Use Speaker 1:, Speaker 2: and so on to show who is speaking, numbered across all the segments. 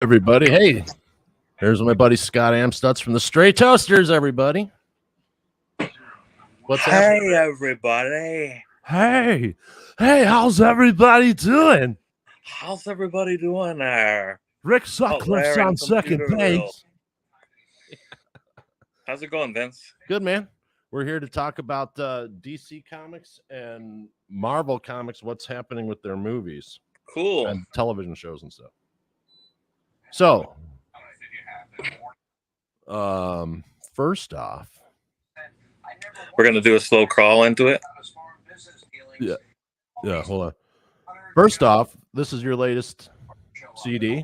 Speaker 1: Everybody, hey, here's my buddy Scott Amstutz from the Stray Toasters, everybody. What's happening?
Speaker 2: Hey, everybody.
Speaker 1: Hey, how's everybody doing?
Speaker 2: How's everybody doing there?
Speaker 1: Rick Sutcliffe's on second base.
Speaker 2: How's it going, Vince?
Speaker 1: Good, man. We're here to talk about DC Comics and Marvel Comics, what's happening with their movies.
Speaker 2: Cool.
Speaker 1: And television shows and stuff. So, first off,
Speaker 2: we're going to do a slow crawl into it.
Speaker 1: Yeah, hold on. First off, this is your latest CD.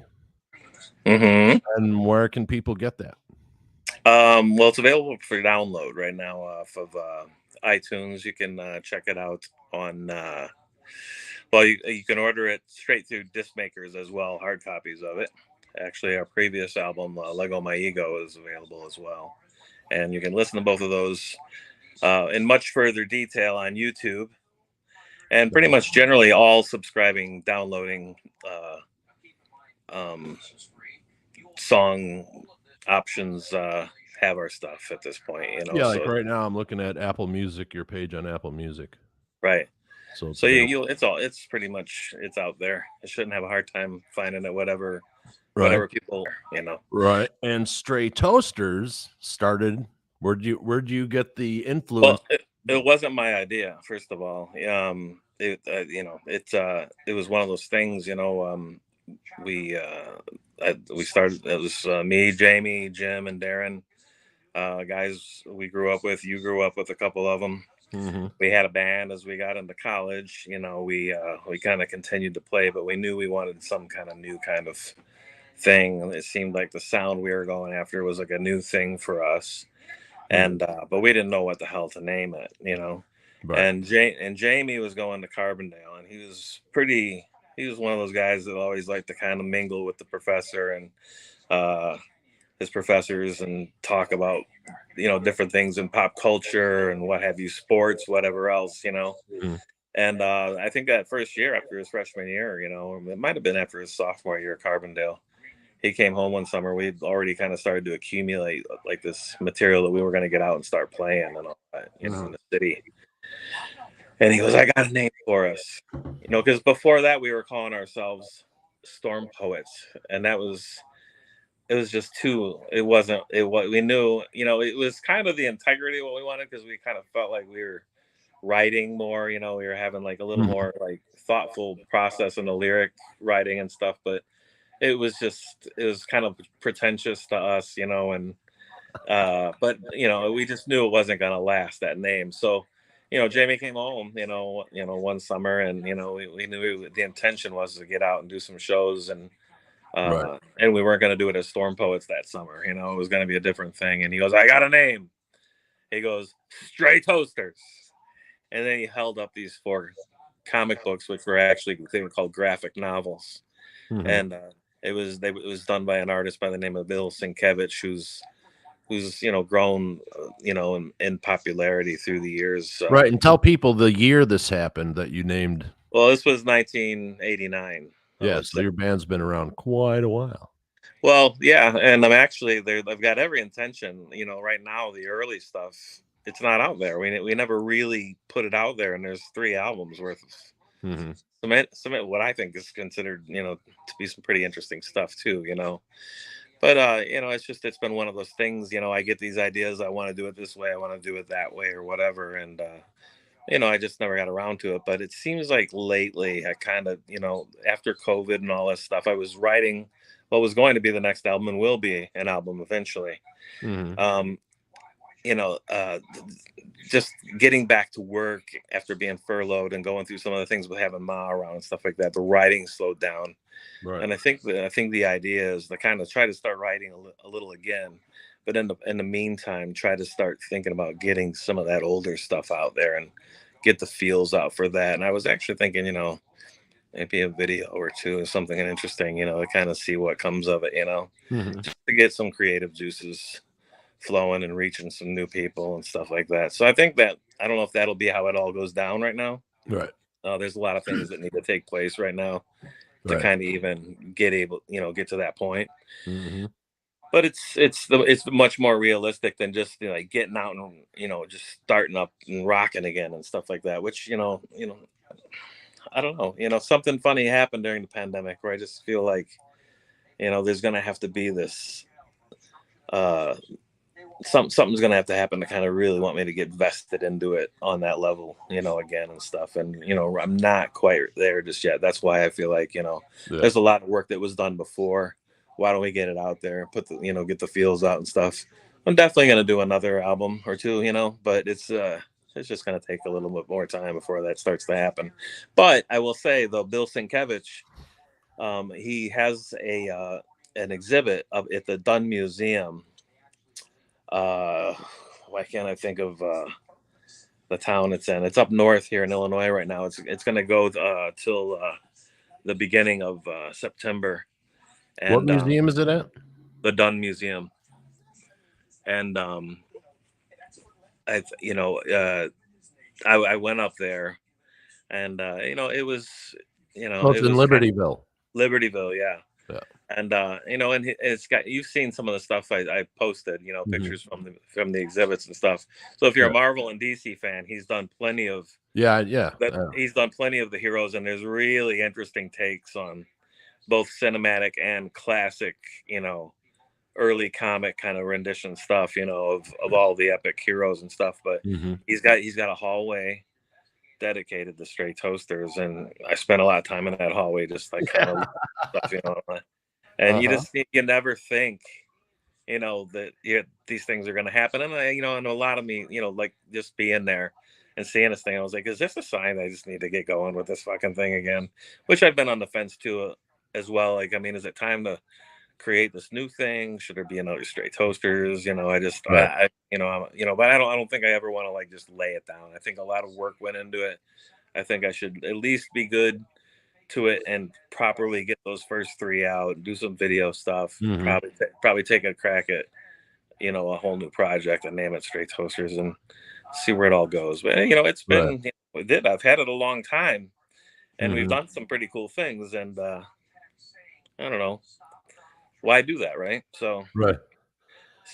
Speaker 2: Mm-hmm.
Speaker 1: And where can people get that?
Speaker 2: Well, it's available for download right now off of iTunes. You can check it out on, well, you can order it straight through disc makers as well, hard copies of it. Actually, our previous album, Lego My Ego, is available as well. And you can listen to both of those in much further detail on YouTube. And pretty much generally all subscribing, downloading song options have our stuff at this point. You know?
Speaker 1: Yeah, like right now I'm looking at Apple Music, your page on Apple Music.
Speaker 2: Right.
Speaker 1: So
Speaker 2: it's pretty much out there. I shouldn't have a hard time finding it, whatever people, you know.
Speaker 1: Right. And Stray Toasters started. Where'd you get the influence?
Speaker 2: Well, it wasn't my idea, first of all. It was one of those things, you know. We started. It was me, Jamie, Jim, and Darren, guys we grew up with. You grew up with a couple of them.
Speaker 1: Mm-hmm.
Speaker 2: We had a band as we got into college. You know, we kind of continued to play, but we knew we wanted some kind of new kind of thing. It seemed like the sound we were going after was like a new thing for us. And but we didn't know what the hell to name it, you know. Right. And Jamie was going to Carbondale, and he was one of those guys that always liked to kind of mingle with the professor and his professors and talk about, you know, different things in pop culture and what have you, sports, whatever else, you know.
Speaker 1: Mm-hmm.
Speaker 2: And I think that first year after his freshman year, you know, it might have been after his sophomore year at Carbondale, he came home one summer. We'd already kind of started to accumulate like this material that we were going to get out and start playing and all that, you know, in the city. And he goes, I got a name for us, you know, because before that we were calling ourselves Storm Poets. And it was just too, we knew, you know, it was kind of the integrity of what we wanted, because we kind of felt like we were writing more, you know, we were having like a little more like thoughtful process in the lyric writing and stuff, but it was kind of pretentious to us, you know, and but you know, we just knew it wasn't gonna last, that name. So, you know, Jamie came home, you know, one summer, and you know, we knew the intention was to get out and do some shows, and and we weren't gonna do it as Storm Poets that summer, you know, it was gonna be a different thing. And he goes, I got a name. He goes, Stray Toasters. And then he held up these 4 comic books, which they were called graphic novels. Mm-hmm. And it was done by an artist by the name of Bill Sienkiewicz, who's you know, grown you know, in popularity through the years. So.
Speaker 1: Right, and tell people the year this happened that you named.
Speaker 2: Well, this was 1989.
Speaker 1: Yeah, so your band's been around quite a while.
Speaker 2: Well, yeah, and I've got every intention. You know, right now the early stuff, it's not out there. We never really put it out there, and there's 3 albums worth of.
Speaker 1: Mm-hmm.
Speaker 2: Some what I think is considered, you know, to be some pretty interesting stuff too, you know. But you know, it's been one of those things, you know, I get these ideas, I want to do it this way, I want to do it that way, or whatever, and you know, I just never got around to it. But it seems like lately I kind of, you know, after COVID and all this stuff, I was writing what was going to be the next album and will be an album eventually.
Speaker 1: Mm-hmm.
Speaker 2: You know, just getting back to work after being furloughed and going through some of the things with having Ma around and stuff like that, the writing slowed down. Right. And I think the idea is to kind of try to start writing a little again, but in the meantime, try to start thinking about getting some of that older stuff out there and get the feels out for that. And I was actually thinking, you know, maybe a video or 2 or something interesting, you know, to kind of see what comes of it, you know, just to get some creative juices flowing and reaching some new people and stuff like that. So I think that, I don't know if that'll be how it all goes down right now.
Speaker 1: Right.
Speaker 2: There's a lot of things that need to take place right now to
Speaker 1: Right.
Speaker 2: kind of even get to that point.
Speaker 1: Mm-hmm.
Speaker 2: But it's much more realistic than just like getting out and just starting up and rocking again and stuff like that. Which I don't know. Something funny happened during the pandemic where I just feel like there's gonna have to be this uh something's gonna have to happen to kind of really want me to get vested into it on that level, again and stuff. And I'm not quite there just yet. That's why I feel like there's a lot of work that was done before. Why don't we get it out there, put the get the feels out and stuff. I'm definitely gonna do another album or two, but it's just gonna take a little bit more time before that starts to happen. But I will say though, Bill Sienkiewicz, he has an exhibit up at the Dunn Museum. Why can't I think of the town it's in? It's up north here in Illinois right now. It's going to go till the beginning of September. And
Speaker 1: What museum is it at?
Speaker 2: The Dunn Museum. And I went up there, and it was
Speaker 1: Oh, it's in Libertyville.
Speaker 2: Libertyville, yeah.
Speaker 1: Yeah.
Speaker 2: And and it's got, you've seen some of the stuff I posted, pictures from the exhibits and stuff. So if you're a Marvel and DC fan, he's done plenty of he's done plenty of the heroes, and there's really interesting takes on both cinematic and classic, early comic kind of rendition stuff, of all the epic heroes and stuff. But he's got a hallway dedicated to Stray Toasters, and I spent a lot of time in that hallway just like kind of stuff, and you never think that these things are going to happen. And and a lot of me like just being there and seeing this thing, I was like, is this a sign I just need to get going with this fucking thing again? Which I've been on the fence too, as well. Like, I mean, is it time to create this new thing? Should there be another Stray Toasters? I just but I don't think I ever want to like just lay it down. I think a lot of work went into it. I think I should at least be good to it and properly get those first 3 out, do some video stuff, probably take a crack at a whole new project and name it Stray Toasters and see where it all goes. But it's been I've had it a long time, and we've done some pretty cool things, and I don't know why do that, right? So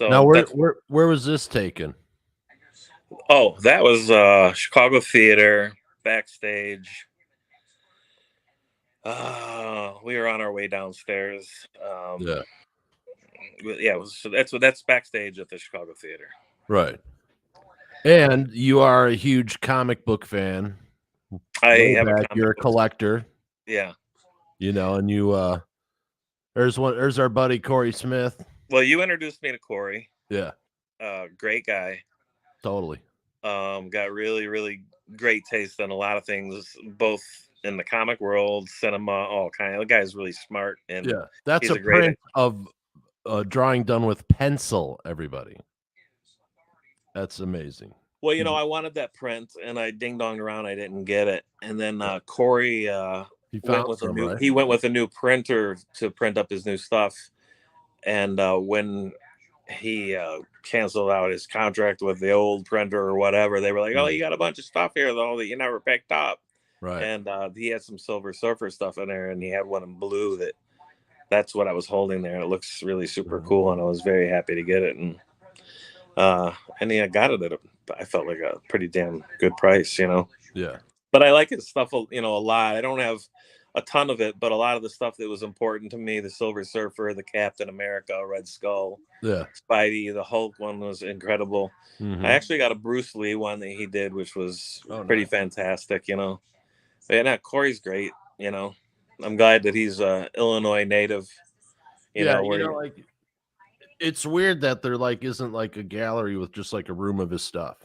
Speaker 1: now where was this taken?
Speaker 2: Oh, that was Chicago Theater backstage. We were on our way downstairs. That's backstage at the Chicago Theater.
Speaker 1: Right. And you are a huge comic book fan. You're a collector.
Speaker 2: Yeah.
Speaker 1: And you there's our buddy Corey Smith.
Speaker 2: Well, you introduced me to Corey.
Speaker 1: Yeah.
Speaker 2: Great guy.
Speaker 1: Totally.
Speaker 2: Got really, really great taste in a lot of things, both in the comic world, cinema, all kind. The guy's really smart, and
Speaker 1: that's a print of drawing done with pencil. Everybody, that's amazing.
Speaker 2: Well, I wanted that print, and I ding-donged around. I didn't get it, and then Corey went with a new printer to print up his new stuff, and when he canceled out his contract with the old printer or whatever, they were like, oh, you got a bunch of stuff here though that you never picked up.
Speaker 1: Right.
Speaker 2: And he had some Silver Surfer stuff in there, and he had one in blue that's what I was holding there. It looks really super cool, and I was very happy to get it. And I got it at I felt like a pretty damn good price,
Speaker 1: Yeah.
Speaker 2: But I like his stuff, a lot. I don't have a ton of it, but a lot of the stuff that was important to me, the Silver Surfer, the Captain America, Red Skull, Spidey, the Hulk one was incredible. I actually got a Bruce Lee one that he did, which was pretty fantastic, But yeah, Corey's great, I'm glad that he's Illinois native.
Speaker 1: It's weird that there isn't like a gallery with just like a room of his stuff.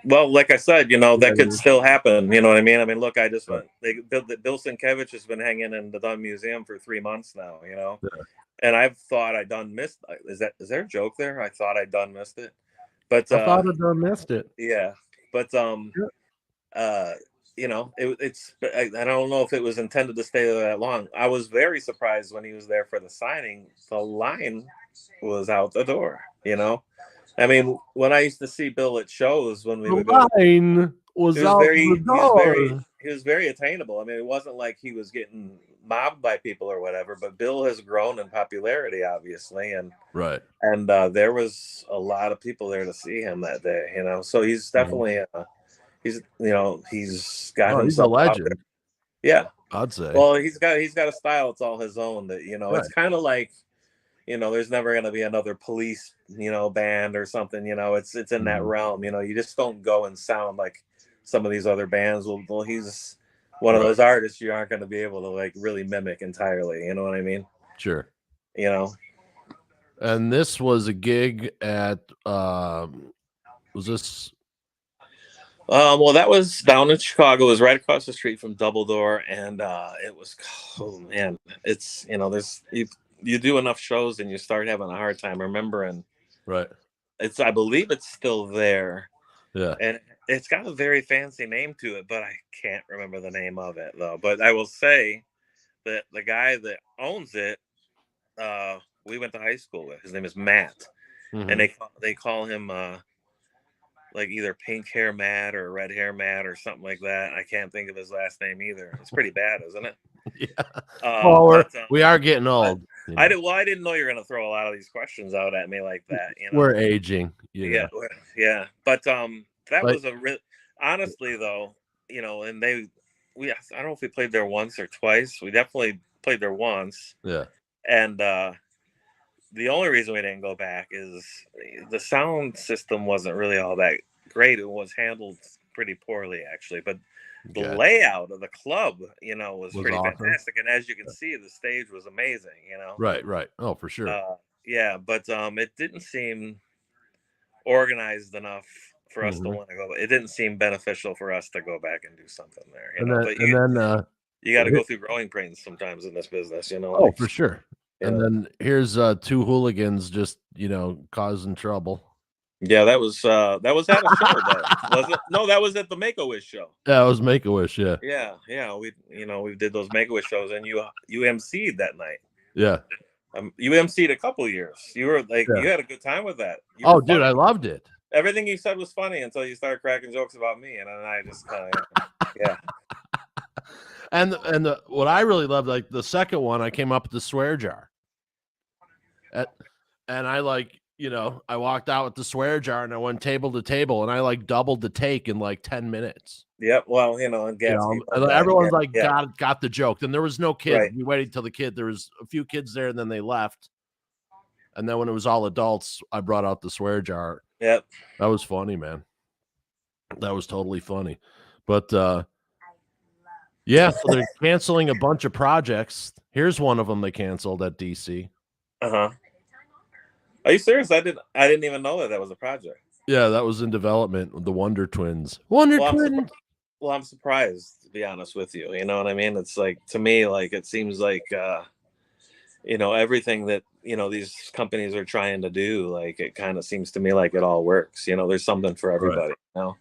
Speaker 2: Well, like I said, that could still happen. You know what I mean? I mean, look, I just went. Bill Sienkiewicz has been hanging in the Dunn Museum for 3 months now. And I've thought I done missed. Is there a joke there? I thought I done missed it, but
Speaker 1: I thought I done missed it.
Speaker 2: Yeah, but it's. I don't know if it was intended to stay there that long. I was very surprised when he was there for the signing. The line was out the door. I mean, when I used to see Bill at shows, when we would go,
Speaker 1: line was out the door.
Speaker 2: very attainable. I mean, it wasn't like he was getting mobbed by people or whatever, but Bill has grown in popularity, obviously, and
Speaker 1: right.
Speaker 2: And there was a lot of people there to see him that day, you know. So he's definitely he's got
Speaker 1: he's a
Speaker 2: himself out there.
Speaker 1: legend.
Speaker 2: Yeah,
Speaker 1: I'd say.
Speaker 2: well, he's got a style. It's all his own. That
Speaker 1: Right.
Speaker 2: It's kind of like, there's never going to be another Police, band or something. It's in that realm. You just don't go and sound like some of these other bands. Well, he's one of those artists you aren't going to be able to like really mimic entirely. You know what I mean?
Speaker 1: Sure.
Speaker 2: And
Speaker 1: this was a gig at was this?
Speaker 2: Well, that was down in Chicago. It was right across the street from Double Door, and it was, oh man, it's there's you do enough shows and you start having a hard time remembering.
Speaker 1: Right.
Speaker 2: I believe it's still there.
Speaker 1: Yeah.
Speaker 2: And it's got a very fancy name to it, but I can't remember the name of it though. But I will say that the guy that owns it, we went to high school with. His name is Matt, and they call him like either pink hair Matt or red hair Matt or something like that. I can't think of his last name either. It's pretty bad, isn't it?
Speaker 1: Yeah. We are getting old.
Speaker 2: I didn't know you were going to throw a lot of these questions out at me like that.
Speaker 1: We're aging.
Speaker 2: Yeah. But that was honestly though, and I don't know if we played there once or twice. We definitely played there once.
Speaker 1: Yeah.
Speaker 2: And the only reason we didn't go back is the sound system wasn't really all that great. It was handled pretty poorly, actually. But the layout of the club, was pretty awesome. Fantastic. And as you can see, the stage was amazing,
Speaker 1: Right. Oh, for sure.
Speaker 2: Yeah, but it didn't seem organized enough for us to want to go. It didn't seem beneficial for us to go back and do something there. You got to go through growing pains sometimes in this business,
Speaker 1: Oh, for sure. Yeah. And then here's two hooligans just causing trouble.
Speaker 2: Yeah, that was at a show, was it? No, that was at the Make-A-Wish show.
Speaker 1: Yeah, it was Make-A-Wish. Yeah.
Speaker 2: Yeah. We did those Make-A-Wish shows, and you emceed that night.
Speaker 1: Yeah.
Speaker 2: You emceed a couple years. You were like, you had a good time with that.
Speaker 1: Dude, I loved it.
Speaker 2: Everything you said was funny until you started cracking jokes about me, and then I just kind of yeah.
Speaker 1: And what I really loved, like the second one, I came up with the swear jar. And I I walked out with the swear jar and I went table to table and I like doubled the take in like 10 minutes.
Speaker 2: Yep. Well,
Speaker 1: everyone's got the joke. Then there was no kid. Right. We waited till the kid. There was a few kids there and then they left. And then when it was all adults, I brought out the swear jar.
Speaker 2: Yep.
Speaker 1: That was funny, man. That was totally funny. But yeah, so they're canceling a bunch of projects. Here's one of them they canceled at DC.
Speaker 2: Are you serious? I didn't even know that was a project.
Speaker 1: Yeah, that was in development. The Wonder Twins.
Speaker 2: Twins. I'm surprised, to be honest with you. You know what I mean? It's like, to me, like it seems like everything that these companies are trying to do, like it kind of seems to me like it all works. There's something for everybody. Right.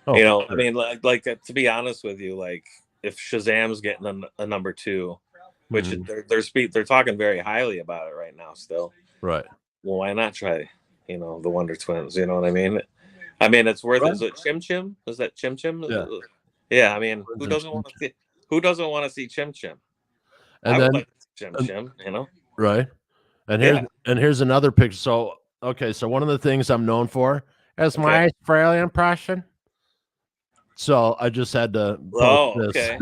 Speaker 2: Sure. I mean, like to be honest with you, like if Shazam's getting a number 2, which they're talking very highly about it right now still.
Speaker 1: Right.
Speaker 2: Well, why not try, the Wonder Twins? You know what I mean? I mean, it's worth it. Is it Chim Chim? Is that Chim Chim?
Speaker 1: Yeah.
Speaker 2: Yeah. I mean, who doesn't want to see Chim Chim?
Speaker 1: And
Speaker 2: I
Speaker 1: then
Speaker 2: would like Chim Chim,
Speaker 1: Right. And here's another picture. So so one of the things I'm known for is my Australian impression. So I just had to post this.
Speaker 2: Okay.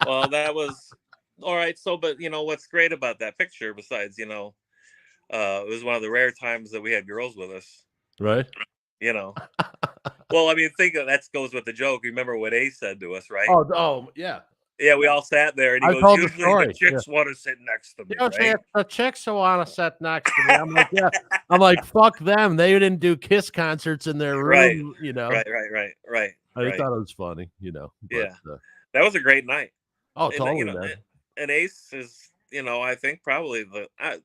Speaker 2: Well, that was all right. So, but what's great about that picture, besides it was one of the rare times that we had girls with us.
Speaker 1: Right.
Speaker 2: Well, I mean, that goes with the joke. Remember what Ace said to us, right?
Speaker 1: Oh, yeah.
Speaker 2: Yeah, we all sat there, and he goes, usually the chicks want to sit next to me, right?
Speaker 1: The chicks who want to sit next to me. I'm like, yeah. I'm like, fuck them. They didn't do Kiss concerts in their room,
Speaker 2: Right.
Speaker 1: Right. I thought it was funny, But,
Speaker 2: that was a great night.
Speaker 1: Oh, totally, man.
Speaker 2: And Ace is, I think probably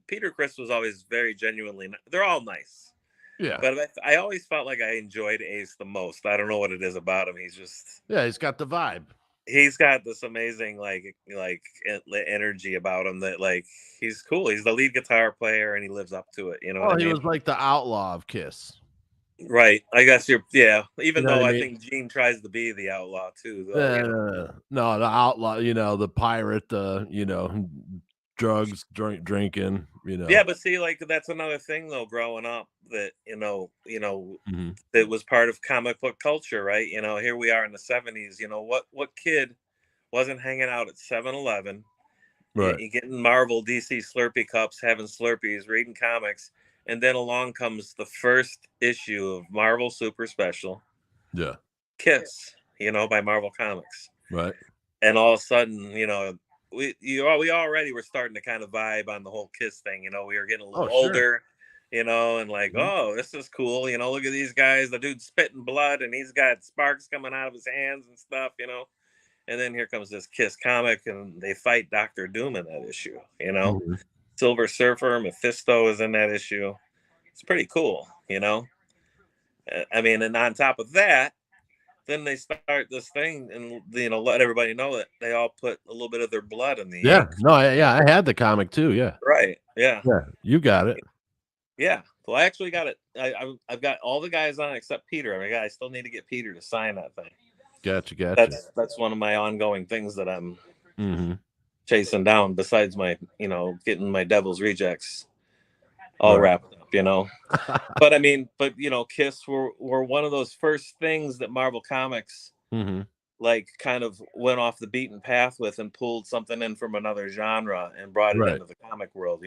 Speaker 2: Peter Criss was always very genuinely. They're all nice.
Speaker 1: Yeah.
Speaker 2: But I always felt like I enjoyed Ace the most. I don't know what it is about him. He's just.
Speaker 1: Yeah, he's got the vibe.
Speaker 2: He's got this amazing like energy about him that like he's cool. He's the lead guitar player and he lives up to it. You know what I mean?
Speaker 1: He was like the outlaw of Kiss.
Speaker 2: Right. I guess you're, yeah.
Speaker 1: You
Speaker 2: Even
Speaker 1: know what
Speaker 2: though
Speaker 1: I
Speaker 2: I
Speaker 1: mean?
Speaker 2: think Gene tries to be the outlaw too, though, you know.
Speaker 1: No, the outlaw, the pirate, drugs, drinking,
Speaker 2: Yeah, but see, like that's another thing though, growing up that,
Speaker 1: Mhm.
Speaker 2: that was part of comic book culture, right? Here we are in the 70s, what kid wasn't hanging out at 7-Eleven,
Speaker 1: Right.
Speaker 2: you getting Marvel DC Slurpee cups, having Slurpees, reading comics, and then along comes the first issue of Marvel Super Special,
Speaker 1: Yeah.
Speaker 2: Kiss, by Marvel Comics.
Speaker 1: Right.
Speaker 2: And all of a sudden, we already were starting to kind of vibe on the whole Kiss thing. We were getting a
Speaker 1: Oh,
Speaker 2: little
Speaker 1: sure.
Speaker 2: older, and like,
Speaker 1: Mhm.
Speaker 2: oh, this is cool. Look at these guys. The dude's spitting blood, and he's got sparks coming out of his hands and stuff. And then here comes this Kiss comic, and they fight Doctor Doom in that issue.
Speaker 1: Mhm.
Speaker 2: Silver Surfer, Mephisto is in that issue. It's pretty cool. I mean, and on top of that, then they start this thing and let everybody know that they all put a little bit of their blood in the
Speaker 1: Yeah.
Speaker 2: ink.
Speaker 1: No, I had the comic too, yeah.
Speaker 2: Right. Yeah.
Speaker 1: Yeah, you got it.
Speaker 2: Yeah. Well, I actually got it. I've got all the guys on except Peter. I still need to get Peter to sign that thing.
Speaker 1: Gotcha.
Speaker 2: That's one of my ongoing things that I'm
Speaker 1: Mhm.
Speaker 2: chasing down. Besides my getting my Devil's Rejects all
Speaker 1: Right.
Speaker 2: wrapped up. But I mean, Kiss were one of those first things that Marvel Comics
Speaker 1: Mhm.
Speaker 2: like kind of went off the beaten path with and pulled something in from another genre and brought it
Speaker 1: Right.
Speaker 2: into the comic world.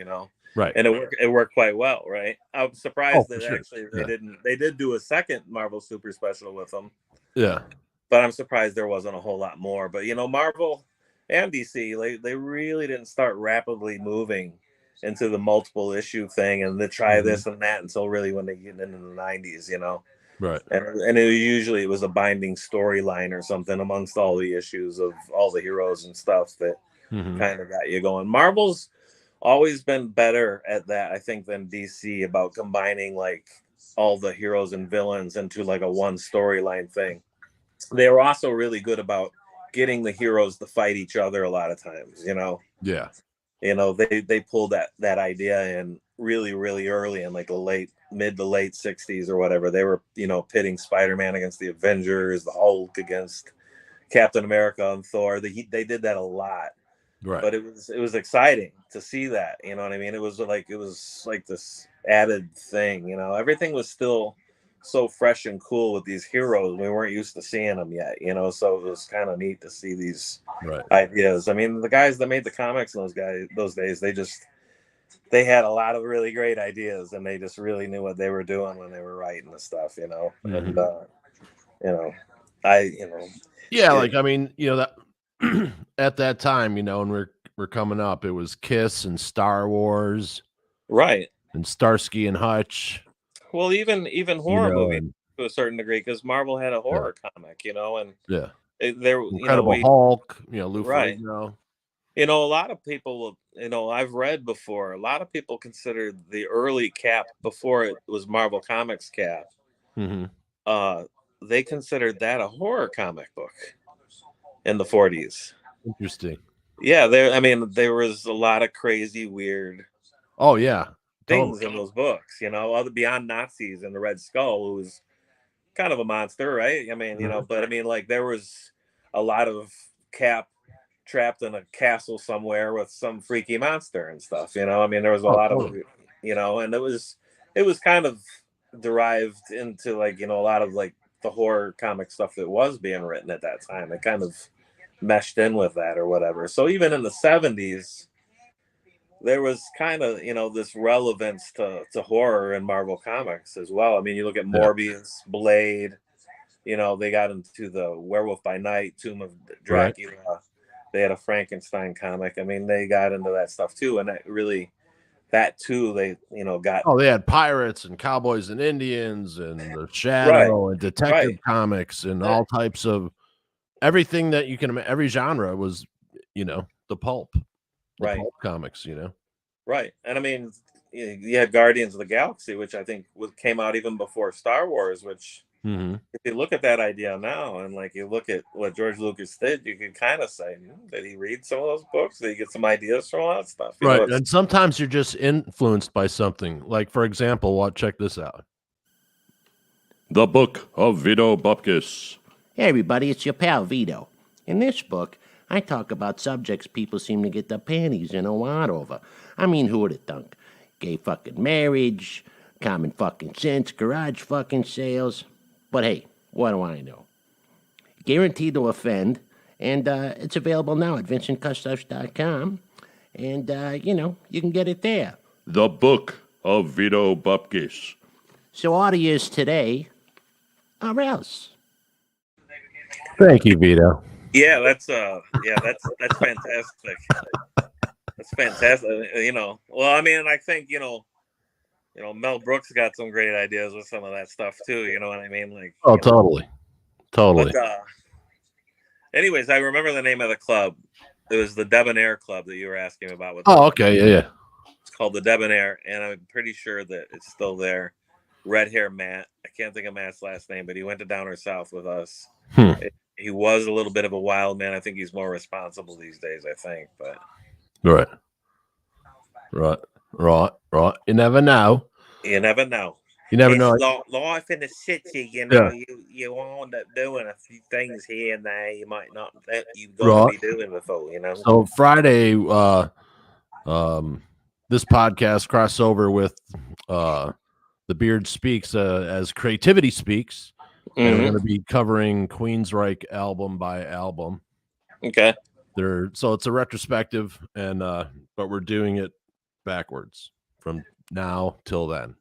Speaker 1: Right.
Speaker 2: And it worked quite well, right? I'm
Speaker 1: Oh,
Speaker 2: surprised
Speaker 1: for
Speaker 2: that
Speaker 1: sure.
Speaker 2: actually
Speaker 1: Yeah.
Speaker 2: they did do a second Marvel Super Special with them,
Speaker 1: Yeah.
Speaker 2: but I'm surprised there wasn't a whole lot more. But Marvel and DC, they really didn't start rapidly moving into the multiple issue thing and they try
Speaker 1: Mhm.
Speaker 2: this and that until really when they get into the 90s.
Speaker 1: Right.
Speaker 2: And it was a binding storyline or something amongst all the issues of all the heroes and stuff that
Speaker 1: Mhm.
Speaker 2: kind of got you going. Marvel's always been better at that, I think, than DC about combining like all the heroes and villains into like a one storyline thing. They were also really good about getting the heroes to fight each other a lot of times.
Speaker 1: Yeah.
Speaker 2: They pulled that idea in really really early in like the mid to late 60s or whatever. They were pitting Spider-Man against the Avengers, the Hulk against Captain America and Thor. They did that a lot,
Speaker 1: Right.
Speaker 2: but it was exciting to see that. You know what I mean? It was like this added thing. Everything was still so fresh and cool with these heroes. We weren't used to seeing them yet. So it was kind of neat to see these
Speaker 1: Right.
Speaker 2: ideas. I mean, the guys that made the comics in those days, they had a lot of really great ideas, and they just really knew what they were doing when they were writing the stuff. And
Speaker 1: Mhm.
Speaker 2: you know, I
Speaker 1: Yeah,
Speaker 2: it,
Speaker 1: like, I mean, that at that time, when we're coming up, it was Kiss and Star Wars
Speaker 2: right.
Speaker 1: and Starsky and Hutch,
Speaker 2: Well, even horror movies
Speaker 1: and
Speaker 2: to a certain degree, because Marvel had a
Speaker 1: yeah,
Speaker 2: horror comic, and
Speaker 1: yeah.
Speaker 2: there,
Speaker 1: Incredible
Speaker 2: we
Speaker 1: Hulk, Lou
Speaker 2: right.
Speaker 1: Ferrigno.
Speaker 2: A lot of people, I've read before. A lot of people considered the early Cap before it was Marvel Comics Cap.
Speaker 1: Mhm.
Speaker 2: Uh, they considered that a horror comic book in the 40s.
Speaker 1: Interesting.
Speaker 2: Yeah, there was a lot of crazy, weird
Speaker 1: Oh, yeah.
Speaker 2: things
Speaker 1: Totally.
Speaker 2: in those books. Other beyond Nazis and the Red Skull, who was kind of a monster, right? I mean,
Speaker 1: Mhm.
Speaker 2: but I mean, like there was a lot of Cap trapped in a castle somewhere with some freaky monster and stuff. I mean, there was a
Speaker 1: Oh,
Speaker 2: lot of,
Speaker 1: totally.
Speaker 2: and it was kind of derived into like a lot of like the horror comic stuff that was being written at that time. It kind of meshed in with that or whatever. So even in the 70s, there was kind of this relevance to horror in Marvel Comics as well. I mean, you look at
Speaker 1: Yeah.
Speaker 2: Morbius, Blade. They got into the Werewolf by Night, Tomb of
Speaker 1: Right.
Speaker 2: Dracula. They had a Frankenstein comic. I mean, they got into that stuff too, and that too, they got
Speaker 1: Oh, they had pirates and cowboys and Indians and the
Speaker 2: right,
Speaker 1: Shadow and detective
Speaker 2: right,
Speaker 1: comics and
Speaker 2: eh,
Speaker 1: all types of everything that you can every genre was, the
Speaker 2: right,
Speaker 1: pulp comics.
Speaker 2: right. And I mean, you had Guardians of the Galaxy, which I think came out even before Star Wars, which
Speaker 1: Mhm.
Speaker 2: if you look at that idea now and like you look at what George Lucas did, you could kind of say, did he read some of those books? Did he get some ideas from all that stuff?
Speaker 1: Right,
Speaker 2: It's
Speaker 1: and sometimes you're just influenced by something. Like, for example, check this out.
Speaker 3: The Book of Vito Bupkis.
Speaker 4: Hey everybody, it's your pal Vito. In this book, I talk about subjects people seem to get their panties in a wad over. I mean, who would have thunk? Gay fucking marriage, common fucking sense, garage fucking sales. But hey, what do I know? Guaranteed to offend, and it's available now at vincentcustos.com. And, you can get it there.
Speaker 3: The Book of Vito Bupkis.
Speaker 4: So order yours today, or else.
Speaker 1: Thank you, Vito.
Speaker 2: Yeah, that's fantastic. That's fantastic. Well, I mean, I think Mel Brooks got some great ideas with some of that stuff too. You know what I mean? Like,
Speaker 1: oh, totally.
Speaker 2: But anyways, I remember the name of the club. It was the Debonair Club that you were asking about.
Speaker 1: Okay, yeah.
Speaker 2: It's called the Debonair, and I'm pretty sure that it's still there. Red hair Matt. I can't think of Matt's last name, but he went to Downer South with us. He was a little bit of a wild man. I think he's more responsible these days, I think. But
Speaker 1: right. You never know.
Speaker 2: You never know. Life in the city, you end up doing a few things here and there you might not that you've got to be doing before,
Speaker 1: So Friday, this podcast crossover with The Beard Speaks as CreatiVity Speaks. And we're going to be covering Queensryche album by album.
Speaker 2: Okay.
Speaker 1: So it's a retrospective, and but we're doing it backwards from now till then.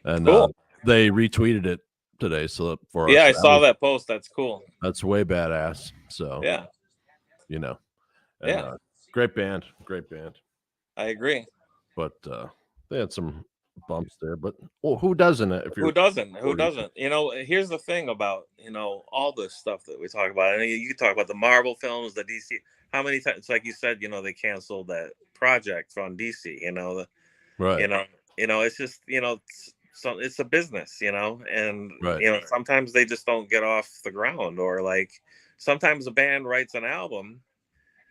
Speaker 1: And
Speaker 2: cool.
Speaker 1: They retweeted it today, so for
Speaker 2: I saw that post. That's cool.
Speaker 1: That's way badass. So
Speaker 2: yeah,
Speaker 1: great band.
Speaker 2: I agree.
Speaker 1: But they had some bumps there, but who doesn't?
Speaker 2: Who doesn't? Here's the thing about all this stuff that we talk about. And you talk about the Marvel films, the DC. How many times, like you said, they canceled that project from DC.
Speaker 1: Right.
Speaker 2: It's just so it's a business, and
Speaker 1: right.
Speaker 2: Sometimes they just don't get off the ground, or like sometimes a band writes an album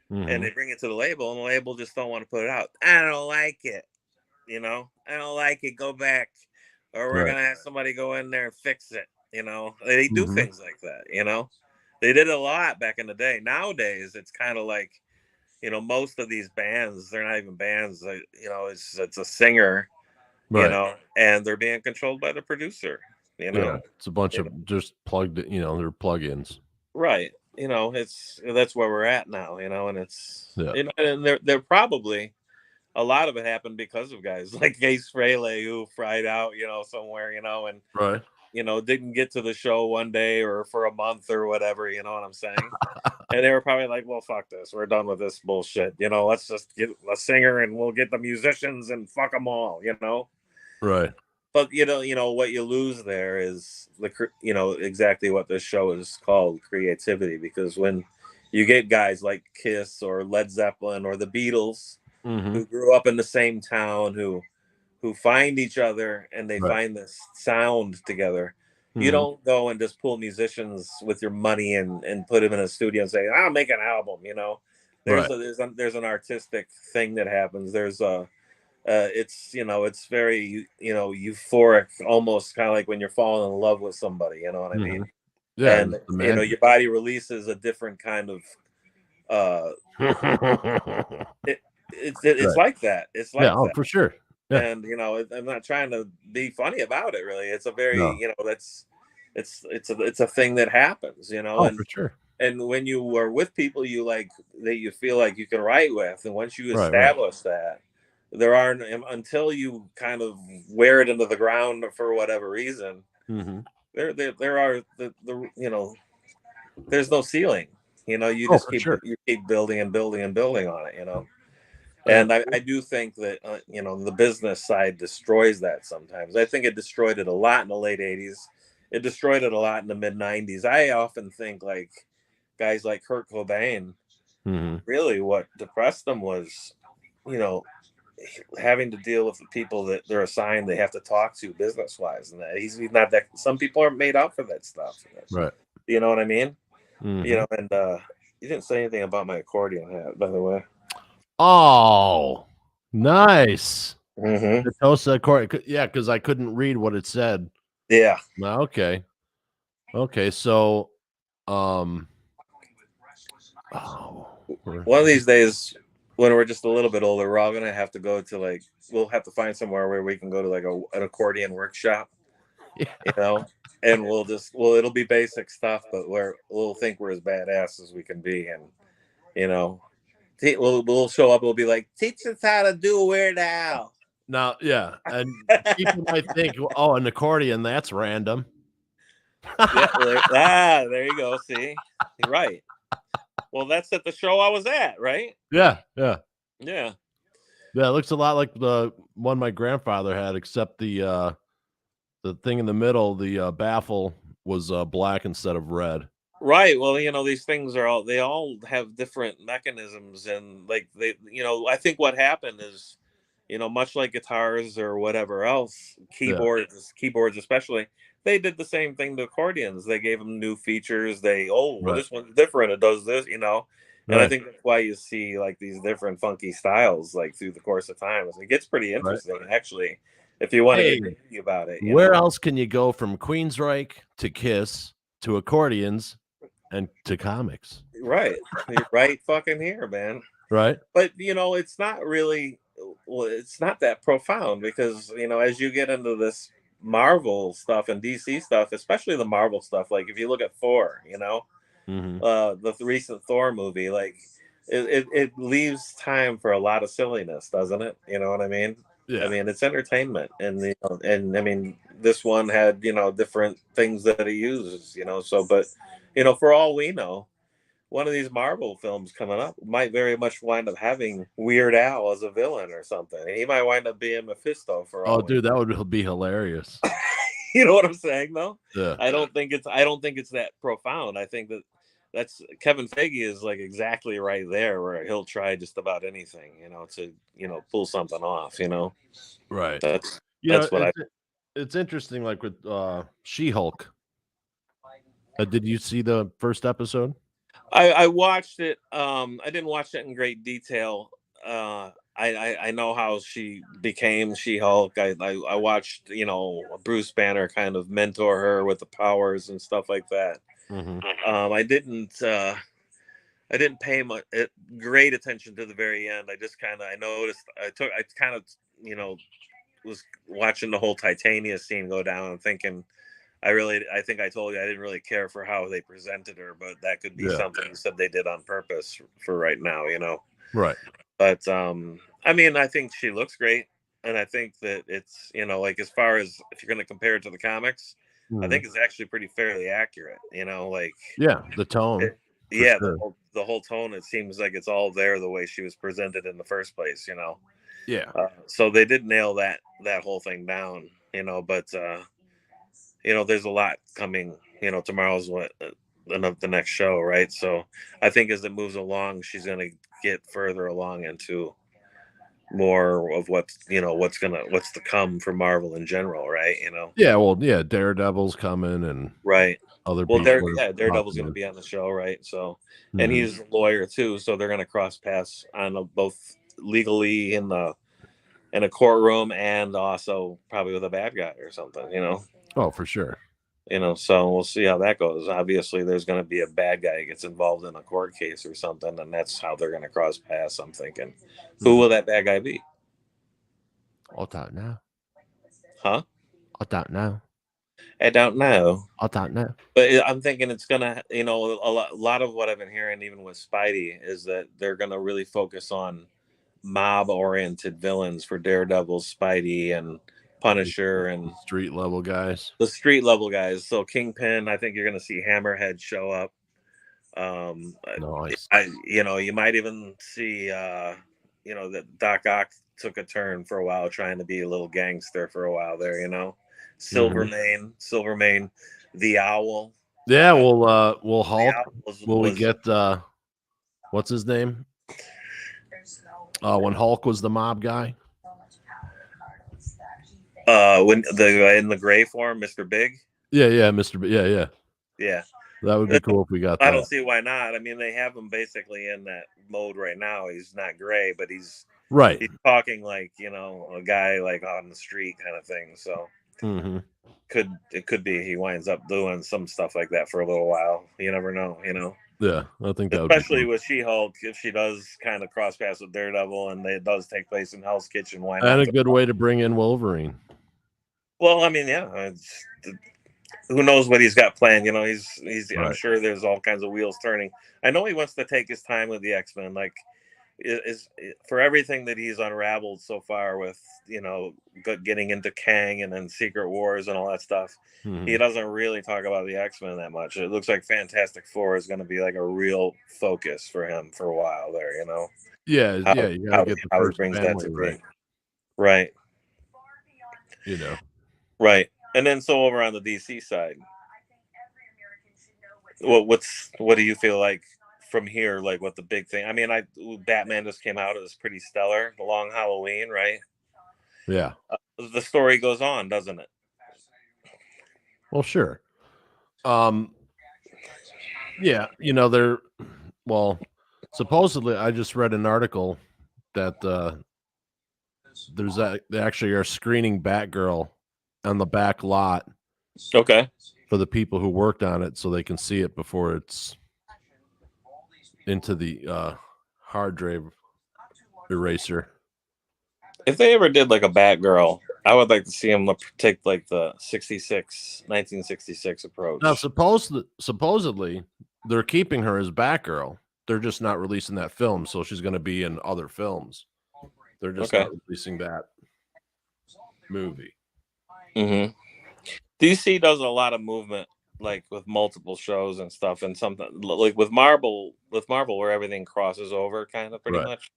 Speaker 2: and they bring it to the label, and the label just don't want to put it out. I don't like it. I don't like it. Go back, or we're gonna have somebody go in there and fix it. They do things like that. They did a lot back in the day. Nowadays, it's kind of like, most of these bands, they're not even bands. It's a singer, and they're being controlled by the producer.
Speaker 1: It's a bunch of just plugged. They're plugins.
Speaker 2: Right. That's where we're at now. And it's and they're probably. A lot of it happened because of guys like Ace Frehley who fried out, somewhere, and didn't get to the show one day or for a month or whatever, you know what I'm saying? And they were probably like, well, fuck this. We're done with this bullshit. Let's just get a singer and we'll get the musicians and fuck them all,
Speaker 1: Right.
Speaker 2: But, what you lose there is exactly what this show is called, creativity, because when you get guys like Kiss or Led Zeppelin or the Beatles, who grew up in the same town, who find each other and they find this sound together. You don't go and just pull musicians with your money and put them in a studio and say, I'll make an album. There's an artistic thing that happens. There's it's very euphoric, almost kind of like when you're falling in love with somebody. You know what I mean?
Speaker 1: Yeah,
Speaker 2: and your body releases a different kind of It's like that. It's like that.
Speaker 1: For sure. Yeah.
Speaker 2: And I'm not trying to be funny about it. Really, it's a very it's a thing that happens. And,
Speaker 1: for sure.
Speaker 2: And when you are with people you like that you feel like you can write with, and once you establish that, there aren't until you kind of wear it into the ground for whatever reason. There are the there's no ceiling. You just you keep building and building and building on it. And I do think that, the business side destroys that sometimes. I think it destroyed it a lot in the late 80s. It destroyed it a lot in the mid 90s. I often think like guys like Kurt Cobain, really what depressed them was, having to deal with the people that they're assigned they have to talk to business wise. And that he's not that, some people aren't made up for that stuff.
Speaker 1: Right.
Speaker 2: You know what I mean? And you didn't say anything about my accordion hat, by the way.
Speaker 1: Oh, nice.
Speaker 2: Mm-hmm.
Speaker 1: The Tosa accordion. Yeah, because I couldn't read what it said.
Speaker 2: Yeah.
Speaker 1: Okay. Okay. So, oh,
Speaker 2: One of these days, when we're just a little bit older, we're all gonna have to go to like we'll have to find somewhere where we can go to like an accordion workshop,
Speaker 1: yeah.
Speaker 2: you know, and well it'll be basic stuff, but we'll think we're as badass as we can be, and you know, we'll show up. We'll be like, teach us how to do Weird Al.
Speaker 1: Now, yeah, and people might think, oh, an accordion, that's random.
Speaker 2: Yeah, there you go. See, you're right. Well, that's at the show I was at, right?
Speaker 1: Yeah, yeah,
Speaker 2: Yeah.
Speaker 1: yeah. It looks a lot like the one my grandfather had, except the thing in the middle, the baffle was black instead of red.
Speaker 2: Right. Well, you know, these things they all have different mechanisms, and like I think what happened is, much like guitars or whatever else,
Speaker 1: Yeah,
Speaker 2: keyboards especially, they did the same thing to accordions. They gave them new features. Well,
Speaker 1: right,
Speaker 2: this one's different. It does this. And I
Speaker 1: right,
Speaker 2: think that's why you see like these different funky styles like through the course of time. It gets pretty
Speaker 1: right.
Speaker 2: interesting actually, if you want to
Speaker 1: Hey,
Speaker 2: get nitty about it.
Speaker 1: where else can you go from Queensryche to Kiss to accordions and to comics?
Speaker 2: Right. You're right fucking here, man.
Speaker 1: Right?
Speaker 2: But it's not really, well, it's not that profound because as you get into this Marvel stuff and DC stuff, especially the Marvel stuff, like if you look at Thor,
Speaker 1: Mm-hmm.
Speaker 2: the recent Thor movie, like it leaves time for a lot of silliness, doesn't it? You know what I mean? I
Speaker 1: Yeah.
Speaker 2: mean, it's entertainment, and I mean, this one had different things that he uses, so, but for all we know, one of these Marvel films coming up might very much wind up having Weird Al as a villain or something. He might wind up being Mephisto for
Speaker 1: Oh,
Speaker 2: all we
Speaker 1: dude, that
Speaker 2: know.
Speaker 1: would be hilarious.
Speaker 2: You know what I'm saying, though?
Speaker 1: Yeah.
Speaker 2: I don't think it's that profound. I think that's Kevin Feige is like exactly right there, where he'll try just about anything, to pull something off.
Speaker 1: Right.
Speaker 2: That's
Speaker 1: You know,
Speaker 2: what I.
Speaker 1: it's interesting, like with She-Hulk. Did you see the first episode?
Speaker 2: I watched it. I didn't watch it in great detail. I know how she became She-Hulk. I watched Bruce Banner kind of mentor her with the powers and stuff like that.
Speaker 1: Mm-hmm.
Speaker 2: I didn't pay great attention to the very end. I noticed I kind of was watching the whole Titania scene go down and thinking I think I told you I didn't really care for how they presented her, but that could be
Speaker 1: Yeah.
Speaker 2: something you said they did on purpose for right now,
Speaker 1: Right.
Speaker 2: But I mean, I think she looks great, and I think that it's like as far as if you're going to compare it to the comics, I think it's actually pretty fairly accurate. Like
Speaker 1: Yeah, the tone.
Speaker 2: yeah,
Speaker 1: sure.
Speaker 2: the whole tone. It seems like it's all there the way she was presented in the first place.
Speaker 1: Yeah.
Speaker 2: So they did nail that whole thing down. But there's a lot coming. Tomorrow's the next show, right? So I think as it moves along, she's going to get further along into more of what's to come for Marvel in general, right?
Speaker 1: Yeah, well, yeah, Daredevil's coming and
Speaker 2: Right.
Speaker 1: other
Speaker 2: Well,
Speaker 1: people.
Speaker 2: Daredevil's going to be on the show, right? So, and
Speaker 1: Mhm.
Speaker 2: he's a lawyer too, so they're going to cross paths on both legally in a courtroom and also probably with a bad guy or something.
Speaker 1: Oh, for sure.
Speaker 2: So we'll see how that goes. Obviously, there's going to be a bad guy that gets involved in a court case or something, and that's how they're going to cross paths. I'm thinking, who will that bad guy be?
Speaker 1: I don't know.
Speaker 2: Huh?
Speaker 1: I don't know.
Speaker 2: I don't know.
Speaker 1: I don't know.
Speaker 2: But I'm thinking it's gonna, a lot of what I've been hearing, even with Spidey, is that they're gonna really focus on mob-oriented villains for Daredevil, Spidey, and Punisher, and
Speaker 1: Street level guys.
Speaker 2: the street level guys. So Kingpin, I think you're gonna see Hammerhead show up.
Speaker 1: Nice.
Speaker 2: You might even see, that Doc Ock took a turn for a while, trying to be a little gangster for a while there. Silvermane, the Owl.
Speaker 1: Yeah, we'll Hulk. Will we
Speaker 2: was
Speaker 1: get what's his name? When Hulk was the mob guy.
Speaker 2: when the guy in the gray form, Mr. Big.
Speaker 1: Yeah, Mr. Yeah.
Speaker 2: Yeah.
Speaker 1: That would be cool if we got that.
Speaker 2: I don't see why not. I mean, they have him basically in that mode right now. He's not gray, but he's
Speaker 1: right.
Speaker 2: talking like, a guy like on the street kind of thing. So
Speaker 1: Mm-hmm.
Speaker 2: It could be he winds up doing some stuff like that for a little while. You never know,
Speaker 1: Yeah, I think that would
Speaker 2: Especially
Speaker 1: be cool.
Speaker 2: with She-Hulk, if she does kind of cross paths with Daredevil and it does take place in Hell's Kitchen, why not?
Speaker 1: And a good way to bring in Wolverine.
Speaker 2: Well, I mean, yeah, who knows what he's got planned? He's. I'm
Speaker 1: Right.
Speaker 2: sure there's all kinds of wheels turning. I know he wants to take his time with the X-Men, like is for everything that he's unraveled so far with getting into Kang and then Secret Wars and all that stuff.
Speaker 1: Mm-hmm.
Speaker 2: He doesn't really talk about the X-Men that much. It looks like Fantastic Four is going to be like a real focus for him for a while there.
Speaker 1: Yeah,
Speaker 2: How,
Speaker 1: you gotta get the
Speaker 2: how he
Speaker 1: first
Speaker 2: brings that
Speaker 1: family
Speaker 2: to
Speaker 1: right.
Speaker 2: be. Right. Right. And then so over on the DC side, what do you feel like from here? Like what the big thing? I mean, Batman just came out. It was pretty stellar. The Long Halloween, right?
Speaker 1: Yeah.
Speaker 2: The story goes on, doesn't it?
Speaker 1: Well, sure. Yeah, supposedly I just read an article that they actually are screening Batgirl on the back lot.
Speaker 2: Okay.
Speaker 1: For the people who worked on it so they can see it before it's into the hard drive eraser.
Speaker 2: If they ever did like a Batgirl, I would like to see them take like the 1966 approach.
Speaker 1: Now, supposedly, they're keeping her as Batgirl. They're just not releasing that film, so she's going to be in other films. They're just not releasing that movie.
Speaker 2: Mm-hmm. DC does a lot of movement, like with multiple shows and stuff, and something like with Marvel, where everything crosses over, kind of pretty much.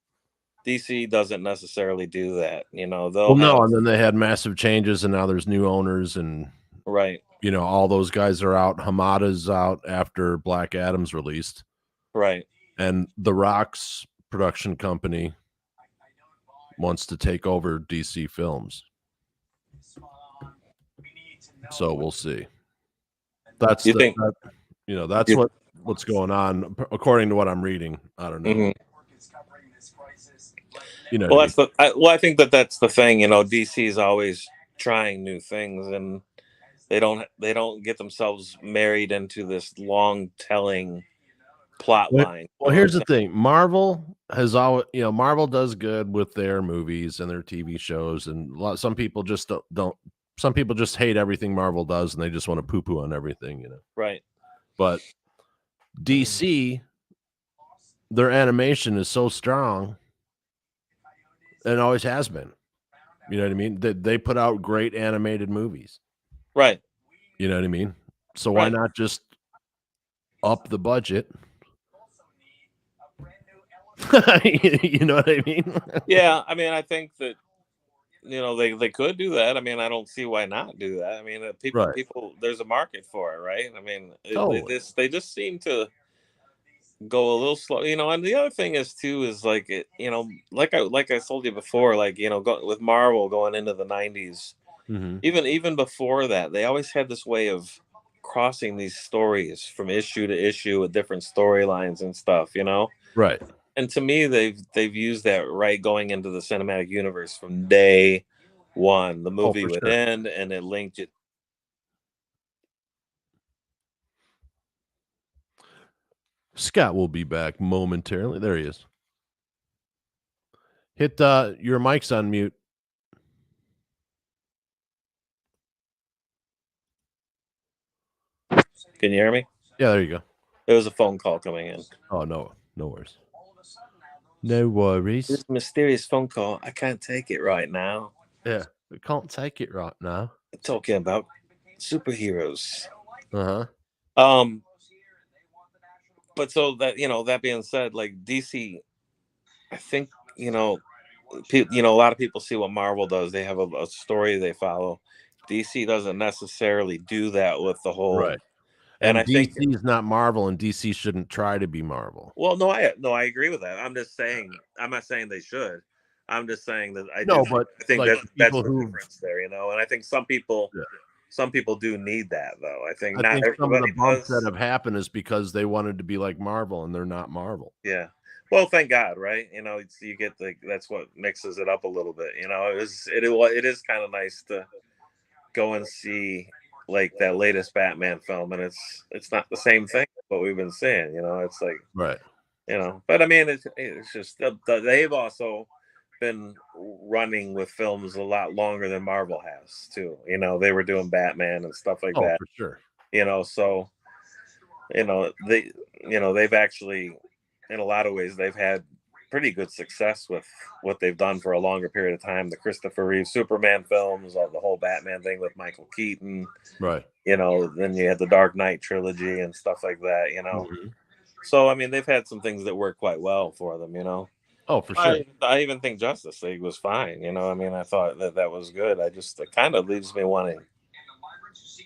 Speaker 2: DC doesn't necessarily do that,
Speaker 1: and then they had massive changes, and now there's new owners, and
Speaker 2: right,
Speaker 1: all those guys are out. Hamada's out after Black Adam's released,
Speaker 2: right,
Speaker 1: and The Rock's production company wants to take over DC Films. So we'll see. That's what's going on according to what I'm reading. I don't know.
Speaker 2: Mm-hmm.
Speaker 1: Well,
Speaker 2: I think that's the thing. DC is always trying new things, and they don't get themselves married into this long telling plot line.
Speaker 1: Well, here's the thing. Marvel has always, Marvel does good with their movies and their TV shows, and some people just don't. Some people just hate everything Marvel does, and they just want to poo-poo on everything,
Speaker 2: Right.
Speaker 1: But DC, their animation is so strong, and always has been. You know what I mean? They put out great animated movies.
Speaker 2: Right.
Speaker 1: You know what I mean? So why not just up the budget? You know what I mean?
Speaker 2: Yeah, I mean, I think that they could do that. I mean, I don't see why not do that. I mean, people, there's a market for it, right? I mean, they just seem to go a little slow, And the other thing is too is like it, like I told you before, like with Marvel going into the 90s, even before that, they always had this way of crossing these stories from issue to issue with different storylines and stuff,
Speaker 1: Right.
Speaker 2: And to me, they've used that right going into the cinematic universe from day one. The movie would end, and it linked it.
Speaker 1: Scott will be back momentarily. There he is. Hit your mic's on mute.
Speaker 2: Can you hear me?
Speaker 1: Yeah, there you go.
Speaker 2: There was a phone call coming in.
Speaker 1: Oh, no worries. No worries.
Speaker 2: This mysterious phone call. I can't take it right now.
Speaker 1: Yeah, we can't take it right now.
Speaker 2: Talking about superheroes.
Speaker 1: Uh-huh.
Speaker 2: But so that that being said, like DC, I think a lot of people see what Marvel does. They have a story they follow. DC doesn't necessarily do that with the whole.
Speaker 1: Right. And I think DC is not Marvel, and DC shouldn't try to be Marvel.
Speaker 2: Well, no, I agree with that. I'm just saying. I'm not saying they should. I'm just saying that I think like that's the difference there, And I think some people do need that, though. I think not everybody
Speaker 1: some of the bumps that have happened is because they wanted to be like Marvel, and they're not Marvel.
Speaker 2: Yeah. Well, thank God, right? You get that's what mixes it up a little bit. It is kind of nice to go and see like that latest Batman film, and it's not the same thing as what we've been seeing. You know, it's like,
Speaker 1: Right.
Speaker 2: you know, but I mean, it's just they've also been running with films a lot longer than Marvel has too. You know, they were doing Batman and stuff like
Speaker 1: Oh,
Speaker 2: that.
Speaker 1: for sure.
Speaker 2: You know, so they've actually, in a lot of ways, they've had pretty good success with what they've done for a longer period of time. The Christopher Reeve Superman films, the whole Batman thing with Michael Keaton,
Speaker 1: Right.
Speaker 2: you know, then you had the Dark Knight trilogy and stuff like that, you know.
Speaker 1: Mhm.
Speaker 2: So I mean, they've had some things that work quite well for them, you know.
Speaker 1: Oh, for sure.
Speaker 2: I even think Justice League was fine, you know. I mean, I thought that was good. It kind of leaves me wanting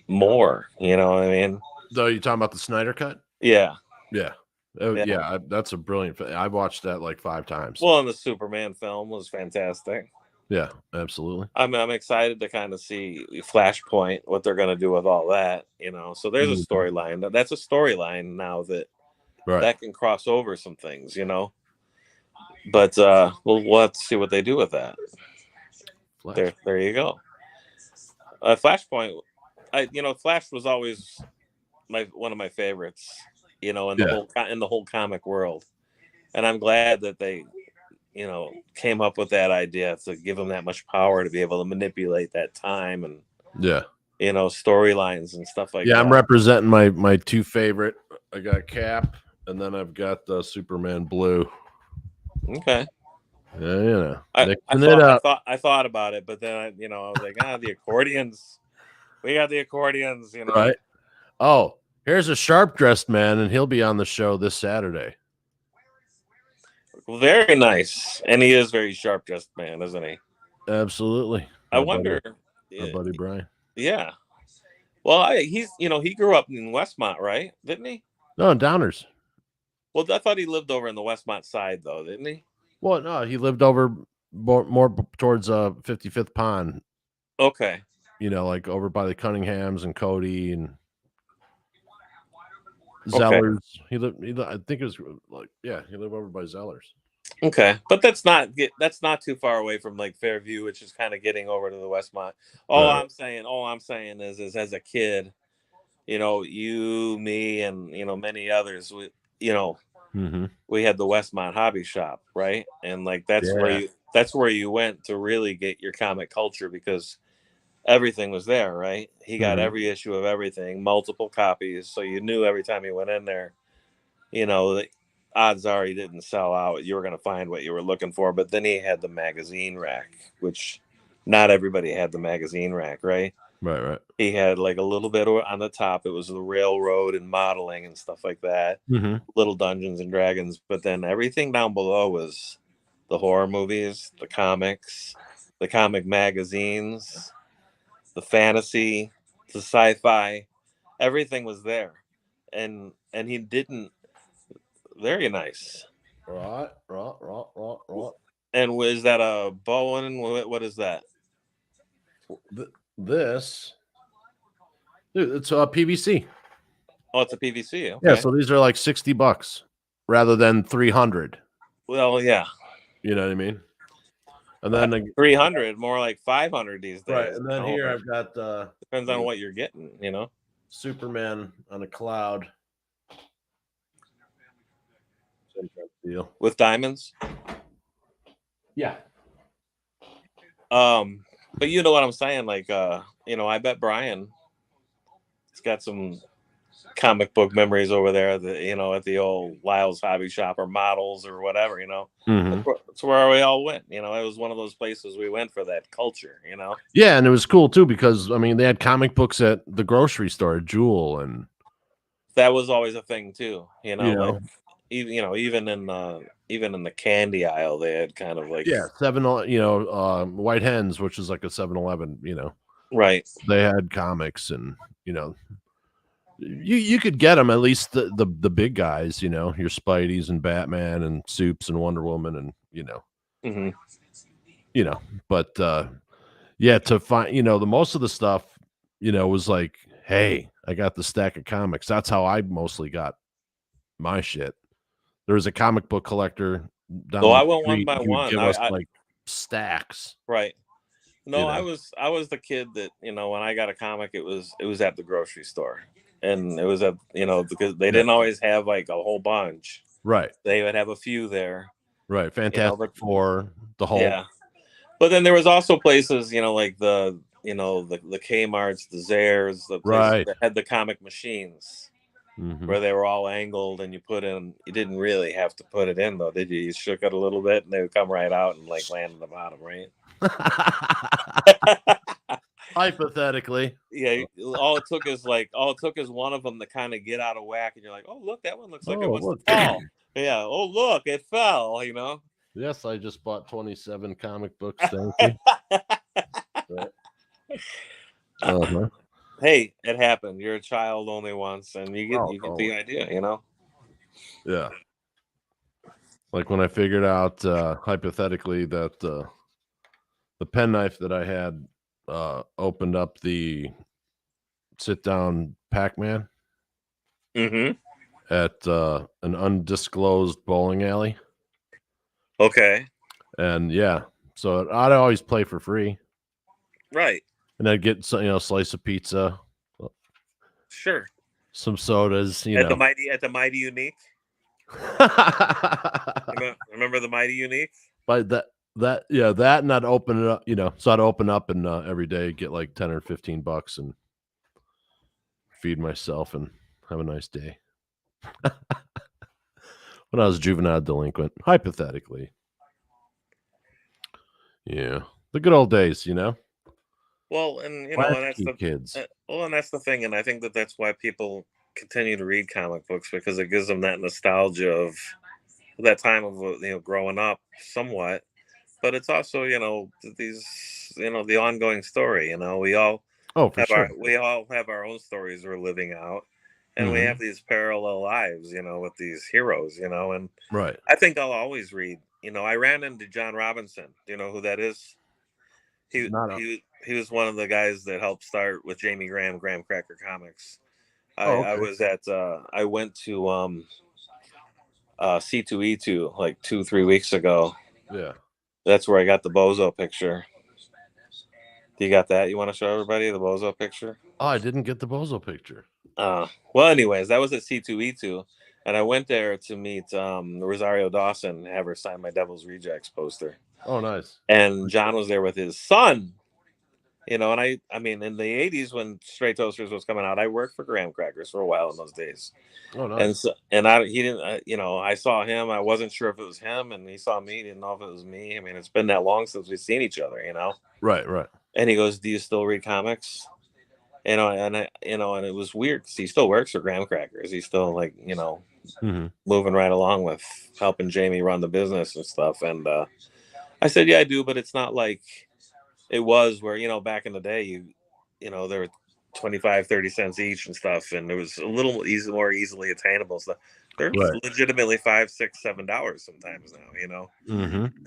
Speaker 2: more, you know what I mean?
Speaker 1: Though you talking about the Snyder cut?
Speaker 2: Yeah.
Speaker 1: Yeah. That's a brilliant. I've watched that like 5 times.
Speaker 2: Well, and the Superman film was fantastic.
Speaker 1: Yeah, absolutely.
Speaker 2: I'm excited to kind of see Flashpoint, what they're going to do with all that, you know. So there's a storyline. That's a storyline now that can cross over some things, you know. But we'll have to see what they do with that. There you go. Flashpoint. Flash was always one of my favorites, you know, in the whole comic world, and I'm glad that they, you know, came up with that idea to give them that much power to be able to manipulate that time and you know, storylines and stuff like that.
Speaker 1: Yeah, I'm representing my 2 favorite. I got Cap, and then I've got the Superman Blue.
Speaker 2: Okay.
Speaker 1: Yeah, you know,
Speaker 2: I thought about it, but then I was like, the accordions. We got the accordions, you know.
Speaker 1: Right. Oh, here's a sharp dressed man, and he'll be on the show this Saturday.
Speaker 2: Very nice, and he is very sharp dressed man, isn't he?
Speaker 1: Absolutely.
Speaker 2: I wonder.
Speaker 1: Our buddy Brian.
Speaker 2: Yeah. Well, he grew up in Westmont, right? Didn't he?
Speaker 1: No, Downers.
Speaker 2: Well, I thought he lived over in the Westmont side, though, didn't he?
Speaker 1: Well, no, he lived over more towards 55th Pond.
Speaker 2: Okay.
Speaker 1: You know, like over by the Cunninghams and Cody and Zellers. Okay. I think it was like, he lived over by Zellers.
Speaker 2: Okay, but that's not too far away from like Fairview, which is kind of getting over to the Westmont. All I'm saying is as a kid, you know, you, me, and you know many others, we had the Westmont Hobby Shop, right? And like that's where you went to really get your comic culture because everything was there, right? He got every issue of everything, multiple copies, so you knew every time you went in there, you know, the odds are he didn't sell out. You were going to find what you were looking for. But then he had the magazine rack, which not everybody had the magazine rack, right?
Speaker 1: Right.
Speaker 2: He had like a little bit on the top. It was the railroad and modeling and stuff like that. Little Dungeons and Dragons. But then everything down below was the horror movies, the comics, the comic magazines, the fantasy, the sci-fi. Everything was there. And he didn't. Very nice.
Speaker 1: Right.
Speaker 2: And was that a Bowen? What is that?
Speaker 1: This, dude, it's a PVC.
Speaker 2: Oh, it's a PVC. Okay.
Speaker 1: Yeah, so these are like $60 rather than 300.
Speaker 2: Well, yeah.
Speaker 1: You know what I mean? And then
Speaker 2: 300, more like 500 these days.
Speaker 1: Right. And then here I've got
Speaker 2: depends on what you're getting, you know.
Speaker 1: Superman on a cloud. Deal.
Speaker 2: With diamonds.
Speaker 1: Yeah.
Speaker 2: But you know what I'm saying? Like, you know, I bet Brian has got some comic book memories over there that, you know, at the old Lyle's Hobby Shop or Models or whatever, you know. That's where we all went. You know, it was one of those places we went for that culture, you know.
Speaker 1: Yeah, and it was cool too because I mean they had comic books at the grocery store, Jewel, and
Speaker 2: that was always a thing too, you know. Like, even in the candy aisle, they had kind of like
Speaker 1: White Hens, which is like a 7-Eleven, you know,
Speaker 2: right?
Speaker 1: They had comics, and you know, you could get them at least the big guys, you know, your Spideys and Batman and Supes and Wonder Woman, and you know, but to find the most of the stuff, you know, was like, hey, I got the stack of comics. That's how I mostly got my shit. There was a comic book collector down
Speaker 2: I went one by one.
Speaker 1: Give us like stacks.
Speaker 2: Right. No,
Speaker 1: you know?
Speaker 2: I was the kid that, when I got a comic, it was at the grocery store, and it was because they didn't always have like a whole bunch.
Speaker 1: Right.
Speaker 2: They would have a few there.
Speaker 1: Right. Fantastic
Speaker 2: But
Speaker 1: Four, the whole.
Speaker 2: yeah, but then there was also places, like the Kmart's, the Zayres, the places
Speaker 1: Right.
Speaker 2: that had the comic machines where they were all angled, and you didn't really have to put it in though, did you? You shook it a little bit, and they would come right out and like land on the bottom, right?
Speaker 1: Hypothetically.
Speaker 2: Yeah, all it took is one of them to kind of get out of whack, and you're like, oh look, that one looks like it wants to fall. Yeah, oh look, it fell.
Speaker 1: Yes, I just bought 27 comic books. Thank you.
Speaker 2: Hey, it happened. You're a child only once, and you get the idea,
Speaker 1: Yeah. Like when I figured out hypothetically that the penknife that I had opened up the sit-down Pac-Man at an undisclosed bowling alley.
Speaker 2: Okay.
Speaker 1: And yeah, so I'd always play for free.
Speaker 2: Right.
Speaker 1: And I'd get slice of pizza.
Speaker 2: Sure.
Speaker 1: Some sodas,
Speaker 2: at the Mighty Unique. Remember the Mighty Unique?
Speaker 1: But that and I'd open it up, so I'd open up and every day get like 10 or 15 bucks and feed myself and have a nice day. When I was a juvenile delinquent, hypothetically. Yeah. The good old days,
Speaker 2: Well, and and that's the
Speaker 1: kids.
Speaker 2: And that's the thing, and I think that's why people continue to read comic books, because it gives them that nostalgia of that time of growing up somewhat, but it's also these the ongoing story. We all we all have our own stories we're living out, and we have these parallel lives with these heroes and
Speaker 1: right.
Speaker 2: I think I'll always read. I ran into John Robinson. Do you know who that is? He was one of the guys that helped start with Jamie Graham Cracker Comics. I went to C2E2 like 2-3 weeks ago.
Speaker 1: Yeah.
Speaker 2: That's where I got the Bozo picture. Do you got that? You want to show everybody the Bozo picture?
Speaker 1: Oh, I didn't get the Bozo picture.
Speaker 2: Well, anyways, that was at C2E2, and I went there to meet Rosario Dawson, have her sign my Devil's Rejects poster.
Speaker 1: Oh, nice.
Speaker 2: And John was there with his son. And I mean, in the 80s when Straight Toasters was coming out, I worked for Graham Crackers for a while in those days.
Speaker 1: Oh, nice.
Speaker 2: He didn't, I saw him. I wasn't sure if it was him, and he saw me. Didn't know if it was me. I mean, it's been that long since we've seen each other,
Speaker 1: Right.
Speaker 2: And he goes, "Do you still read comics?" And it was weird because he still works for Graham Crackers. He's still like, moving right along with helping Jamie run the business and stuff. And I said, "Yeah, I do, but it's not like it was where, back in the day, there were 25-30 cents each and stuff, and it was a little more easily attainable stuff. They're legitimately $5, $6, $7 sometimes now,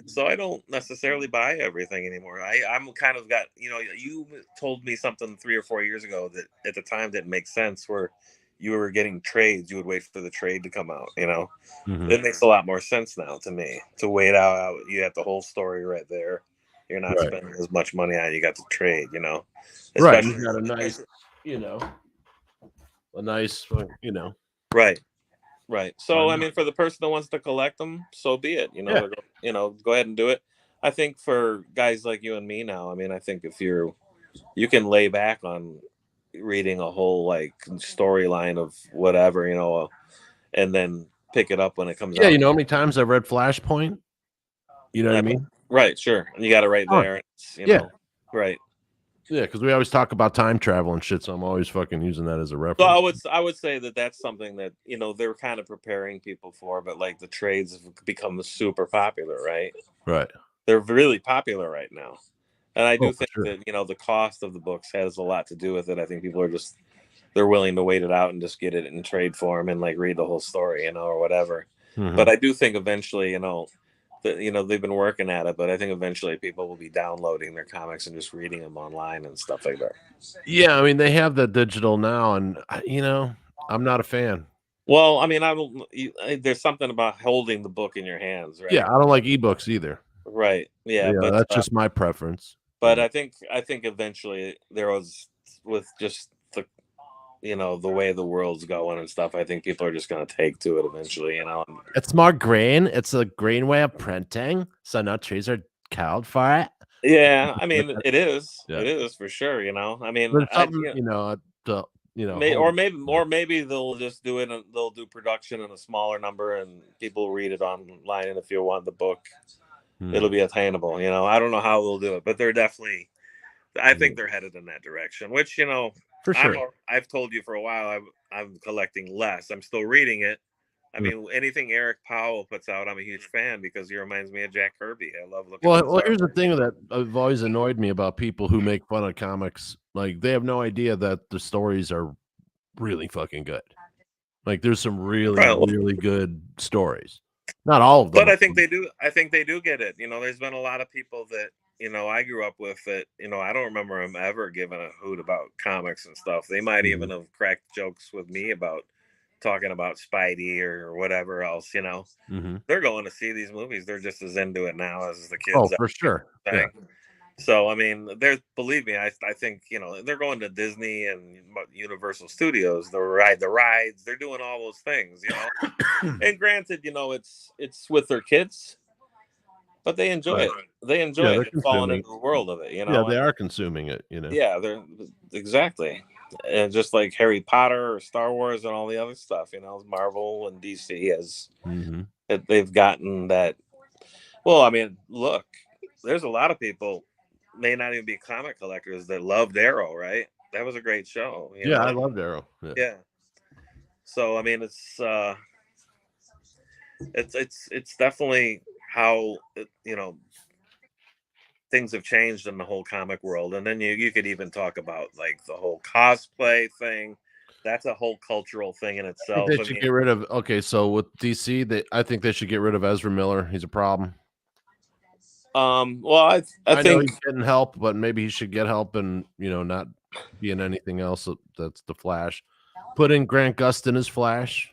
Speaker 2: So I don't necessarily buy everything anymore. I'm kind of got, you told me something 3 or 4 years ago that at the time didn't make sense, where you were getting trades, you would wait for the trade to come out, It makes a lot more sense now to me to wait out. You have the whole story right there. You're not spending as much money on it. You got the trade,
Speaker 1: Right. You got a nice,
Speaker 2: Right. So, I mean, for the person that wants to collect them, so be it. Go ahead and do it. I think for guys like you and me now, I mean, I think if you can lay back on reading a whole like storyline of whatever, and then pick it up when it comes out.
Speaker 1: Yeah, you know how many times I've read Flashpoint? You know what I mean?
Speaker 2: Right, sure. And you got it right there. Right.
Speaker 1: Yeah, because we always talk about time travel and shit, so I'm always fucking using that as a reference.
Speaker 2: So I would say that that's something that they're kind of preparing people for, but like the trades have become super popular, right?
Speaker 1: Right.
Speaker 2: They're really popular right now, and I do think that the cost of the books has a lot to do with it. I think people are they're willing to wait it out and just get it in trade form and like read the whole story, or whatever. But I do think eventually, they've been working at it, but I think eventually people will be downloading their comics and just reading them online and stuff like that.
Speaker 1: Yeah, I mean, they have the digital now, and I'm not a fan.
Speaker 2: Well, I mean, there's something about holding the book in your hands, right?
Speaker 1: Yeah, I don't like ebooks either.
Speaker 2: Right. Yeah, but
Speaker 1: that's just my preference.
Speaker 2: But I think eventually there was, with just the, the way the world's going and stuff, I think people are just going to take to it eventually,
Speaker 1: It's more green. It's a green way of printing, so no trees are killed for it.
Speaker 2: Yeah, I mean, it is.
Speaker 1: Yeah.
Speaker 2: It is for sure, I mean,
Speaker 1: There's something,
Speaker 2: or maybe they'll just do it, and they'll do production in a smaller number, and people read it online, and if you want the book, it'll be attainable. I don't know how they'll do it, but they're definitely, I think they're headed in that direction, which,
Speaker 1: for sure.
Speaker 2: I've told you for a while, I'm collecting less. I'm still reading it. I mean, anything Eric Powell puts out, I'm a huge fan, because he reminds me of Jack Kirby. I love looking at
Speaker 1: Well, here's the thing that have always annoyed me about people who make fun of comics. Like, they have no idea that the stories are really fucking good. Like, there's some really, really good stories. Not all of them.
Speaker 2: But I think they do. I think they do get it. There's been a lot of people that, I grew up with that, I don't remember them ever giving a hoot about comics and stuff. They might even have cracked jokes with me about talking about Spidey or whatever else, They're going to see these movies. They're just as into it now as the kids.
Speaker 1: Oh, for sure. Yeah.
Speaker 2: So, I mean, believe me, I think, they're going to Disney and Universal Studios, the rides, they're doing all those things, And granted, it's with their kids, but they enjoy it. They enjoy it, falling into the world of it,
Speaker 1: Yeah, they are consuming it,
Speaker 2: Yeah, they're exactly. And just like Harry Potter or Star Wars and all the other stuff, Marvel and DC they've gotten that. Well, I mean, look, there's a lot of people, may not even be comic collectors, that loved Arrow, right? That was a great show.
Speaker 1: I loved Arrow.
Speaker 2: Yeah. So, I mean, it's definitely how, things have changed in the whole comic world. And then you could even talk about like the whole cosplay thing. That's a whole cultural thing in itself.
Speaker 1: They should get rid of. Okay, so with DC, I think they should get rid of Ezra Miller. He's a problem.
Speaker 2: Well, I think
Speaker 1: know he's getting help, but maybe he should get help and not be in anything else that's the Flash. Put in Grant Gustin as Flash.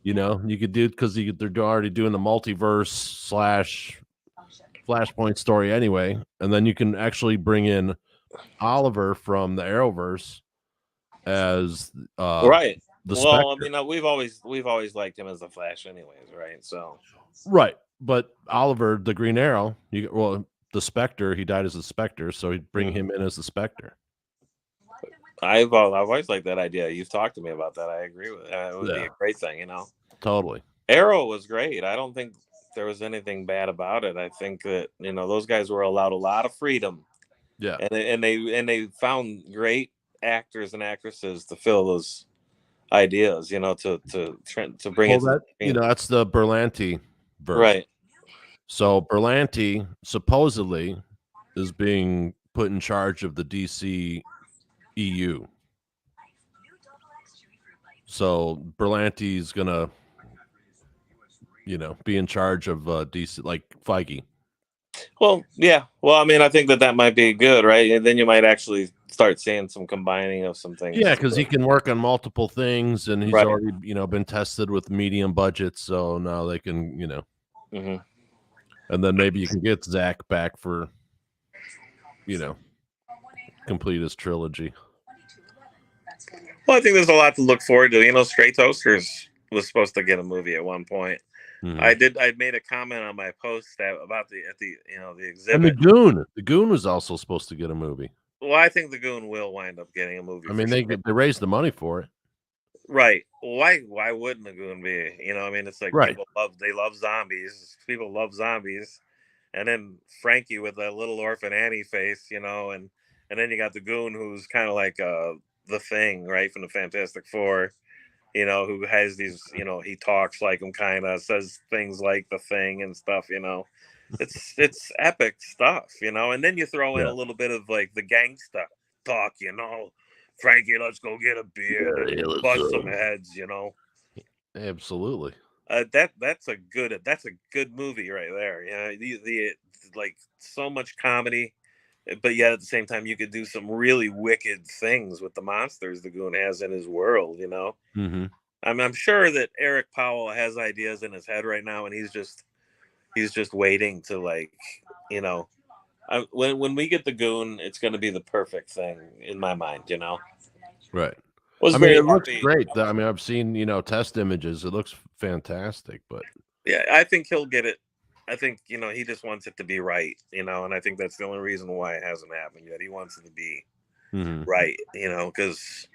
Speaker 1: You could do, because they're already doing the multiverse / Flashpoint story anyway, and then you can actually bring in Oliver from the Arrowverse as
Speaker 2: right.
Speaker 1: The
Speaker 2: well,
Speaker 1: Spectre.
Speaker 2: I mean, we've always liked him as the Flash, anyways, right? So
Speaker 1: right, but Oliver, the Green Arrow, the Spectre, he died as the Spectre, so he'd bring him in as the Spectre.
Speaker 2: I've always liked that idea. You've talked to me about that. I agree with that. It would be a great thing,
Speaker 1: Totally.
Speaker 2: Arrow was great. I don't think there was anything bad about it. I think that those guys were allowed a lot of freedom.
Speaker 1: Yeah,
Speaker 2: and they found great actors and actresses to fill those ideas. To bring it.
Speaker 1: That's the Berlanti verse,
Speaker 2: right?
Speaker 1: So Berlanti supposedly is being put in charge of the DC EU. So Berlanti's gonna, be in charge of DC, like Feige.
Speaker 2: Well, yeah. Well, I mean, I think that might be good, right? And then you might actually start seeing some combining of some things.
Speaker 1: Yeah, because he can work on multiple things, and he's already, been tested with medium budgets, so now they can, and then maybe you can get Zach back for, complete his trilogy.
Speaker 2: Well, I think there's a lot to look forward to. Straight Toasters was supposed to get a movie at one point. I made a comment on my post about the exhibit.
Speaker 1: And the Goon was also supposed to get a movie.
Speaker 2: Well, I think the Goon will wind up getting a movie.
Speaker 1: I mean, they raised the money for it,
Speaker 2: right? Why wouldn't the Goon be? I mean, it's like people love zombies. People love zombies, and then Frankie with that little orphan Annie face, and then you got the Goon, who's kind of like the Thing, right, from the Fantastic Four. Who has these, he talks like him, kind of says things like the Thing and stuff, it's epic stuff, and then you throw in a little bit of like the gangsta talk, Frankie, let's go get a beer, bust some heads,
Speaker 1: Absolutely.
Speaker 2: That's a good movie right there. The like so much comedy, but yet at the same time, you could do some really wicked things with the monsters the Goon has in his world, I'm sure that Eric Powell has ideas in his head right now, and he's just waiting to, like, when we get the Goon, it's going to be the perfect thing in my mind. You know,
Speaker 1: Right.
Speaker 2: was
Speaker 1: I mean,
Speaker 2: very
Speaker 1: it looks
Speaker 2: happy.
Speaker 1: great. I mean, I've seen, test images. It looks fantastic, but
Speaker 2: Yeah, I think he'll get it. I think he just wants it to be right. And I think that's the only reason why it hasn't happened yet. He wants it to be right. Because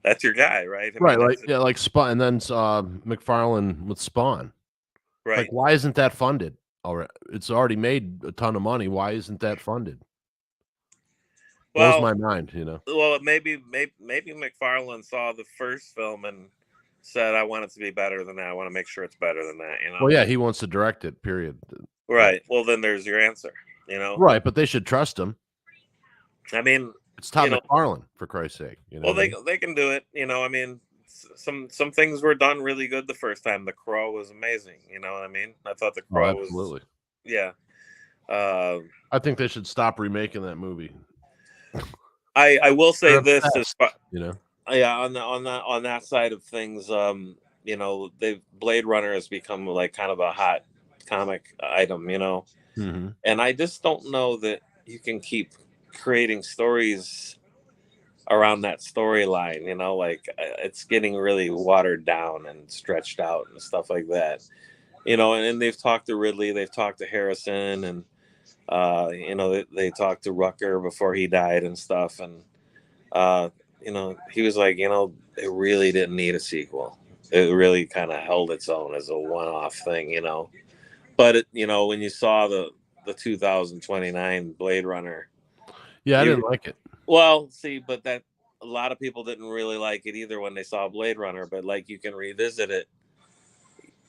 Speaker 2: that's your guy, right? I
Speaker 1: right,
Speaker 2: mean,
Speaker 1: like like Spawn, and then McFarlane with Spawn.
Speaker 2: right.
Speaker 1: Like, why isn't that funded? Already, it's already made a ton of money. Why isn't that funded? Blows my
Speaker 2: Well,
Speaker 1: mind.
Speaker 2: maybe McFarlane saw the first film and said, "I want it to be better than that. I want to make sure it's better than that."
Speaker 1: Well, yeah, he wants to direct it. Period.
Speaker 2: Right. Well, then there's your answer.
Speaker 1: Right, but they should trust him.
Speaker 2: I mean,
Speaker 1: It's Todd McFarlane, for Christ's sake.
Speaker 2: Well, they can do it. I mean, some things were done really good the first time. The Crow was amazing. You know what I mean? I thought the Crow was
Speaker 1: absolutely.
Speaker 2: Yeah.
Speaker 1: I think they should stop remaking that movie.
Speaker 2: I will say
Speaker 1: They're
Speaker 2: this
Speaker 1: obsessed,
Speaker 2: yeah, on that side of things, Blade Runner has become like kind of a hot comic item, and I just don't know that you can keep creating stories around that storyline, like it's getting really watered down and stretched out and stuff like that, and they've talked to Ridley, they've talked to Harrison, and they talked to Rucker before he died and stuff, and he was like, it really didn't need a sequel. It really kind of held its own as a one-off thing, but when you saw the 2029 Blade Runner,
Speaker 1: I didn't like it.
Speaker 2: well, see, but that a lot of people didn't really like it either when they saw Blade Runner, but like you can revisit it,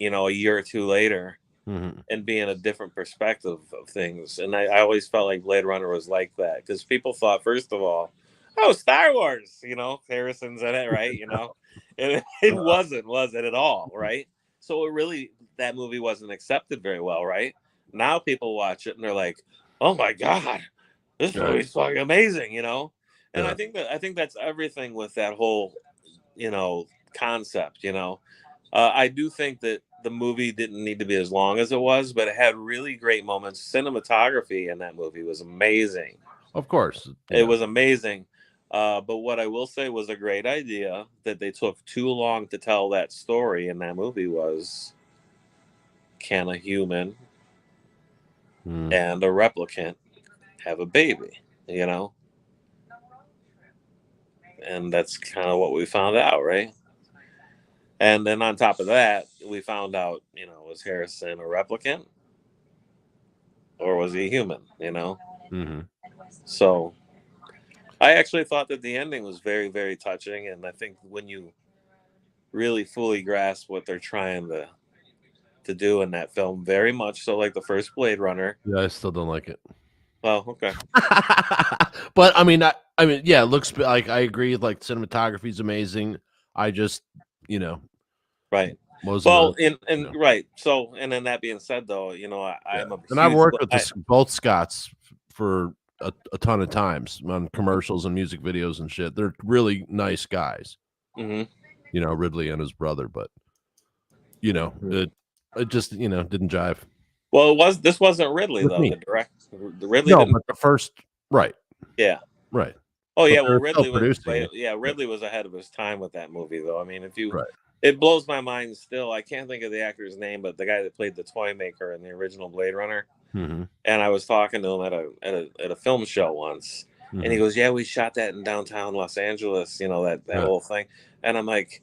Speaker 2: a year or two later and be in a different perspective of things. And I always felt like Blade Runner was like that because people thought, first of all, oh, Star Wars, Harrison's in it, right? And it wasn't, was it at all, right? So that movie wasn't accepted very well, right? Now people watch it and they're like, oh my God, this movie's fucking amazing, And I think that's everything with that whole, concept, I do think that the movie didn't need to be as long as it was, but it had really great moments. Cinematography in that movie was amazing.
Speaker 1: Of course.
Speaker 2: It was amazing. But what I will say was a great idea that they took too long to tell that story in that movie was, can a human and a replicant have a baby, And that's kind of what we found out, right? And then on top of that, we found out, was Harrison a replicant? Or was he human, So I actually thought that the ending was very, very touching. And I think when you really fully grasp what they're trying to do in that film, very much so like the first Blade Runner.
Speaker 1: Yeah, I still don't like it.
Speaker 2: Oh, okay.
Speaker 1: But I mean, yeah, it looks like, I agree. Like, cinematography is amazing. I just,
Speaker 2: right.
Speaker 1: Well,
Speaker 2: right. So, and then that being said, though, I'm
Speaker 1: I've worked with both Scotts for a ton of times on commercials and music videos and shit. They're really nice guys. Ridley and his brother, but it just didn't jive.
Speaker 2: Well, this wasn't Ridley though. The Ridley.
Speaker 1: No, but the first, right?
Speaker 2: Yeah.
Speaker 1: Right.
Speaker 2: Oh yeah. Well, Ridley was ahead of his time with that movie, though. I mean, it blows my mind still. I can't think of the actor's name, but the guy that played the toy maker in the original Blade Runner. And I was talking to him at a film show once, and he goes, "Yeah, we shot that in downtown Los Angeles. That whole thing." And I'm like,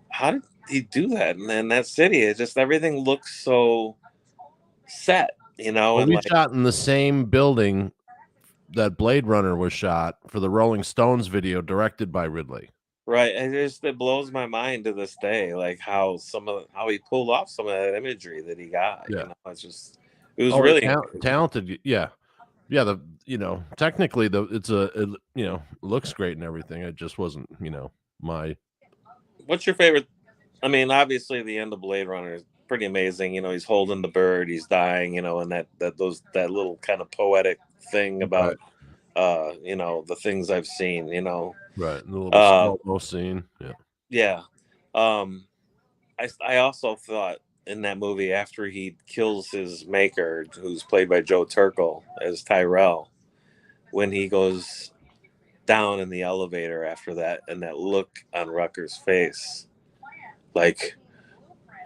Speaker 2: "How did he do that in that city? It just everything looks so set,
Speaker 1: Well,
Speaker 2: and
Speaker 1: we shot in the same building that Blade Runner was shot for the Rolling Stones video directed by Ridley.
Speaker 2: Right, and it blows my mind to this day, like how he pulled off some of that imagery that he got. It was really
Speaker 1: talented. Yeah. Technically, it looks great and everything. It just wasn't, my.
Speaker 2: What's your favorite? I mean, obviously, the end of Blade Runner is pretty amazing. He's holding the bird, he's dying. And that little kind of poetic thing about, the things I've seen.
Speaker 1: Right, the little slow-mo scene.
Speaker 2: Yeah. I also thought in that movie after he kills his maker, who's played by Joe Turkel as Tyrell, when he goes down in the elevator after that, and that look on Rucker's face, like,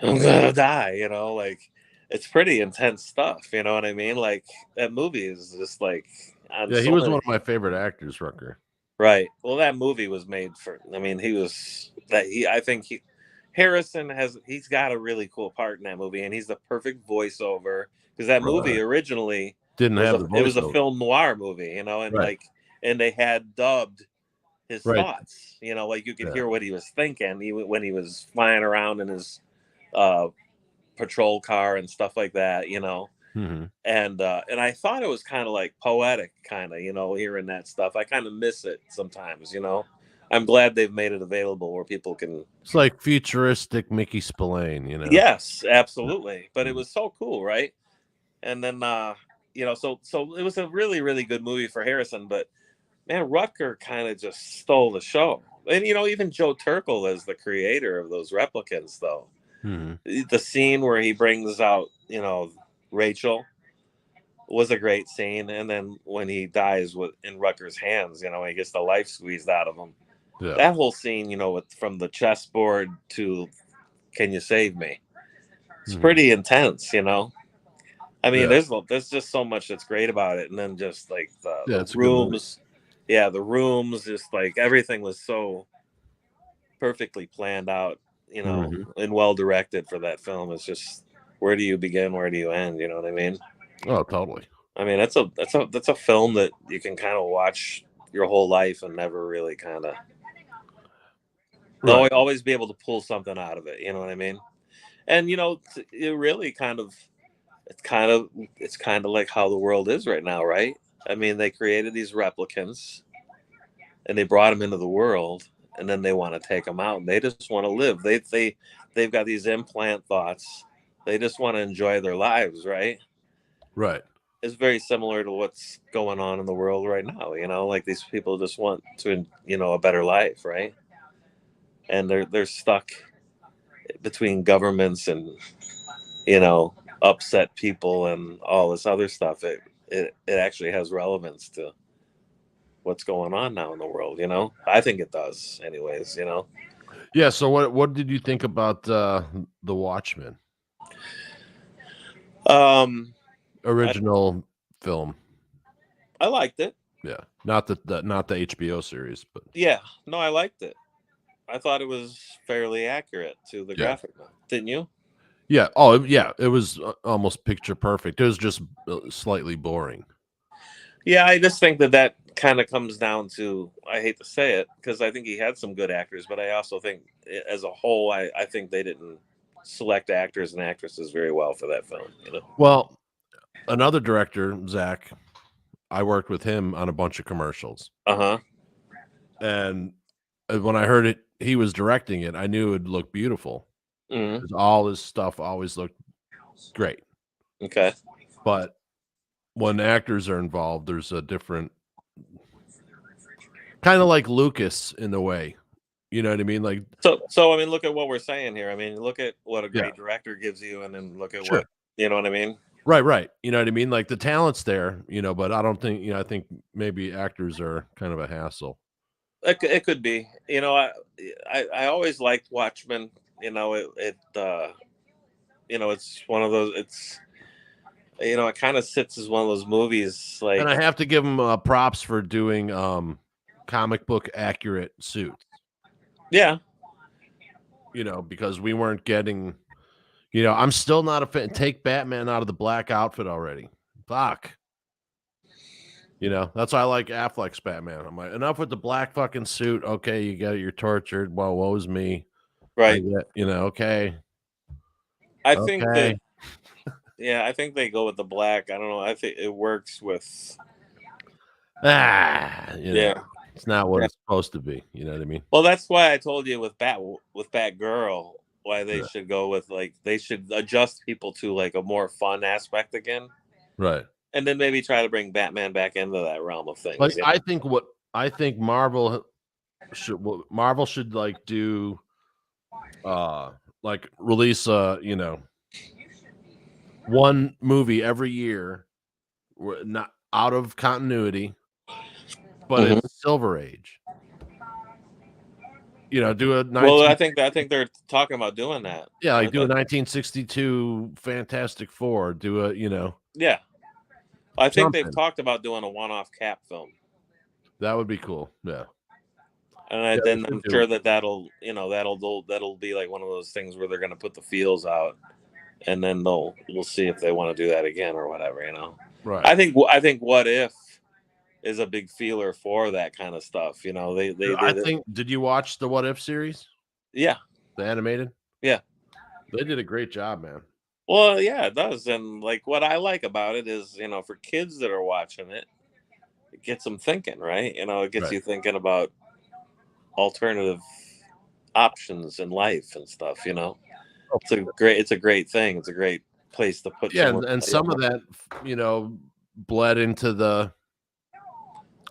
Speaker 2: I'm gonna die, you know, like, it's pretty intense stuff, you know what I mean? Like, that movie is just like on
Speaker 1: Yeah, he
Speaker 2: so
Speaker 1: was
Speaker 2: many.
Speaker 1: one of my favorite actors, Rucker.
Speaker 2: Right. Well, that movie was made for. I mean, I think he's got a really cool part in that movie, and he's the perfect voiceover because that movie
Speaker 1: Right.
Speaker 2: originally
Speaker 1: Didn't have the
Speaker 2: it was a
Speaker 1: voiceover.
Speaker 2: film noir movie, you know, and
Speaker 1: Right.
Speaker 2: and they had dubbed his
Speaker 1: Right.
Speaker 2: thoughts, you know, like you could
Speaker 1: Yeah.
Speaker 2: hear what he was thinking when he was flying around in his uh, patrol car and stuff like that, you know.
Speaker 1: Mm-hmm.
Speaker 2: And I thought it was kind of like poetic, kind of, you know, hearing that stuff. I kind of miss it sometimes, you know. I'm glad they've made it available where people can.
Speaker 1: It's like futuristic Mickey Spillane, you know.
Speaker 2: Yes, absolutely. But it was so cool, right? And then you know, so it was a really, really good movie for Harrison, but man, Rutger kind of just stole the show. And you know, even Joe Turkel as the creator of those replicants, though.
Speaker 1: Mm-hmm.
Speaker 2: The scene where he brings out, you know, Rachel was a great scene, and then when he dies in Rutger's hands, you know, he gets the life squeezed out of him.
Speaker 1: Yeah.
Speaker 2: That whole scene, you know, from the chessboard to "Can you save me?" It's pretty intense, you know. I mean, there's just so much that's great about it, and then just like the rooms, the rooms, just like everything was so perfectly planned out, you know, and well directed for that film. It's just, where do you begin, where do you end? You know what I mean?
Speaker 1: Oh, totally.
Speaker 2: I mean, that's a film that you can kind of watch your whole life and never really kind of always be able to pull something out of it. You know what I mean? And you know, it really it's kind of like how the world is right now, right? I mean, they created these replicants and they brought them into the world, and then they want to take them out, and they just want to live. They've got these implant thoughts. They just want to enjoy their lives, right?
Speaker 1: Right.
Speaker 2: It's very similar to what's going on in the world right now, you know, like these people just want to, you know, a better life, right? And they're stuck between governments and, you know, upset people and all this other stuff. It actually has relevance to what's going on now in the world, you know. I think it does, anyways, you know.
Speaker 1: Yeah. So what did you think about the Watchmen? Original film.
Speaker 2: I liked it.
Speaker 1: Yeah, not the HBO series, but
Speaker 2: yeah, no, I liked it. I thought it was fairly accurate to the graphic novel. Didn't you?
Speaker 1: Yeah. Oh, yeah. It was almost picture perfect. It was just slightly boring.
Speaker 2: Yeah, I just think that kind of comes down to, I hate to say it, because I think he had some good actors, but I also think as a whole, I think they didn't select actors and actresses very well for that film. You know?
Speaker 1: Well, another director, Zach, I worked with him on a bunch of commercials. And when I heard it, he was directing it, I knew it would look beautiful. All his stuff always looked great.
Speaker 2: Okay.
Speaker 1: But when actors are involved, there's a different, kind of like Lucas in a way. You know what I mean? Like,
Speaker 2: so I mean, look at what we're saying here. I mean, look at what a great director gives you, and then look at what, you know what I mean?
Speaker 1: Right. You know what I mean? Like, the talent's there, you know, but I don't think, you know, I think maybe actors are kind of a hassle.
Speaker 2: It could be. You know, I always liked Watchmen. You know, you know, it's one of those. It's, you know, it kind of sits as one of those movies. Like,
Speaker 1: and I have to give him props for doing comic book accurate suits.
Speaker 2: Yeah.
Speaker 1: You know, because we weren't getting, you know, I'm still not a fan. Take Batman out of the black outfit already. Fuck. You know, that's why I like Affleck's Batman. I'm like, enough with the black fucking suit. Okay, you got it. You're tortured. Well, woe's me.
Speaker 2: Right.
Speaker 1: You know, okay.
Speaker 2: I think that, yeah, I think they go with the black. I don't know. I think it works with.
Speaker 1: You know, it's not what it's supposed to be. You know what I mean?
Speaker 2: Well, that's why I told you with Batgirl, why they should go with, like, they should adjust people to like a more fun aspect again.
Speaker 1: Right.
Speaker 2: And then maybe try to bring Batman back into that realm of things.
Speaker 1: Like, I think Marvel should like do like release you know, one movie every year, not out of continuity, but
Speaker 2: Mhm.
Speaker 1: it's Silver Age. You know, do a 19,
Speaker 2: Well, I think they're talking about doing that.
Speaker 1: yeah, like do a 1962 Fantastic Four. Do a
Speaker 2: Yeah, I think they've
Speaker 1: something
Speaker 2: talked about doing a one-off Cap film,
Speaker 1: that would be cool. Yeah,
Speaker 2: and
Speaker 1: yeah, they
Speaker 2: then
Speaker 1: should
Speaker 2: I'm
Speaker 1: do
Speaker 2: sure
Speaker 1: it.
Speaker 2: that'll be like one of those things where they're going to put the feels out, and then we'll see if they want to do that again or whatever.
Speaker 1: Right.
Speaker 2: I think What If is a big feeler for that kind of stuff.
Speaker 1: I think. Did you watch the What If series?
Speaker 2: Yeah,
Speaker 1: The animated?
Speaker 2: yeah.
Speaker 1: They did a great job, man.
Speaker 2: Well, yeah, it does. And like what I like about it is, for kids that are watching it, it gets them thinking, right? It gets
Speaker 1: Right.
Speaker 2: you thinking about alternative options in life and stuff. It's a great thing. It's a great place to put
Speaker 1: Yeah,
Speaker 2: someone.
Speaker 1: and some of that, bled into the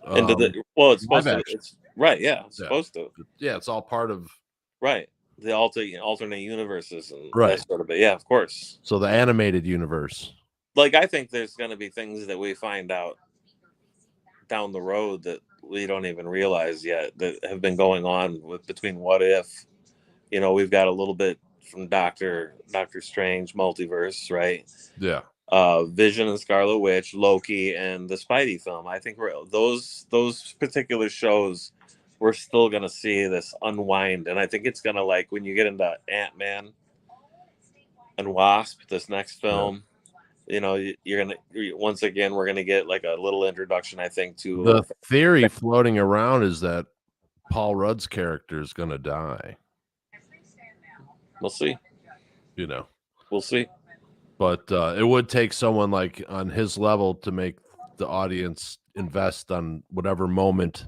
Speaker 2: Into well, it's
Speaker 1: live
Speaker 2: supposed to.
Speaker 1: action.
Speaker 2: It's right. Yeah, it's
Speaker 1: Yeah.
Speaker 2: supposed to.
Speaker 1: Yeah, it's all part of
Speaker 2: Right. The alternate universes and
Speaker 1: Right.
Speaker 2: that sort of it. Yeah, of course.
Speaker 1: So the animated universe.
Speaker 2: Like I think there's going to be things that we find out down the road that we don't even realize yet that have been going on between What If. We've got a little bit from Doctor Strange multiverse, right?
Speaker 1: Yeah.
Speaker 2: Vision and Scarlet Witch, Loki, and the Spidey film. I think those particular shows, we're still gonna see this unwind, and I think it's gonna, like, when you get into Ant-Man and Wasp, this next film. You're gonna once again we're gonna get like a little introduction, I think, to
Speaker 1: The theory floating around is that Paul Rudd's character is going to die.
Speaker 2: We'll see. We'll see.
Speaker 1: But it would take someone like on his level to make the audience invest on whatever moment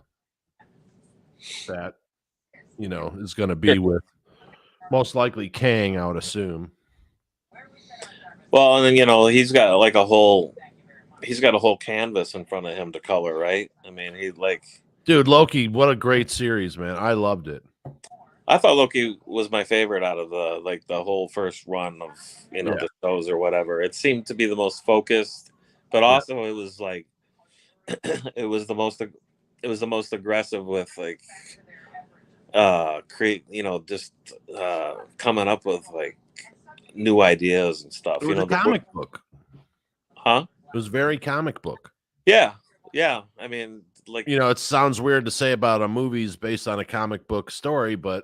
Speaker 1: that is going to be with most likely Kang, I would assume.
Speaker 2: Well, and then he's got a whole canvas in front of him to color, right? I mean,
Speaker 1: dude, Loki, what a great series, man. I loved it.
Speaker 2: I thought Loki was my favorite out of the whole first run of the shows or whatever. It seemed to be the most focused, but also it was like it was the most aggressive with just coming up with like new ideas and stuff.
Speaker 1: It was a comic book.
Speaker 2: Huh?
Speaker 1: It was very comic book.
Speaker 2: Yeah. I mean,
Speaker 1: it sounds weird to say about a movie's based on a comic book story, but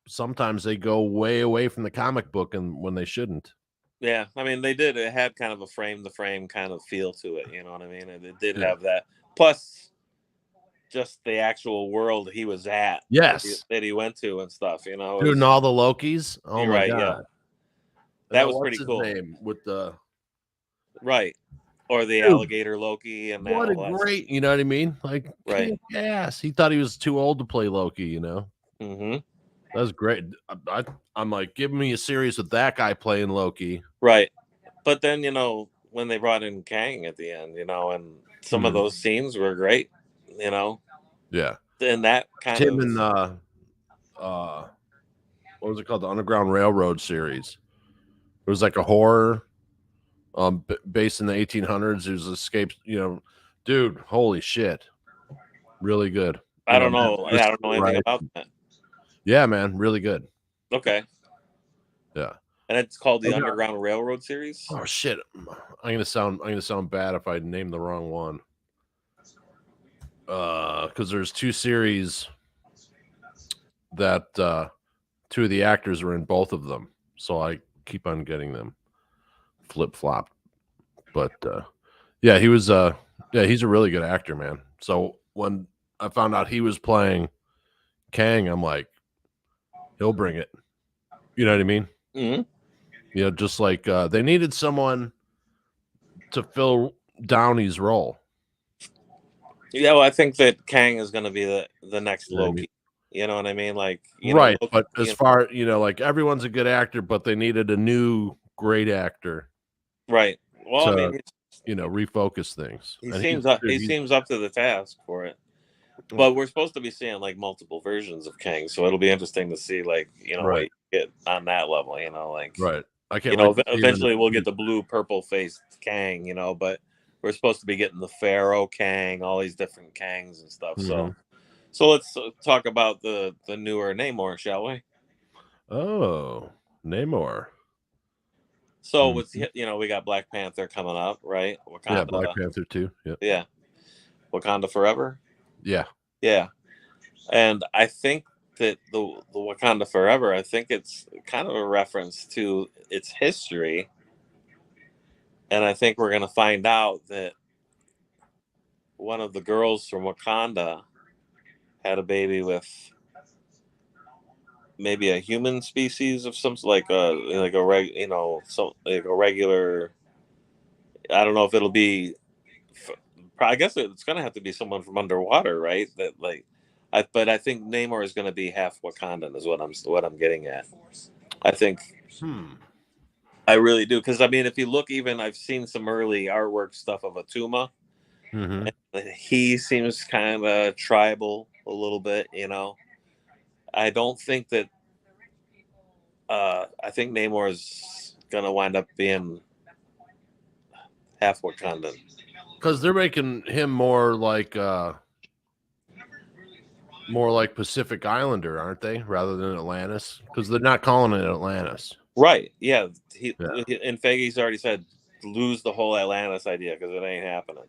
Speaker 1: sometimes they go way away from the comic book and when they shouldn't.
Speaker 2: Yeah, I mean, they did. It had kind of a frame to frame kind of feel to it. You know what I mean? And it did have that. Plus, just the actual world he was at.
Speaker 1: Yes.
Speaker 2: That he went to and stuff.
Speaker 1: Dude, and all the Lokis. Oh my god.
Speaker 2: Yeah. That was pretty cool.
Speaker 1: Name with the
Speaker 2: right. Or the alligator Loki and
Speaker 1: what a great, you know what I mean? Like,
Speaker 2: right.
Speaker 1: Yes, he thought he was too old to play Loki,
Speaker 2: Mm-hmm.
Speaker 1: That was great. I'm like, give me a series with that guy playing Loki.
Speaker 2: Right. But then, when they brought in Kang at the end, and some of those scenes were great,
Speaker 1: Yeah.
Speaker 2: And that kind
Speaker 1: Tim and what was it called? The Underground Railroad series. It was like a horror based in the 1800s. There's escapes, dude, holy shit. Really good.
Speaker 2: I don't know anything about that.
Speaker 1: Yeah, man, really good.
Speaker 2: Okay.
Speaker 1: Yeah.
Speaker 2: And it's called the Underground Railroad series?
Speaker 1: Oh shit. I'm gonna sound bad if I name the wrong one. Because there's two series that two of the actors were in both of them. So I keep on getting them flip-flopped. But yeah, he was he's a really good actor, man. So when I found out he was playing Kang, I'm like, he'll bring it. You know what I mean?
Speaker 2: Mm-hmm.
Speaker 1: Just like they needed someone to fill Downey's role.
Speaker 2: Yeah, well, I think that Kang is going to be the next Loki. You know what I mean? Like,
Speaker 1: right.
Speaker 2: Loki,
Speaker 1: but as far, like everyone's a good actor, but they needed a new great actor.
Speaker 2: Right. Well,
Speaker 1: to,
Speaker 2: I mean,
Speaker 1: refocus things.
Speaker 2: He seems up to the task for it. But we're supposed to be seeing like multiple versions of Kang, so it'll be interesting to see, like,
Speaker 1: right.
Speaker 2: what you get on that level,
Speaker 1: Right. I
Speaker 2: You
Speaker 1: can't
Speaker 2: know,
Speaker 1: wait to see him in
Speaker 2: eventually
Speaker 1: the
Speaker 2: we'll get
Speaker 1: movie.
Speaker 2: the blue purple faced Kang, you know, but we're supposed to be getting the Pharaoh Kang, all these different Kangs and stuff.
Speaker 1: Mhm.
Speaker 2: So let's talk about the newer Namor, shall we?
Speaker 1: Oh, Namor.
Speaker 2: So
Speaker 1: Mhm.
Speaker 2: with, you know, we got Black Panther coming up, right?
Speaker 1: Yeah,
Speaker 2: Wakanda,
Speaker 1: Black Panther too. Yeah.
Speaker 2: yeah, Wakanda Forever,
Speaker 1: Yeah.
Speaker 2: yeah. And I think that the Wakanda Forever, I think it's kind of a reference to its history, and I think we're going to find out that one of the girls from Wakanda had a baby with maybe a human species of some, like a you know, some like a regular. I don't know if it'll be. I guess it's gonna have to be someone from underwater, right? That like, but I think Namor is gonna be half Wakandan, is what I'm getting at. I think
Speaker 1: Hmm.
Speaker 2: I really do, because I mean, if you look, even I've seen some early artwork stuff of Atuma,
Speaker 1: Mm-hmm.
Speaker 2: and he seems kind of tribal a little bit, you know. I don't think that. I think Namor is gonna wind up being half Wakandan.
Speaker 1: Because they're making him more like Pacific Islander, aren't they, rather than Atlantis? Because they're not calling it Atlantis.
Speaker 2: Right? Yeah.
Speaker 1: Yeah.
Speaker 2: And Feige's already said lose the whole Atlantis idea because it ain't happening.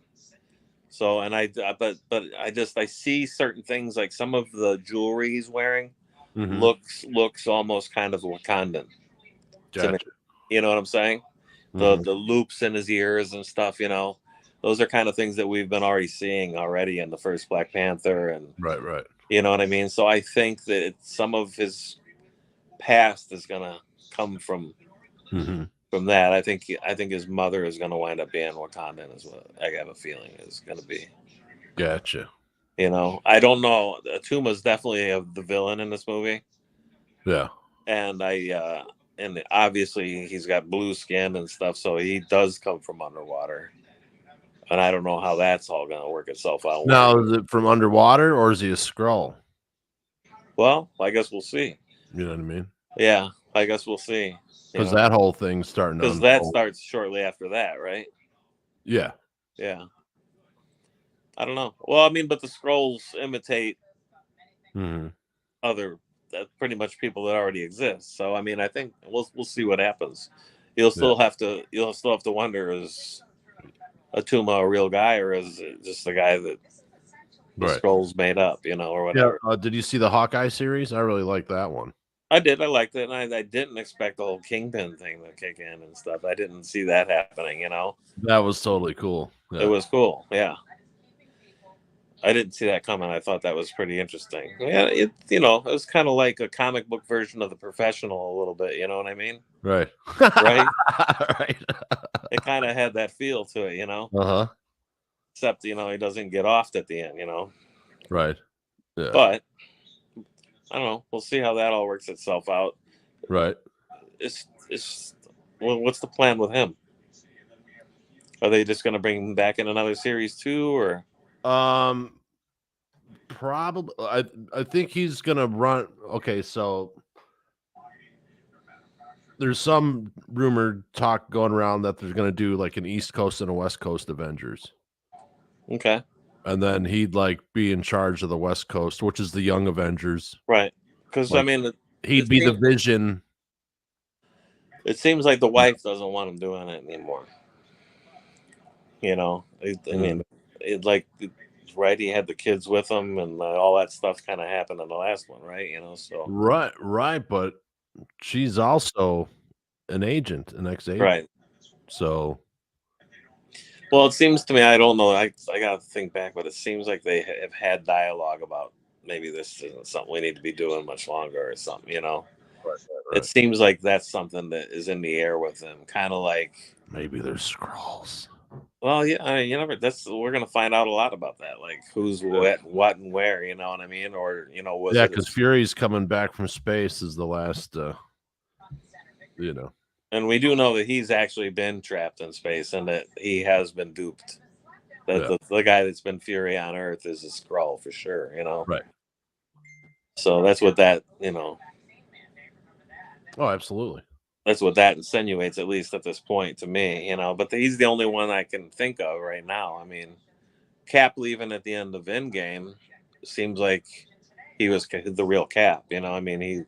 Speaker 2: So, and but I see certain things, like some of the jewelry he's wearing
Speaker 1: Mhm.
Speaker 2: looks almost kind of Wakandan to me.
Speaker 1: Gotcha.
Speaker 2: You know what I'm saying?
Speaker 1: Mhm.
Speaker 2: The loops in his ears and stuff. You know, those are kind of things that we've been already seeing already in the first Black Panther, and
Speaker 1: Right.
Speaker 2: you know what I mean. So I think that some of his past is gonna come
Speaker 1: Mhm.
Speaker 2: from that. I think his mother is gonna wind up being Wakandan, is what I have a feeling is gonna be.
Speaker 1: Gotcha.
Speaker 2: You know, I don't know. Atuma's definitely the villain in this movie,
Speaker 1: Yeah.
Speaker 2: and and obviously he's got blue skin and stuff, so he does come from underwater. And I don't know how that's all gonna work itself out.
Speaker 1: Now, is it from underwater or is he a Skrull?
Speaker 2: Well, I guess we'll see.
Speaker 1: You know what I mean?
Speaker 2: Yeah, I guess we'll see.
Speaker 1: Because that whole thing's starting to
Speaker 2: Because that
Speaker 1: unfold.
Speaker 2: starts shortly after that, right?
Speaker 1: Yeah.
Speaker 2: Yeah. I don't know. Well, I mean, but the scrolls imitate
Speaker 1: Mhm.
Speaker 2: other pretty much people that already exist. So I mean, I think we'll see what happens. You'll still have to wonder, is Atuma a real guy, or is it just a guy that the
Speaker 1: Right.
Speaker 2: scrolls made up, you know, or
Speaker 1: Yeah.
Speaker 2: whatever.
Speaker 1: Did you see the Hawkeye series? I really like that one.
Speaker 2: I did. I liked it, and I didn't expect the whole Kingpin thing to kick in and stuff. I didn't see that happening. You know,
Speaker 1: That was totally cool.
Speaker 2: it
Speaker 1: Yeah.
Speaker 2: was cool. Yeah. I didn't see that coming. I thought that was pretty interesting. Yeah, it was kind of like a comic book version of The Professional a little bit. You know what I mean?
Speaker 1: Right.
Speaker 2: Right?
Speaker 1: Right.
Speaker 2: It kind of had that feel to it, you know.
Speaker 1: Uh-huh.
Speaker 2: Except he doesn't get off at the end, you know.
Speaker 1: Right. Yeah.
Speaker 2: But I don't know. We'll see how that all works itself out.
Speaker 1: Right.
Speaker 2: What's the plan with him? Are they just going to bring him back in another series too, or?
Speaker 1: Probably. I think he's gonna run. Okay, so there's some rumored talk going around that they're gonna do like an East Coast and a West Coast Avengers,
Speaker 2: Okay.
Speaker 1: and then he'd like be in charge of the West Coast, which is the Young Avengers.
Speaker 2: Right. Because
Speaker 1: Like,
Speaker 2: I mean,
Speaker 1: he'd be the Vision.
Speaker 2: it seems like the wife doesn't want him doing it anymore. You know, I mean, right? He had the kids with him, and all that stuff kind of happened in the last one, right? You know, so
Speaker 1: Right, but she's also an agent, an ex-agent.
Speaker 2: right.
Speaker 1: So,
Speaker 2: Well, it seems to me, I don't know. I got to think back, but it seems like they have had dialogue about maybe this isn't something we need to be doing much longer or something. You know,
Speaker 1: right.
Speaker 2: It seems like that's something that is in the air with them, kind of like
Speaker 1: Maybe there's scrolls.
Speaker 2: Well, yeah, I mean, we're gonna find out a lot about that, like who's what, and where. You know what I mean? Or was
Speaker 1: Yeah,
Speaker 2: it?
Speaker 1: because Fury's coming back from space is the last.
Speaker 2: And we do know that he's actually been trapped in space, and that he has been duped. That the guy that's been Fury on Earth is a Skrull for sure.
Speaker 1: Right.
Speaker 2: So that's what that.
Speaker 1: Oh, absolutely.
Speaker 2: That's what that insinuates, at least at this point, to me. You know, but he's the only one I can think of right now. I mean, Cap leaving at the end of Endgame seems like he was the real Cap. You know, I mean,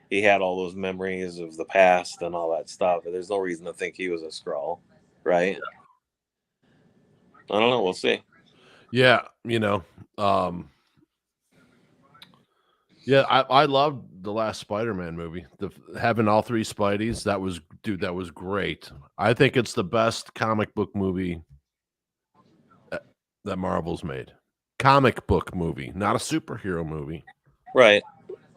Speaker 2: he had all those memories of the past and all that stuff. There's no reason to think he was a Skrull, right? I don't know. We'll see.
Speaker 1: Yeah, you know, yeah, I loved the last Spider-Man movie. Having all three Spideys, that was great. I think it's the best comic book movie that Marvel's made. Comic book movie, not a superhero movie.
Speaker 2: Right.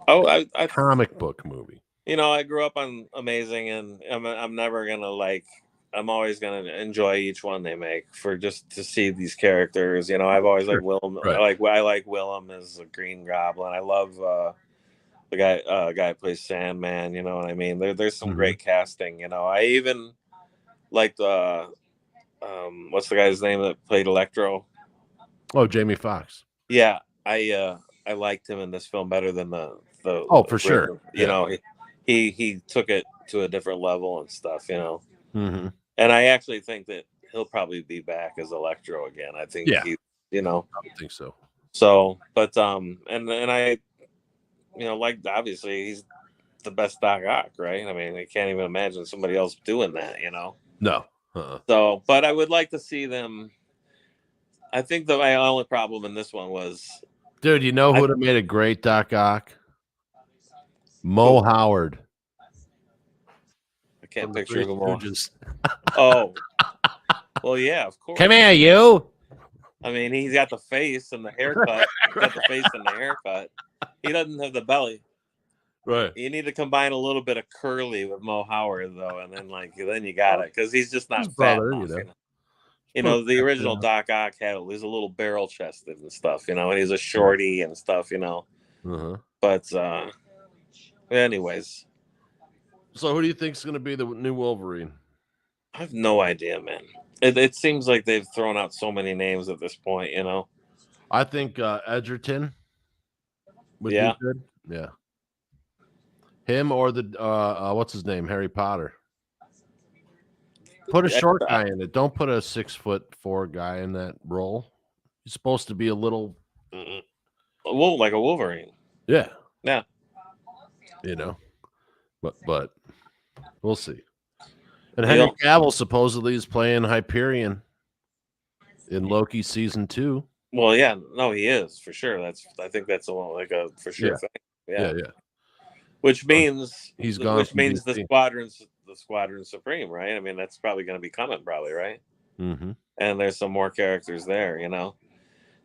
Speaker 2: Oh, I
Speaker 1: Comic book movie.
Speaker 2: you know, I grew up on Amazing, and I'm never gonna like. I'm always gonna enjoy each one they make for just to see these characters. You know, I've always liked Willem.
Speaker 1: Right.
Speaker 2: I like Willem as a Green Goblin. I love the guy who plays Sandman. You know what I mean? There's some great casting. You know, I even liked what's the guy's name that played Electro?
Speaker 1: Oh, Jamie Foxx.
Speaker 2: Yeah, I liked him in this film better than the
Speaker 1: Oh, for sure.
Speaker 2: You know, he took it to a different level and stuff. You know.
Speaker 1: Mm-hmm.
Speaker 2: And I actually think that he'll probably be back as Electro again. I think
Speaker 1: Yeah.
Speaker 2: he, you know,
Speaker 1: I think so.
Speaker 2: So, but and I, you know, like obviously he's the best Doc Ock, right? I mean, I can't even imagine somebody else doing that, you know.
Speaker 1: No.
Speaker 2: So, but I would like to see them. I think my only problem in this one was,
Speaker 1: Dude, you know who would have made a great Doc Ock? Mo Howard.
Speaker 2: I can't
Speaker 1: From the
Speaker 2: picture
Speaker 1: Three
Speaker 2: him all.
Speaker 1: Stooges.
Speaker 2: Oh, well, yeah, of course.
Speaker 1: Come here, you.
Speaker 2: I mean, he's got the face and the haircut. He's got the face and the haircut. He doesn't have the belly.
Speaker 1: Right.
Speaker 2: You need to combine a little bit of curly with Mo Howard though, and then you got it because he's just not
Speaker 1: His
Speaker 2: fat
Speaker 1: brother,
Speaker 2: enough.
Speaker 1: you know.
Speaker 2: You know, the original Doc Ock was a little barrel chested and stuff. You know, and he's a shorty and stuff. You know, but anyways.
Speaker 1: So who do you think is going to be the new Wolverine?
Speaker 2: I have no idea, man. It seems like they've thrown out so many names at this point. You know,
Speaker 1: I think Edgerton would be good. Yeah. Him or the what's his name? Harry Potter. Put a short guy in it. Don't put a 6'4" guy in that role. He's supposed to be a little
Speaker 2: like a Wolverine.
Speaker 1: Yeah.
Speaker 2: Yeah.
Speaker 1: You know. But we'll see. And Henry Cavill supposedly is playing Hyperion in Loki season 2.
Speaker 2: Well, yeah, no, he is for sure. I think that's a for sure thing.
Speaker 1: Yeah.
Speaker 2: Which means
Speaker 1: he's gone.
Speaker 2: Which means the Squadron Supreme, right? I mean, that's probably going to be coming, probably, right?
Speaker 1: Mm-hmm.
Speaker 2: And there's some more characters there, you know.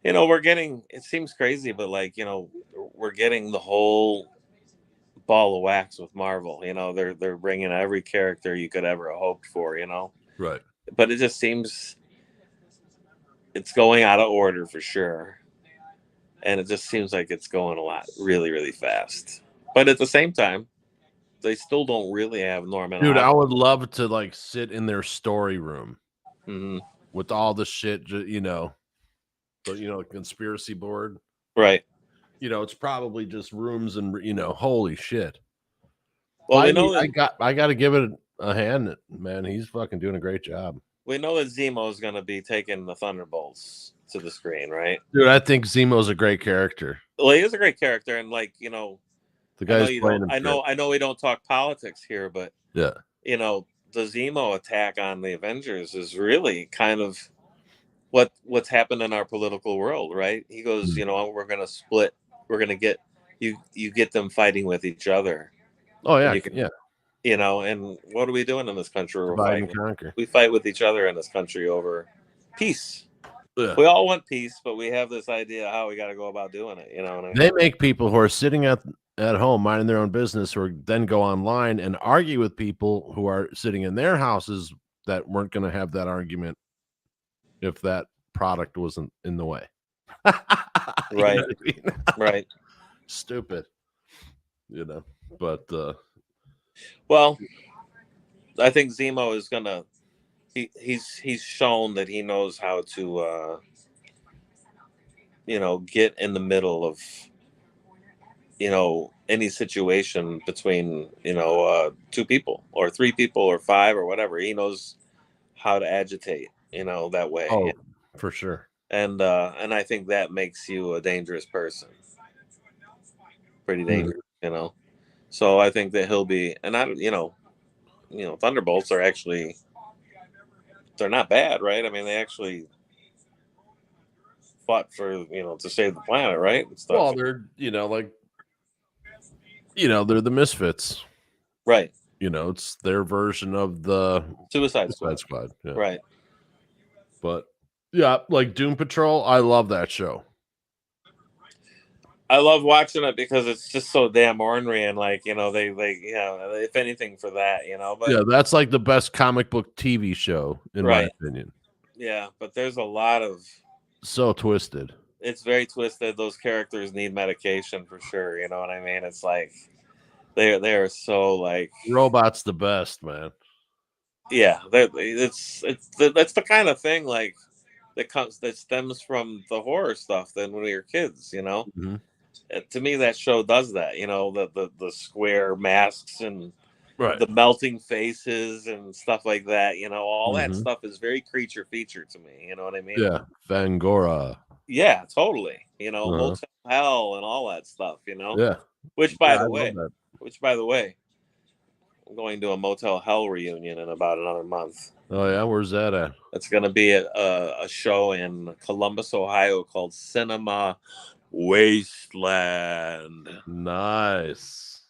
Speaker 2: We're getting. It seems crazy, but we're getting the whole ball of wax with Marvel. You know, they're bringing every character you could ever have hoped for. You know,
Speaker 1: right?
Speaker 2: But it just seems it's going out of order for sure, and it just seems like it's going a lot really, really fast. But at the same time, they still don't really have Norman.
Speaker 1: Dude, I would love to sit in their story room with all the shit, you know, conspiracy board.
Speaker 2: Right.
Speaker 1: It's probably just rooms and, holy shit.
Speaker 2: Well,
Speaker 1: I got to give it a hand, man. He's fucking doing a great job.
Speaker 2: We know that Zemo is going to be taking the Thunderbolts to the screen, right?
Speaker 1: Dude, I think Zemo's a great character.
Speaker 2: Well, he is a great character, and
Speaker 1: the guy's playing him.
Speaker 2: I know we don't talk politics here, but
Speaker 1: yeah,
Speaker 2: the Zemo attack on the Avengers is really kind of what's happened in our political world, right? He goes, we're going to split. We're going to get you get them fighting with each other.
Speaker 1: Oh yeah,
Speaker 2: and what are we doing in this country? We fight with each other in this country over peace. Yeah. We all want peace, but we have this idea how we got to go about doing it. You know what I mean?
Speaker 1: They make people who are sitting at home minding their own business, or then go online and argue with people who are sitting in their houses that weren't going to have that argument if that product wasn't in the way.
Speaker 2: Right. Right.
Speaker 1: Stupid. But
Speaker 2: well, I think Zemo is gonna he's shown that he knows how to get in the middle of any situation between, you know, 2 people or 3 people or 5 or whatever. He knows how to agitate, you know, that way.
Speaker 1: Oh, for sure.
Speaker 2: And I think that makes you a dangerous person. Pretty dangerous, you know. So I think that he'll be, and I, you know, Thunderbolts are actually, they're not bad, right? I mean, they actually fought for, you know, to save the planet, right? And stuff.
Speaker 1: Well, they're, you know, like, you know, they're the Misfits.
Speaker 2: Right.
Speaker 1: You know, it's their version of the
Speaker 2: Suicide
Speaker 1: Suicide
Speaker 2: Squad.
Speaker 1: Squad. Yeah.
Speaker 2: Right.
Speaker 1: But yeah, like Doom Patrol, I love that show.
Speaker 2: I love watching it because it's just so damn ornery and like, you know, they you know, if anything for that, you know, but
Speaker 1: Yeah, that's like the best comic book TV show, in my
Speaker 2: Right.
Speaker 1: opinion.
Speaker 2: yeah, but there's a lot of,
Speaker 1: So twisted.
Speaker 2: it's very twisted. Those characters need medication for sure. You know what I mean? It's like they are so like,
Speaker 1: Robot's the best, man.
Speaker 2: yeah, it's that's the kind of thing like that stems from the horror stuff than when we were kids. You know,
Speaker 1: Mhm.
Speaker 2: To me that show does that. You know, the square masks and
Speaker 1: Right.
Speaker 2: the melting faces and stuff like that. You know, all that
Speaker 1: Mhm.
Speaker 2: stuff is very creature feature to me. You know what I mean?
Speaker 1: Yeah, Fangora.
Speaker 2: Yeah, totally. You know,
Speaker 1: Uh-huh.
Speaker 2: Motel Hell and all that stuff. You know,
Speaker 1: Yeah.
Speaker 2: which by
Speaker 1: Yeah, I
Speaker 2: the
Speaker 1: love
Speaker 2: way,
Speaker 1: that.
Speaker 2: I'm going to a Motel Hell reunion in about another month.
Speaker 1: Oh yeah, where's that at?
Speaker 2: It's going to be a show in Columbus, Ohio called Cinema Wasteland.
Speaker 1: Nice.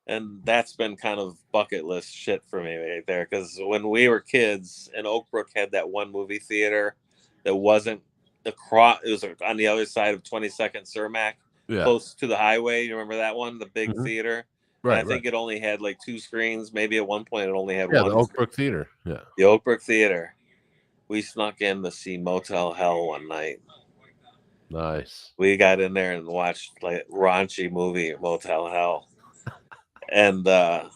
Speaker 2: And that's been kind of bucket list shit for me right there. Because when we were kids, and Oak Brook had that one movie theater that wasn't across, it was on the other side of 22nd Cermak,
Speaker 1: Yeah.
Speaker 2: close to the highway. You remember that one? The big
Speaker 1: Mhm.
Speaker 2: theater?
Speaker 1: Right.
Speaker 2: And I think it only had like 2 screens. Maybe at one point it only had
Speaker 1: Yeah,
Speaker 2: one.
Speaker 1: the Oak Brook Theater. Yeah.
Speaker 2: The Oak Brook Theater. We snuck in to see Motel Hell one night.
Speaker 1: Nice.
Speaker 2: We got in there and watched like raunchy movie Motel Hell, and that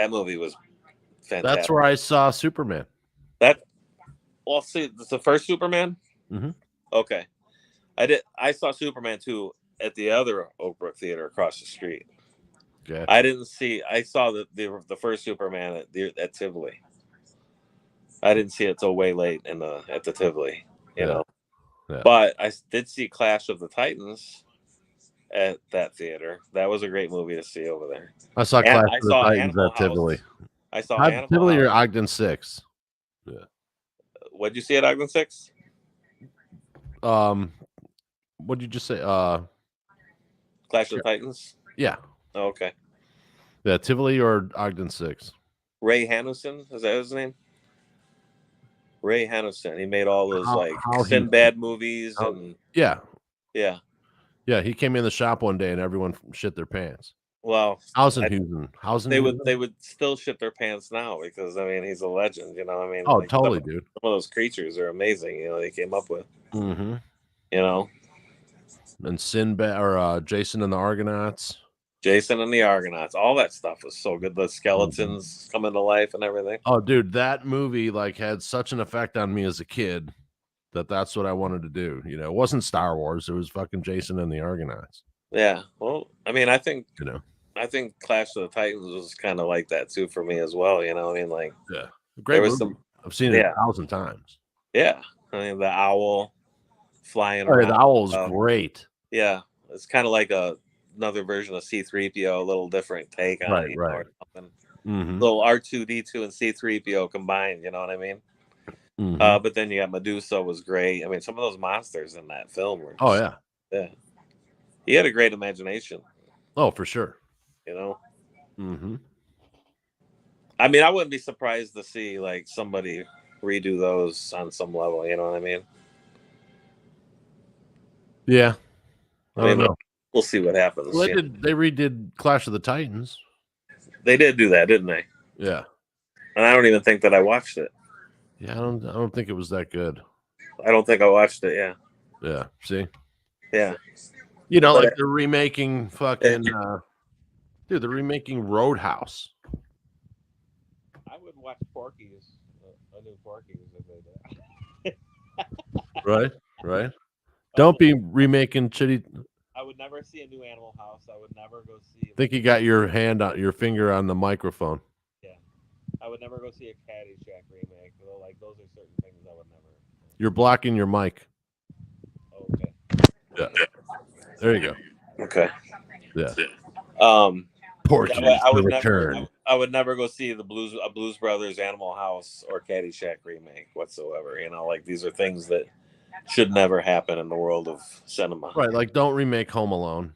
Speaker 2: movie was fantastic.
Speaker 1: That's where I saw Superman.
Speaker 2: Well, see, it's the first Superman.
Speaker 1: Mhm.
Speaker 2: Okay, I saw Superman 2 at the other Oak Brook Theater across the street.
Speaker 1: Okay.
Speaker 2: I saw the first Superman at Tivoli. I didn't see it till way late at the Tivoli, you know.
Speaker 1: Yeah.
Speaker 2: But I did see Clash of the Titans at that theater. That was a great movie to see over there.
Speaker 1: I saw
Speaker 2: And
Speaker 1: Clash
Speaker 2: I
Speaker 1: of the
Speaker 2: saw
Speaker 1: Titans
Speaker 2: Animal
Speaker 1: at Tivoli.
Speaker 2: House. I saw Animal
Speaker 1: Tivoli or
Speaker 2: House.
Speaker 1: Ogden 6.
Speaker 2: What'd you see at Ogden 6?
Speaker 1: What did you just say?
Speaker 2: Clash of the Titans?
Speaker 1: Yeah.
Speaker 2: Oh, okay.
Speaker 1: Yeah, Tivoli or Ogden 6.
Speaker 2: Ray Hannuson, is that his name? Ray Hannuson. He made all those Sinbad movies and
Speaker 1: Yeah.
Speaker 2: yeah.
Speaker 1: Yeah, he came in the shop one day and everyone shit their pants.
Speaker 2: Well,
Speaker 1: They
Speaker 2: would still shit their pants now because I mean he's a legend, you know. I mean,
Speaker 1: Oh, totally, dude.
Speaker 2: Some of those creatures are amazing, you know. They came up with,
Speaker 1: Mm-hmm.
Speaker 2: you know,
Speaker 1: and Sinbad or Jason and the Argonauts.
Speaker 2: Jason and the Argonauts, all that stuff was so good. The skeletons coming to life and everything.
Speaker 1: Oh, dude, that movie like had such an effect on me as a kid that's what I wanted to do. You know, it wasn't Star Wars; it was fucking Jason and the Argonauts.
Speaker 2: Yeah, well, I mean, I think Clash of the Titans was kind of like that too for me as well. You know, I mean, like,
Speaker 1: yeah, great movie. I've seen it 1,000 times.
Speaker 2: Yeah, I mean, the owl flying
Speaker 1: around.
Speaker 2: The
Speaker 1: owl's great.
Speaker 2: Yeah, it's kind of like another version of C-3PO, a little different take on it, or something.
Speaker 1: Mm-hmm.
Speaker 2: Little R2-D2 and C-3PO combined, you know what I mean?
Speaker 1: Mm-hmm.
Speaker 2: But then you got Medusa was great. I mean, some of those monsters in that film were
Speaker 1: just,
Speaker 2: yeah. He had a great imagination.
Speaker 1: Oh, for sure.
Speaker 2: You know?
Speaker 1: Mm-hmm.
Speaker 2: I mean, I wouldn't be surprised to see like somebody redo those on some level, you know what I mean?
Speaker 1: Yeah. I don't know.
Speaker 2: We'll see what happens.
Speaker 1: Well, they redid Clash of the Titans.
Speaker 2: They did do that, didn't they?
Speaker 1: Yeah.
Speaker 2: And I don't even think that I watched it.
Speaker 1: Yeah, I don't think it was that good.
Speaker 2: I don't think I watched it, yeah.
Speaker 1: Yeah. See?
Speaker 2: Yeah.
Speaker 1: You know, like they're remaking fucking dude, they're remaking Roadhouse.
Speaker 2: I would watch Porky's, a new Porky's if they did.
Speaker 1: Right. Don't be remaking shitty.
Speaker 2: I would never never see a new Animal House. I would never go see.
Speaker 1: I think you got your finger on the microphone.
Speaker 2: I would never go see a Caddyshack remake. Like those are certain things I would never.
Speaker 1: You're blocking your mic.
Speaker 2: Okay.
Speaker 1: Yeah. There you go.
Speaker 2: Okay.
Speaker 1: Yeah.
Speaker 2: Porches
Speaker 1: I would return.
Speaker 2: I would never go see a Blues Brothers Animal House or Caddyshack remake whatsoever. You know, like these are things that should never happen in the world of cinema.
Speaker 1: Right, like don't remake Home Alone.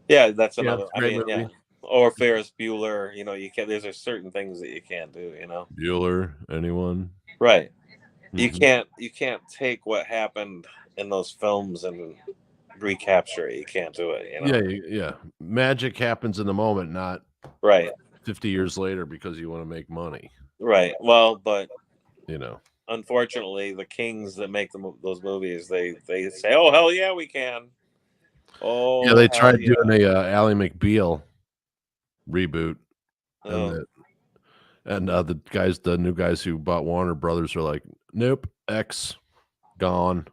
Speaker 2: Yeah, that's another.
Speaker 1: I mean,
Speaker 2: yeah. Or Ferris Bueller. You know, you can't. There's certain things that you can't do. You know.
Speaker 1: Bueller, anyone?
Speaker 2: Right.
Speaker 1: Mm-hmm.
Speaker 2: You can't take what happened in those films and recapture it. You can't do it. You know?
Speaker 1: Yeah. Magic happens in the moment, not
Speaker 2: right
Speaker 1: 50 years later because you want to make money.
Speaker 2: Right. Well, but
Speaker 1: you know,
Speaker 2: unfortunately, the kings that make those movies, they say, "Oh hell yeah, we can." Oh
Speaker 1: yeah, they tried doing a Ally McBeal reboot,
Speaker 2: Oh.
Speaker 1: and the new guys who bought Warner Brothers are like, nope, X gone.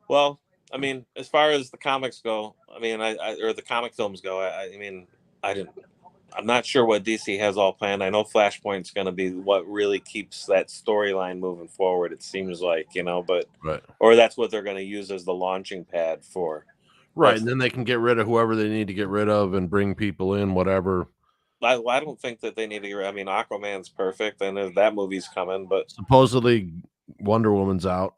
Speaker 2: Well, I mean, as far as the comics go, I mean, or the comic films go, I mean, I'm not sure what DC has all planned. I know Flashpoint's going to be what really keeps that storyline moving forward. It seems like, you know, but
Speaker 1: right,
Speaker 2: or that's what they're going to use as the launching pad for.
Speaker 1: Right, and then they can get rid of whoever they need to get rid of and bring people in, whatever.
Speaker 2: I don't think that they need to get rid. I mean, Aquaman's perfect, and that movie's coming, but
Speaker 1: supposedly Wonder Woman's out.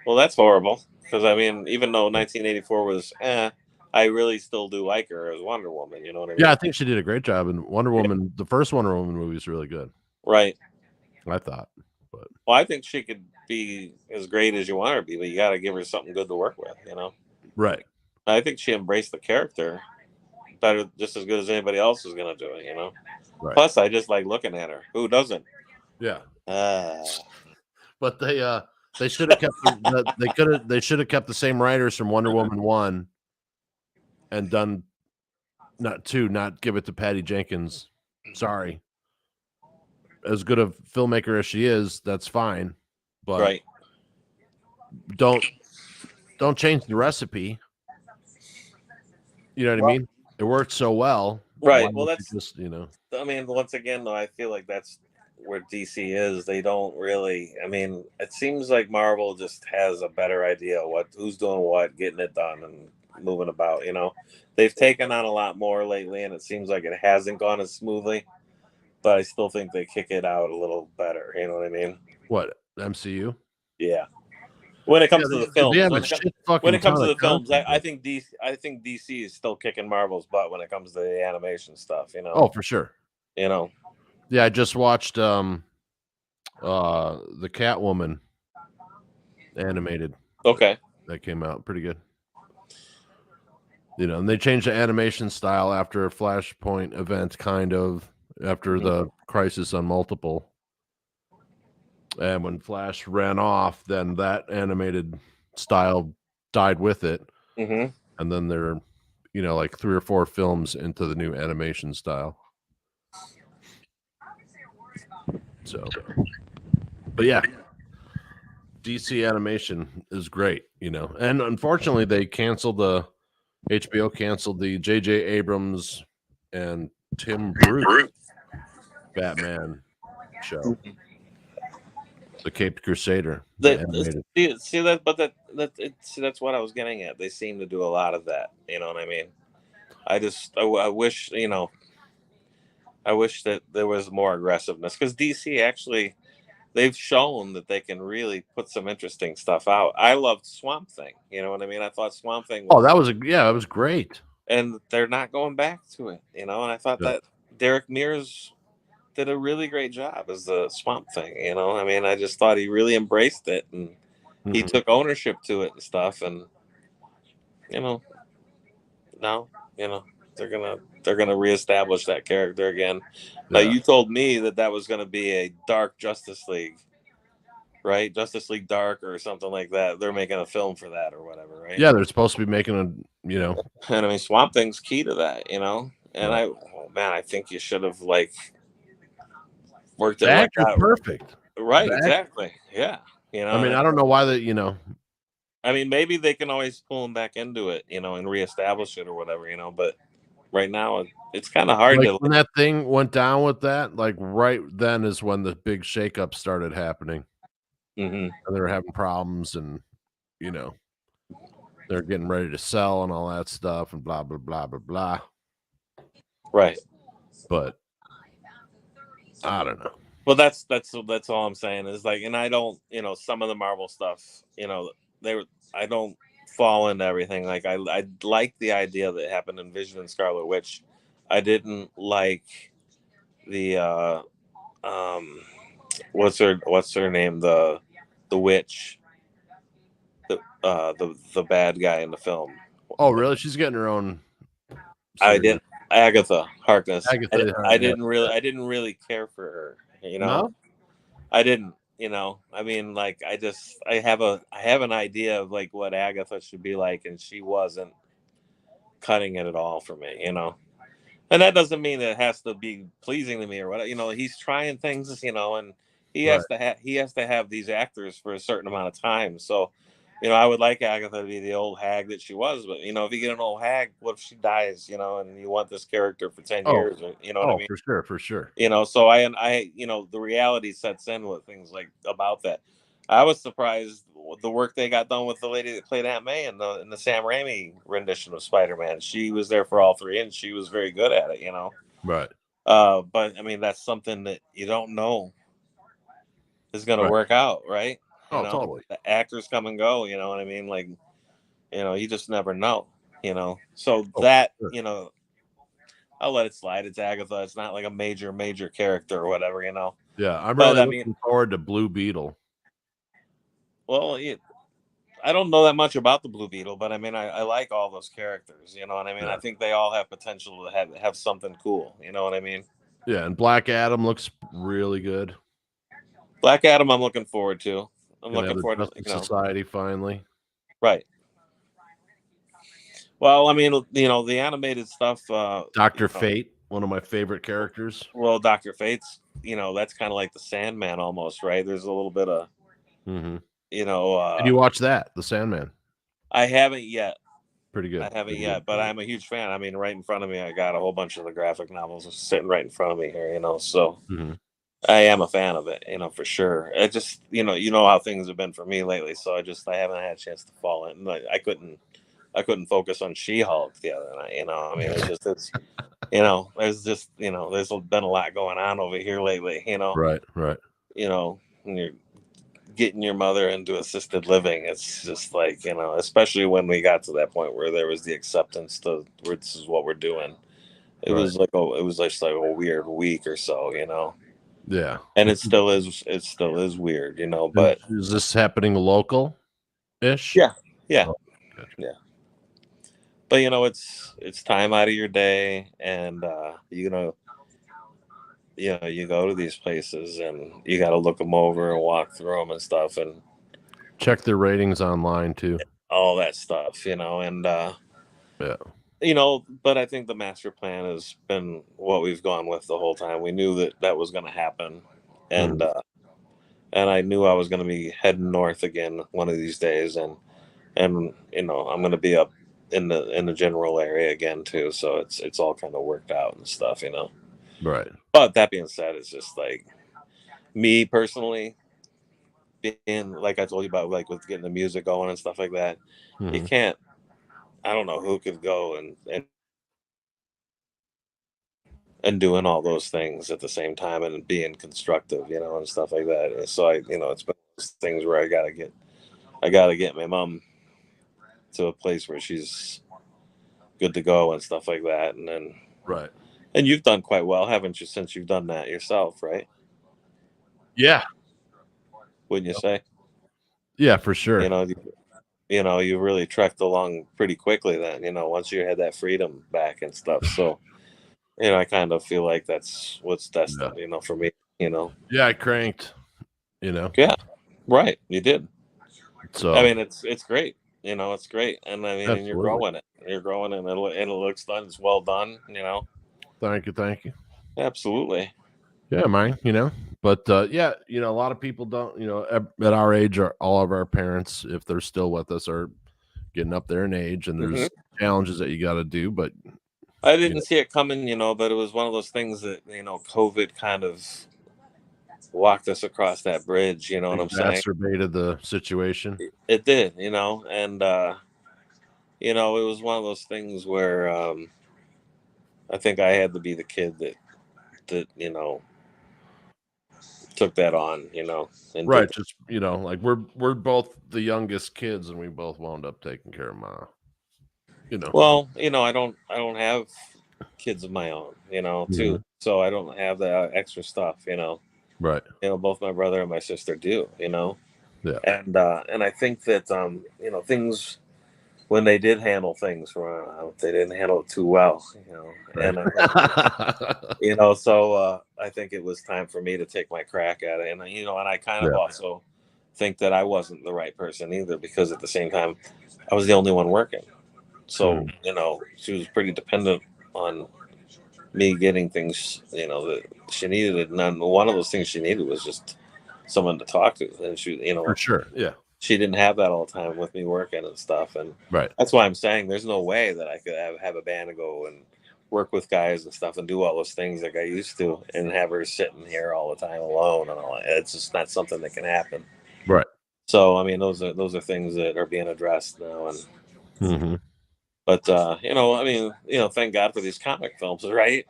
Speaker 2: Well, that's horrible because I mean, even though 1984 was, I really still do like her as Wonder Woman. You know what I mean?
Speaker 1: Yeah, I think she did a great job, and Wonder Woman, the first Wonder Woman movie is really good.
Speaker 2: Right.
Speaker 1: I thought, but
Speaker 2: well, I think she could be as great as you want her to be, but you got to give her something good to work with. You know?
Speaker 1: Right.
Speaker 2: I think she embraced the character better, just as good as anybody else is going to do it. You know?
Speaker 1: Right.
Speaker 2: Plus, I just like looking at her. Who doesn't?
Speaker 1: Yeah.
Speaker 2: But
Speaker 1: they should have kept they should have kept the same writers from Wonder Woman 1 and done not give it to Patty Jenkins. Sorry. As good a filmmaker as she is, that's fine. But
Speaker 2: right.
Speaker 1: Don't change the recipe. You know what I mean? It worked so well.
Speaker 2: Right. Well, that's
Speaker 1: just, you know.
Speaker 2: I mean, once again, though, I feel like that's where DC is. They don't really. I mean, it seems like Marvel just has a better idea of who's doing what, getting it done, and moving about. You know, they've taken on a lot more lately, and it seems like it hasn't gone as smoothly. But I still think they kick it out a little better. You know what I mean?
Speaker 1: What, MCU?
Speaker 2: Yeah. When it comes to the films,
Speaker 1: when
Speaker 2: it comes to the films, I think DC is still kicking Marvel's butt when it comes to the animation stuff. You know?
Speaker 1: Oh, for sure.
Speaker 2: You know.
Speaker 1: Yeah, I just watched the Catwoman animated.
Speaker 2: Okay.
Speaker 1: That came out pretty good. You know, and they changed the animation style after a Flashpoint event, kind of after the Crisis on Multiple. And when Flash ran off, then that animated style died with it.
Speaker 2: Mm-hmm.
Speaker 1: And then they're, you know, like 3 or 4 films into the new animation style. So, but yeah, DC animation is great, you know. And unfortunately, they canceled HBO canceled the J.J. Abrams and Tim Burton Batman show. The Caped Crusader.
Speaker 2: See that, but that's what I was getting at. They seem to do a lot of that. You know what I mean? I wish, you know, I wish that there was more aggressiveness because DC actually, they've shown that they can really put some interesting stuff out. I loved Swamp Thing. You know what I mean? I thought Swamp Thing.
Speaker 1: That was great.
Speaker 2: And they're not going back to it, you know. And I thought that Derek Mears did a really great job as the Swamp Thing, you know. I mean, I just thought he really embraced it and he took ownership to it and stuff. And you know, now you know they're gonna reestablish that character again. Now you told me that was gonna be a dark Justice League, right? Justice League Dark or something like that. They're making a film for that or whatever, right?
Speaker 1: Yeah, they're supposed to be making you know.
Speaker 2: And I mean, Swamp Thing's key to that, you know. And I think you should have worked it like that.
Speaker 1: Perfect.
Speaker 2: Right, exactly. Yeah. You know,
Speaker 1: I mean, I don't know why that, you know,
Speaker 2: I mean, maybe they can always pull him back into it, and reestablish it or whatever, but right now it's kind of hard
Speaker 1: Like,
Speaker 2: to.
Speaker 1: when that thing went down with that, like, right then is when the big shakeup started happening,
Speaker 2: Mhm.
Speaker 1: and they were having problems and, you know, they're getting ready to sell and all that stuff and blah, blah, blah, blah, blah.
Speaker 2: Right.
Speaker 1: But I don't know.
Speaker 2: Well, that's all I'm saying is like, and I don't, some of the Marvel stuff, I don't fall into everything. Like I like the idea that happened in Vision and Scarlet Witch. I didn't like the um what's her name, the witch, the bad guy in the film.
Speaker 1: Oh, really? She's getting her own
Speaker 2: I
Speaker 1: series.
Speaker 2: did Agatha Harkness.
Speaker 1: Agatha,
Speaker 2: I
Speaker 1: yeah.
Speaker 2: didn't really care for her.
Speaker 1: No?
Speaker 2: I didn't. I mean, like, I have an idea of like what Agatha should be like, and she wasn't cutting it at all for me. And that doesn't mean that it has to be pleasing to me or whatever. He's trying things, and
Speaker 1: Right.
Speaker 2: he has to have these actors for a certain amount of time. So, I would like Agatha to be the old hag that she was, but if you get an old hag, what if she dies? And you want this character for 10
Speaker 1: Oh.
Speaker 2: years, or, you know what I
Speaker 1: Oh,
Speaker 2: mean?
Speaker 1: for sure, for sure.
Speaker 2: So the reality sets in with things like about that. I was surprised with the work they got done with the lady that played Aunt May in the Sam Raimi rendition of Spider-Man. She was there for all three, and she was very good at it.
Speaker 1: Right.
Speaker 2: But I mean, that's something that you don't know is going to
Speaker 1: Right.
Speaker 2: work out, right?
Speaker 1: Oh, totally.
Speaker 2: The actors come and go. You know what I mean? Like, you just never know. So
Speaker 1: Oh,
Speaker 2: that
Speaker 1: for sure.
Speaker 2: I'll let it slide. It's Agatha. It's not like a major character or whatever.
Speaker 1: Yeah, I'm
Speaker 2: But
Speaker 1: really
Speaker 2: I mean,
Speaker 1: looking forward to Blue Beetle.
Speaker 2: well, I don't know that much about the Blue Beetle, but I mean, I like all those characters. You know what I mean?
Speaker 1: Yeah.
Speaker 2: I think they all have potential to have something cool. You know what I mean?
Speaker 1: Yeah, and Black Adam looks really good.
Speaker 2: Black Adam, I'm looking forward to. I'm
Speaker 1: Gonna have
Speaker 2: looking
Speaker 1: the
Speaker 2: forward to,
Speaker 1: Justice Society finally.
Speaker 2: right. Well, I mean, the animated stuff.
Speaker 1: Dr. Fate, one of my favorite characters.
Speaker 2: Well, Dr. Fate's, that's kind of like the Sandman almost, right? There's a little bit of,
Speaker 1: Mhm.
Speaker 2: you know,
Speaker 1: Did you watch that? The Sandman.
Speaker 2: I haven't yet.
Speaker 1: Pretty good.
Speaker 2: I haven't
Speaker 1: Pretty
Speaker 2: yet,
Speaker 1: good.
Speaker 2: but I'm a huge fan. I mean, right in front of me, I got a whole bunch of the graphic novels sitting right in front of me here, so
Speaker 1: Mhm.
Speaker 2: I am a fan of it, for sure. It just, how things have been for me lately. So I haven't had a chance to fall in. Like, I couldn't focus on She-Hulk the other night, I mean, there's just, there's been a lot going on over here lately,
Speaker 1: Right, right.
Speaker 2: When you're getting your mother into assisted living, it's just like, especially when we got to that point where there was the acceptance to where this is what we're doing. It
Speaker 1: Right.
Speaker 2: was like, it was just like a weird week or so,
Speaker 1: Yeah.
Speaker 2: and it still is weird,
Speaker 1: And
Speaker 2: but
Speaker 1: is this happening local-ish?
Speaker 2: yeah, yeah,
Speaker 1: Oh, good.
Speaker 2: yeah. But it's time out of your day, and you go to these places and you got to look them over and walk through them and stuff and
Speaker 1: Check their ratings online too.
Speaker 2: all that stuff, and
Speaker 1: Yeah.
Speaker 2: but I think the master plan has been what we've gone with the whole time. We knew that was going to happen, and
Speaker 1: Mhm.
Speaker 2: and I knew I was going to be heading north again one of these days, and I'm going to be up in the general area again too. So it's all kind of worked out and stuff.
Speaker 1: Right.
Speaker 2: But that being said, it's just like me personally, being like I told you about, like with getting the music going and stuff like that. You
Speaker 1: Mhm.
Speaker 2: can't. I don't know who could go and doing all those things at the same time and being constructive, and stuff like that. And so it's been those things where I gotta get my mom to a place where she's good to go and stuff like that.
Speaker 1: Right.
Speaker 2: And you've done quite well, haven't you, since you've done that yourself, right?
Speaker 1: Yeah.
Speaker 2: Wouldn't you say?
Speaker 1: Yeah, for sure.
Speaker 2: You really trekked along pretty quickly then, once you had that freedom back and stuff. So, I kind of feel like that's what's
Speaker 1: Yeah.
Speaker 2: destined, for me.
Speaker 1: Yeah, I cranked, you know.
Speaker 2: Yeah, right. You did. I
Speaker 1: So,
Speaker 2: mean, it's great. It's great. And I mean, and you're
Speaker 1: absolutely.
Speaker 2: growing it. You're growing it, and it looks done. It's well done,
Speaker 1: Thank you, thank you.
Speaker 2: Absolutely.
Speaker 1: Yeah, man, But yeah, you know, a lot of people don't, you know, at our age, are all of our parents, if they're still with us, are getting up there in age, and there's challenges that you got to do. But
Speaker 2: I
Speaker 1: you
Speaker 2: didn't
Speaker 1: know,
Speaker 2: see it coming, but it was one of those things that, COVID kind of walked us across that bridge, you know what I'm saying?
Speaker 1: exacerbated the situation.
Speaker 2: It did, and it was one of those things where I think I had to be the kid that took that on, and
Speaker 1: Right.
Speaker 2: did.
Speaker 1: Just, you know, like we're both the youngest kids, and we both wound up taking care of Ma. You know.
Speaker 2: Well, I don't have kids of my own, too.
Speaker 1: Mhm.
Speaker 2: So I don't have the extra stuff,
Speaker 1: Right.
Speaker 2: Both my brother and my sister do,
Speaker 1: Yeah.
Speaker 2: and I think that things when they did handle things, they didn't handle it too well,
Speaker 1: Right.
Speaker 2: and so I think it was time for me to take my crack at it, and and I kind of
Speaker 1: Yeah.
Speaker 2: also think that I wasn't the right person either, because at the same time I was the only one working. So,
Speaker 1: Mhm.
Speaker 2: she was pretty dependent on me getting things, that she needed. And one of those things she needed was just someone to talk to. And
Speaker 1: For sure. Yeah.
Speaker 2: she didn't have that all the time with me working and stuff. And
Speaker 1: Right.
Speaker 2: that's why I'm saying there's no way that I could have a band and go and work with guys and stuff and do all those things like I used to and have her sitting here all the time alone and all that. It's just not something that can happen.
Speaker 1: Right.
Speaker 2: So, I mean, those are things that are being addressed now. And
Speaker 1: Hmm.
Speaker 2: But I mean, thank God for these comic films, right?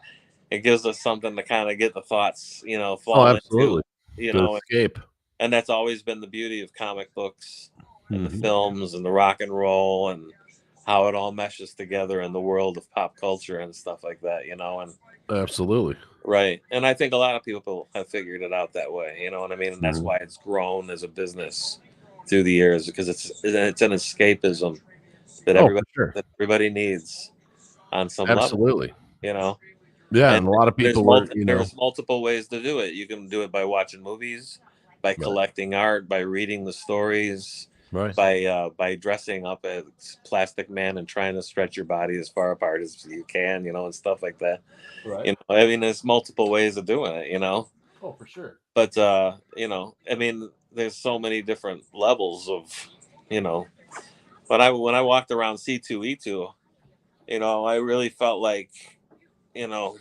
Speaker 2: It gives us something to kind of get the thoughts,
Speaker 1: Oh,
Speaker 2: fall into,
Speaker 1: absolutely.
Speaker 2: you
Speaker 1: To
Speaker 2: know,
Speaker 1: escape.
Speaker 2: and that's always been the beauty of comic books and the
Speaker 1: Hmm.
Speaker 2: films and the rock and roll and how it all meshes together in the world of pop culture and stuff like that, and
Speaker 1: Absolutely.
Speaker 2: right. And I think a lot of people have figured it out that way, you know what I mean? And that's
Speaker 1: Mhm.
Speaker 2: why it's grown as a business through the years, because it's an escapism that
Speaker 1: Oh, for
Speaker 2: everybody
Speaker 1: sure.
Speaker 2: that everybody needs on some level,
Speaker 1: Absolutely.
Speaker 2: you know.
Speaker 1: Yeah,
Speaker 2: And
Speaker 1: and a lot of people were, you know,
Speaker 2: there's multiple ways to do it. You can do it by watching movies, by
Speaker 1: right,
Speaker 2: collecting art, by reading the stories,
Speaker 1: right.
Speaker 2: by dressing up as Plastic Man and trying to stretch your body as far apart as you can, and stuff like that.
Speaker 1: Right.
Speaker 2: I mean, there's multiple ways of doing it,
Speaker 1: Oh, for sure.
Speaker 2: But I mean, there's so many different levels of, you know, when I walked around C2E2, I really felt like, you know,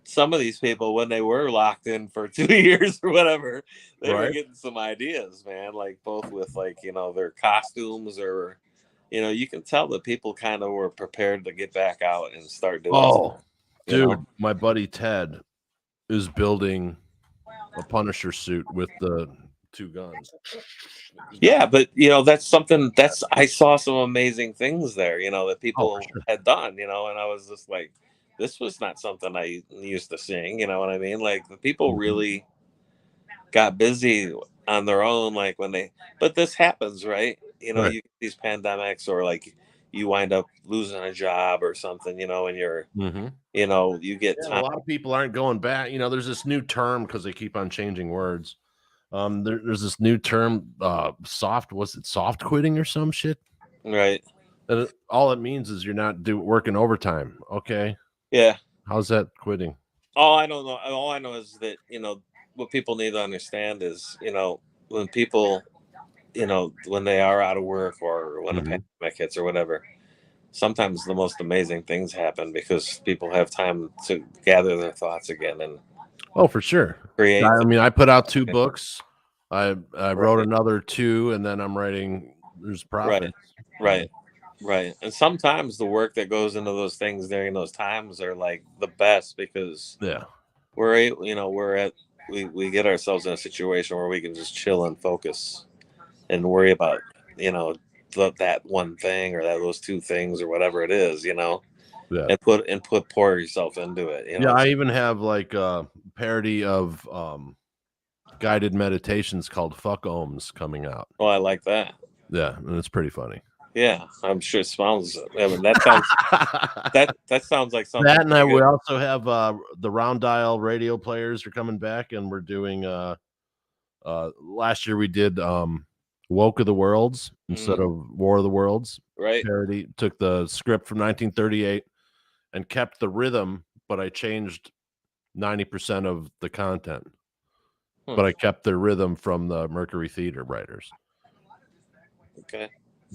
Speaker 2: some of these people, when they were locked in for 2 years or whatever, they were
Speaker 1: Right.
Speaker 2: getting some ideas, man. Like both with their costumes, or you can tell that people kind of were prepared to get back out and start doing stuff.
Speaker 1: Oh, dude, my buddy Ted is building a Punisher suit with the two guns.
Speaker 2: Yeah, but that's something I saw some amazing things there, that
Speaker 1: Oh, for
Speaker 2: people
Speaker 1: sure.
Speaker 2: had done, and I was just like, this was not something I used to seeing, you know what I mean? Like the people
Speaker 1: Mhm.
Speaker 2: really got busy on their own, like but this happens, right?
Speaker 1: Right.
Speaker 2: You get these pandemics, or like you wind up losing a job or something, and
Speaker 1: Mhm.
Speaker 2: you get
Speaker 1: Yeah, and a
Speaker 2: time.
Speaker 1: lot of people aren't going back. You know, there's this new term because they keep on changing words. There's this new term, was it soft quitting or some shit?
Speaker 2: Right.
Speaker 1: And all it means is you're not working overtime. Okay.
Speaker 2: Yeah.
Speaker 1: How's that quitting?
Speaker 2: I don't know. All I know is that, what people need to understand is, when people, when they are out of work or when a
Speaker 1: Mhm.
Speaker 2: pandemic hits or whatever, sometimes the most amazing things happen because people have time to gather their thoughts again and
Speaker 1: Oh, for sure.
Speaker 2: create.
Speaker 1: I mean, I put out 2 books. I wrote
Speaker 2: Right.
Speaker 1: another 2, and then I'm writing There's
Speaker 2: Right.
Speaker 1: Profits.
Speaker 2: Right. Right. And sometimes the work that goes into those things during those times are like the best, because
Speaker 1: Yeah.
Speaker 2: we get ourselves in a situation where we can just chill and focus and worry about, that one thing or those two things or whatever it is,
Speaker 1: Yeah.
Speaker 2: and pour yourself into it.
Speaker 1: Yeah, I even have, like, a parody of, guided meditations called Fuck Ohms coming out.
Speaker 2: Oh, I like that.
Speaker 1: Yeah, and it's pretty funny.
Speaker 2: Yeah, I'm sure it smells. I mean, that sounds like something
Speaker 1: That, and
Speaker 2: pretty
Speaker 1: we
Speaker 2: good.
Speaker 1: also have, the round dial radio players are coming back, and we're doing, last year we did, Woke of the Worlds instead
Speaker 2: Mhm.
Speaker 1: of War of the Worlds
Speaker 2: Right.
Speaker 1: parody. Took the script from 1938 and kept the rhythm, but I changed 90% of the content. but I kept their rhythm from the Mercury Theater writers.
Speaker 2: Okay.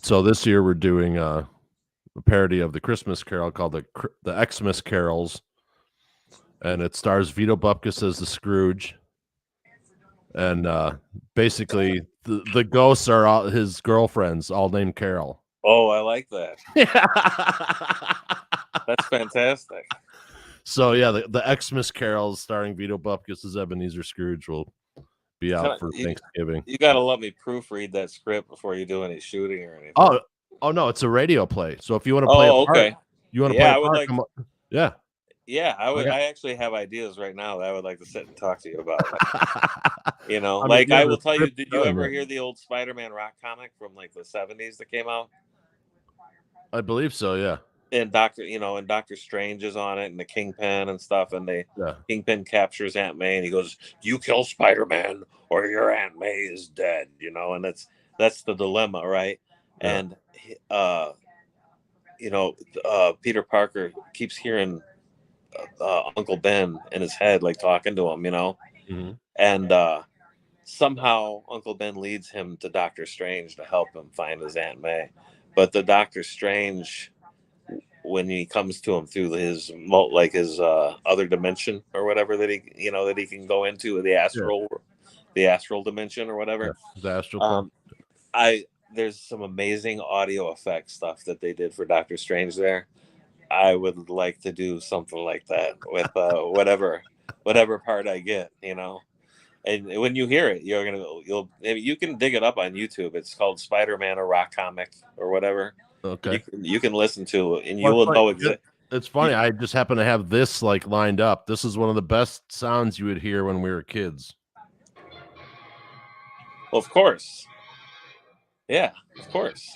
Speaker 1: So this year we're doing a parody of the Christmas Carol called the Xmas Carols, and it stars Vito Bupkis as the Scrooge, and basically the ghosts are all his girlfriends, all named Carol.
Speaker 2: Oh, I like that.
Speaker 1: Yeah.
Speaker 2: That's fantastic.
Speaker 1: So yeah, the Xmas Carols starring Vito Bupkis as Ebenezer Scrooge will be out for Thanksgiving.
Speaker 2: You gotta let me proofread that script before you do any shooting or anything.
Speaker 1: Oh no, it's a radio play. So if you want to play a part,
Speaker 2: okay.
Speaker 1: You want to play a part?
Speaker 2: Like,
Speaker 1: yeah.
Speaker 2: Yeah, I would.
Speaker 1: Okay.
Speaker 2: I actually have ideas right now that I would like to sit and talk to you about. You know,
Speaker 1: I mean, yeah,
Speaker 2: I will tell you. Did you
Speaker 1: done,
Speaker 2: ever
Speaker 1: right?
Speaker 2: hear the old Spider-Man rock comic from like the 70s that came out?
Speaker 1: I believe so. Yeah.
Speaker 2: And Doctor Strange is on it, and the Kingpin and stuff, and Kingpin captures Aunt May, and he goes, "You kill Spider-Man, or your Aunt May is dead." You know, and that's the dilemma, right?
Speaker 1: Yeah.
Speaker 2: And Peter Parker keeps hearing Uncle Ben in his head, like talking to him,
Speaker 1: Mm-hmm.
Speaker 2: and somehow Uncle Ben leads him to Doctor Strange to help him find his Aunt May, but the Doctor Strange, when he comes to him through his other dimension or whatever that he can go into the astral dimension or whatever.
Speaker 1: Yeah. The astral
Speaker 2: There's some amazing audio effect stuff that they did for Doctor Strange there. I would like to do something like that with whatever part I get, And when you hear it, you can dig it up on YouTube. It's called Spider-Man, a rock comic or whatever.
Speaker 1: Okay.
Speaker 2: You can listen to it, and you will know exactly.
Speaker 1: It's funny. I just happen to have this like lined up. This is one of the best sounds you would hear when we were kids.
Speaker 2: Well, of course. Yeah, of course.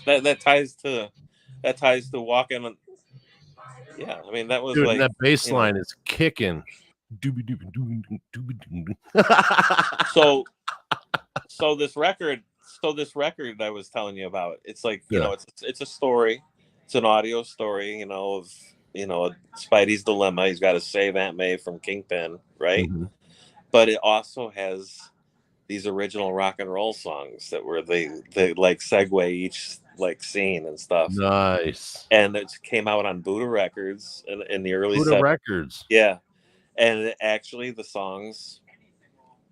Speaker 2: That ties to walking. Yeah, I mean that was
Speaker 1: Dude, that bass line is kicking.
Speaker 2: So this record I was telling you about, it's like it's a story, it's an audio story, of Spidey's dilemma. He's got to save Aunt May from Kingpin, right?
Speaker 1: Mm-hmm.
Speaker 2: But it also has these original rock and roll songs that were they like segue each like scene and stuff.
Speaker 1: Nice.
Speaker 2: And it came out on Buddha Records in the early
Speaker 1: Buddha Records.
Speaker 2: Yeah. And actually the songs,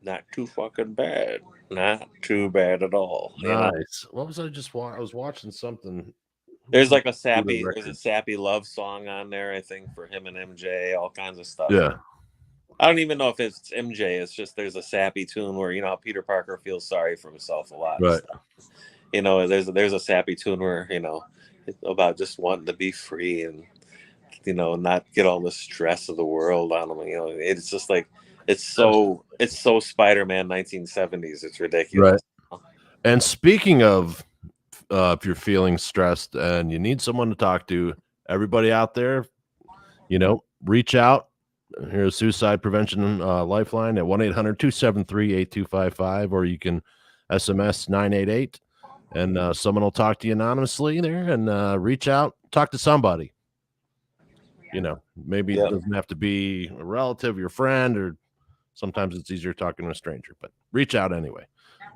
Speaker 2: not too fucking bad. Not too bad at all.
Speaker 1: Nice. What was I just watching? I was watching something.
Speaker 2: There's like a sappy love song on there, I think, for him and MJ, all kinds of stuff.
Speaker 1: Yeah.
Speaker 2: I don't even know if it's MJ. It's just there's a sappy tune where how Peter Parker feels sorry for himself a lot.
Speaker 1: Right.
Speaker 2: There's a sappy tune where about just wanting to be free and not get all the stress of the world on him. It's just like it's so Spider-Man 1970s. It's ridiculous.
Speaker 1: Right. And speaking of, if you're feeling stressed and you need someone to talk to, everybody out there, reach out. Here's Suicide Prevention Lifeline at 1-800-273-8255, or you can SMS 988, and someone will talk to you anonymously there and reach out, talk to somebody. Maybe it doesn't have to be a relative, your friend, or sometimes it's easier talking to a stranger, but reach out anyway.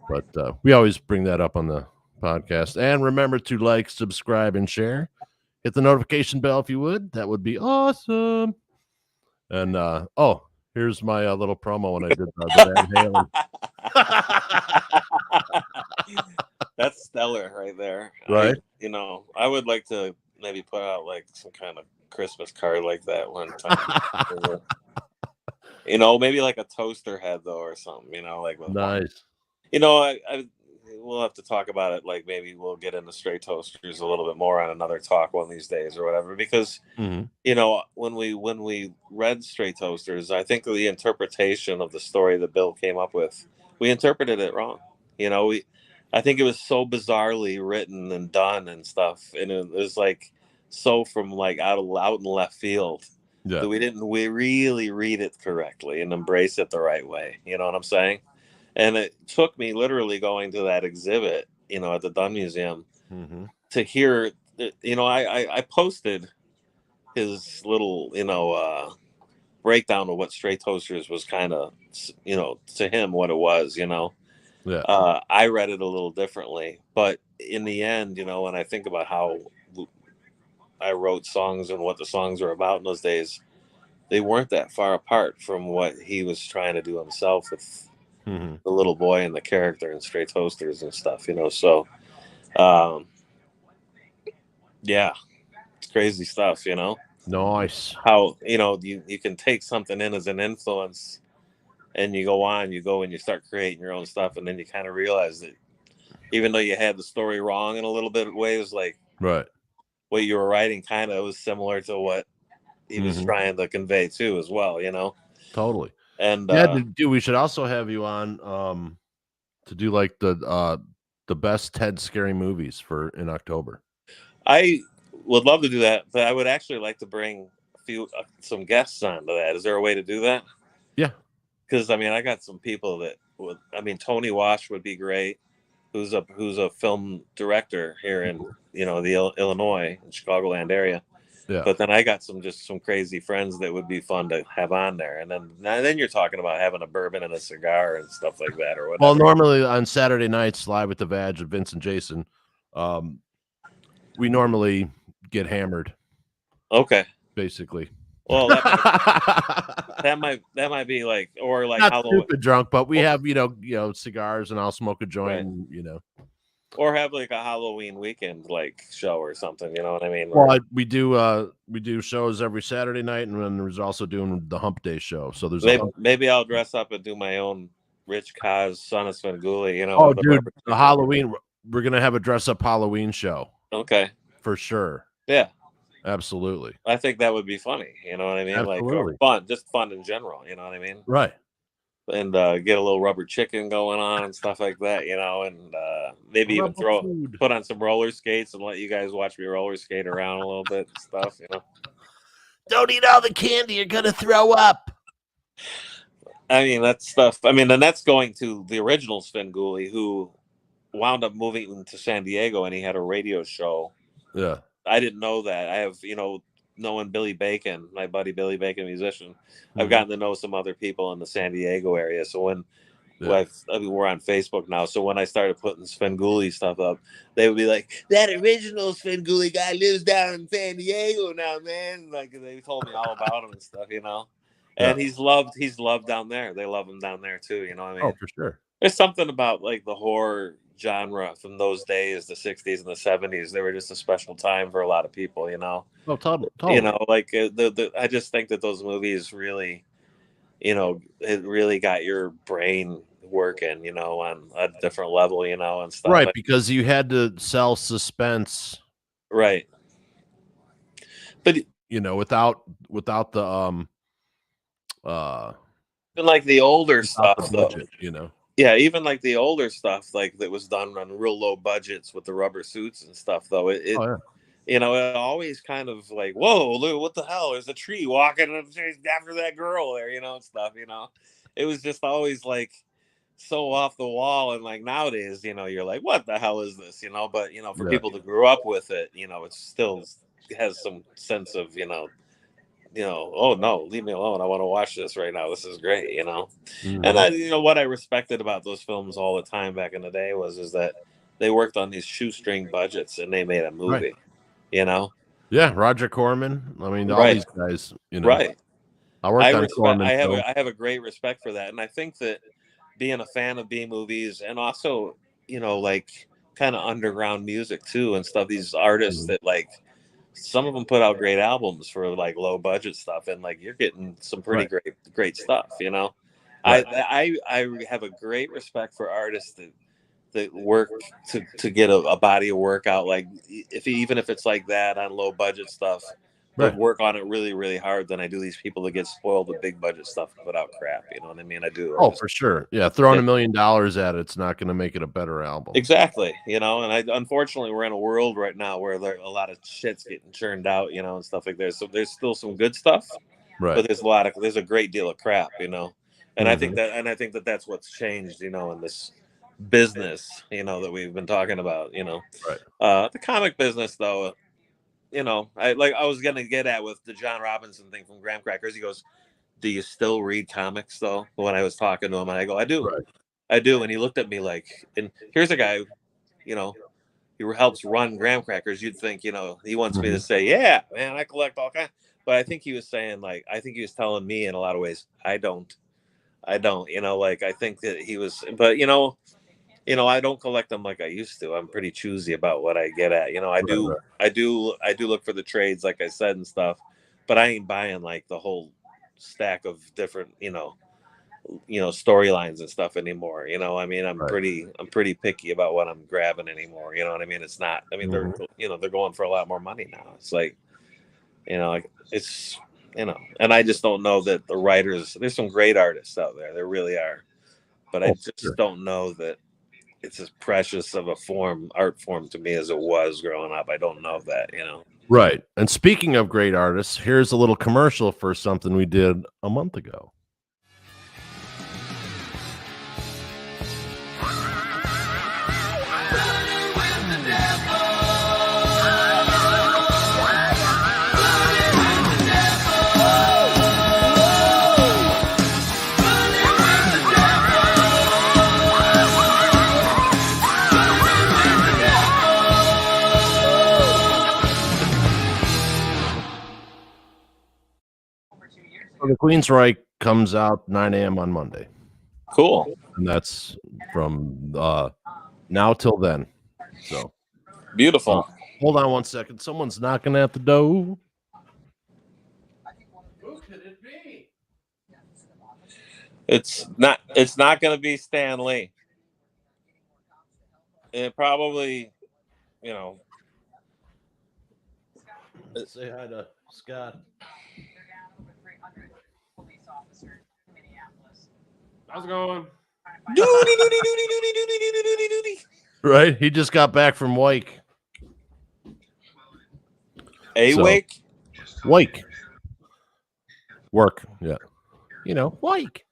Speaker 1: But we always bring that up on the podcast. And remember to like, subscribe, and share. Hit the notification bell if you would. That would be awesome. And here's my little promo when I did the Van
Speaker 2: Halen. That's stellar right there.
Speaker 1: Right.
Speaker 2: I would like to maybe put out like some kind of Christmas card like that one time. Maybe like a toaster head though, or something. Like
Speaker 1: nice.
Speaker 2: We'll have to talk about it. Like maybe we'll get into stray toasters a little bit more on another talk one of these days or whatever. Because when we read Stray Toasters, I think the interpretation of the story that Bill came up with, we interpreted it wrong. I think it was so bizarrely written and done and stuff, and it was like so from like out in left field that we really read it correctly and embrace it the right way. You know what I'm saying? And it took me literally going to that exhibit, at the Dunn Museum, to hear, I posted his little, breakdown of what Straight Toasters was kind of, you know, to him what it was, you know.
Speaker 1: Yeah.
Speaker 2: I read it a little differently, but in the end, you know, when I think about how I wrote songs and what the songs were about in those days, they weren't that far apart from what he was trying to do himself with
Speaker 1: Mm-hmm.
Speaker 2: the little boy and the character and Straight Toasters and stuff, you know. So, um, yeah, it's crazy stuff, you know.
Speaker 1: Nice.
Speaker 2: How, you know, you can take something in as an influence and you go and you start creating your own stuff, and then you kind of realize that even though you had the story wrong in a little bit of ways, like
Speaker 1: Right.
Speaker 2: what you were writing kind of was similar to what he was
Speaker 1: Mhm.
Speaker 2: trying to convey too, as well, you know.
Speaker 1: Totally.
Speaker 2: And
Speaker 1: Yeah, dude, we should also have you on to do like the best Ted scary movies for in October.
Speaker 2: I would love to do that, but I would actually like to bring a few some guests on to that. Is there a way to do that?
Speaker 1: Yeah.
Speaker 2: Because I mean, I got some people that would. I mean, Tony Wash would be great. Who's a film director here in, you know, the Illinois and Chicagoland area.
Speaker 1: Yeah.
Speaker 2: But then I got some crazy friends that would be fun to have on there. And then you're talking about having a bourbon and a cigar and stuff like that, or whatever.
Speaker 1: Well, normally on Saturday nights, Live with the Vag with Vince and Jason, we normally get hammered,
Speaker 2: Okay.
Speaker 1: basically.
Speaker 2: Well, that might be like, or like
Speaker 1: Not
Speaker 2: Halloween,
Speaker 1: stupid drunk, but we have, you know, cigars, and I'll smoke a joint,
Speaker 2: Right.
Speaker 1: and, you know.
Speaker 2: or have like a Halloween weekend like show or something. You know what I mean?
Speaker 1: Well, we do shows every Saturday night, and then there's also doing the Hump Day show. So there's
Speaker 2: maybe I'll dress up and do my own Rich Kaz, son of Svengoolie. You know?
Speaker 1: Oh,
Speaker 2: with the
Speaker 1: dude,
Speaker 2: rubber
Speaker 1: the
Speaker 2: chicken.
Speaker 1: Halloween. We're gonna have a dress up Halloween show
Speaker 2: Okay.
Speaker 1: for sure.
Speaker 2: Yeah.
Speaker 1: Absolutely.
Speaker 2: I think that would be funny. You know what I mean?
Speaker 1: Absolutely.
Speaker 2: Like, or fun, just fun in general. You know what I mean?
Speaker 1: Right.
Speaker 2: And get a little rubber chicken going on and stuff like that, you know, and maybe even put on some roller skates and let you guys watch me roller skate around a little bit and stuff, you know.
Speaker 1: Don't eat all the candy, you're gonna throw up.
Speaker 2: I mean, that stuff. I mean, and that's going to the original Svengoolie, who wound up moving to San Diego, and he had a radio show.
Speaker 1: Yeah.
Speaker 2: I didn't know that. I have, you know, knowing Billy Bacon, my buddy Billy Bacon, musician,
Speaker 1: Mm-hmm.
Speaker 2: I've gotten to know some other people in the San Diego area. So when we're on Facebook now, so when I started putting Svengoolie stuff up, they would be like, "That original Svengoolie guy lives down in San Diego now, man." Like, they told me all about him and stuff, you know. And he's loved down there. They love him down there too, you know what I mean?
Speaker 1: Oh, for sure.
Speaker 2: There's something about like the horror genre from those days, the 60s and the 70s. They were just a special time for a lot of people, you know.
Speaker 1: Oh, totally.
Speaker 2: You know, like I just think that those movies really, you know, it really got your brain working, you know, on a different level, you know, and stuff.
Speaker 1: Right, because you had to sell suspense.
Speaker 2: Right. But
Speaker 1: you know, without the
Speaker 2: even like the older stuff,
Speaker 1: budget, you know.
Speaker 2: Yeah, even like the older stuff, like that was done on real low budgets with the rubber suits and stuff, though. You know, it always kind of like, whoa, look, what the hell? There's a tree walking after that girl there, you know, and stuff, you know. It was just always like so off the wall. And like nowadays, you know, you're like, what the hell is this? You know, but, you know, for people that grew up with it, you know, it still has some sense of, you know, oh no, leave me alone. I want to watch this right now. This is great, you know.
Speaker 1: Mm-hmm.
Speaker 2: And I, you know, what I respected about those films all the time back in the day is that they worked on these shoestring budgets and they made a movie.
Speaker 1: Right.
Speaker 2: You know.
Speaker 1: Yeah, Roger Corman. I mean, all these guys. You know.
Speaker 2: Right.
Speaker 1: I
Speaker 2: have a great respect for that, and I think that being a fan of B movies and also, you know, like kind of underground music too and stuff. These artists that like. Some of them put out great albums for like low budget stuff, and like you're getting some pretty great stuff, you know. Right. I have a great respect for artists that work to get a body of work out, like even if it's like that on low budget stuff, but work on it really, really hard than I do these people that get spoiled with big budget stuff and put out crap. You know what I mean? I do.
Speaker 1: Oh, for sure. Yeah, throwing $1 million at it's not going to make it a better album.
Speaker 2: Exactly. You know, and unfortunately we're in a world right now where a lot of shit's getting churned out, you know, and stuff like that. So there's still some good stuff, but there's a great deal of crap, you know. And I think that that's what's changed, you know, in this business, you know, that we've been talking about, you know. Right. The comic business, though. You know, I was gonna get at with the John Robinson thing from Graham Crackers. He goes, do you still read comics though? When I was talking to him, and I go, I do,
Speaker 1: Right.
Speaker 2: I do, and he looked at me like, and here's a guy, you know, who helps run Graham Crackers. You'd think, you know, he wants me to say, yeah, man, I collect all kinds. But I think he was saying, like, I think he was telling me in a lot of ways, I don't, you know, like I think that he was, but you know, I don't collect them like I used to. I'm pretty choosy about what I get at. You know, I do look for the trades, like I said, and stuff. But I ain't buying like the whole stack of different, storylines and stuff anymore. You know, I mean, I'm pretty picky about what I'm grabbing anymore. You know what I mean? It's not. I mean, they're going for a lot more money now. It's like, like it's, and I just don't know that the writers. There's some great artists out there. There really are, but I just don't know that it's as precious of a art form to me as it was growing up. I don't know that,
Speaker 1: Right. And speaking of great artists, here's a little commercial for something we did a month ago. So the Queensryche comes out 9 a.m. on Monday.
Speaker 2: Cool.
Speaker 1: And that's from now till then. So
Speaker 2: beautiful.
Speaker 1: Hold on one second. Someone's knocking at the door. Who could it be?
Speaker 2: It's not going to be Stan Lee. It probably,
Speaker 1: Say hi to Scott.
Speaker 5: How's it going?
Speaker 1: Right? He just got back from Wake.
Speaker 2: Wake?
Speaker 1: Wake. Work. Yeah. Wake.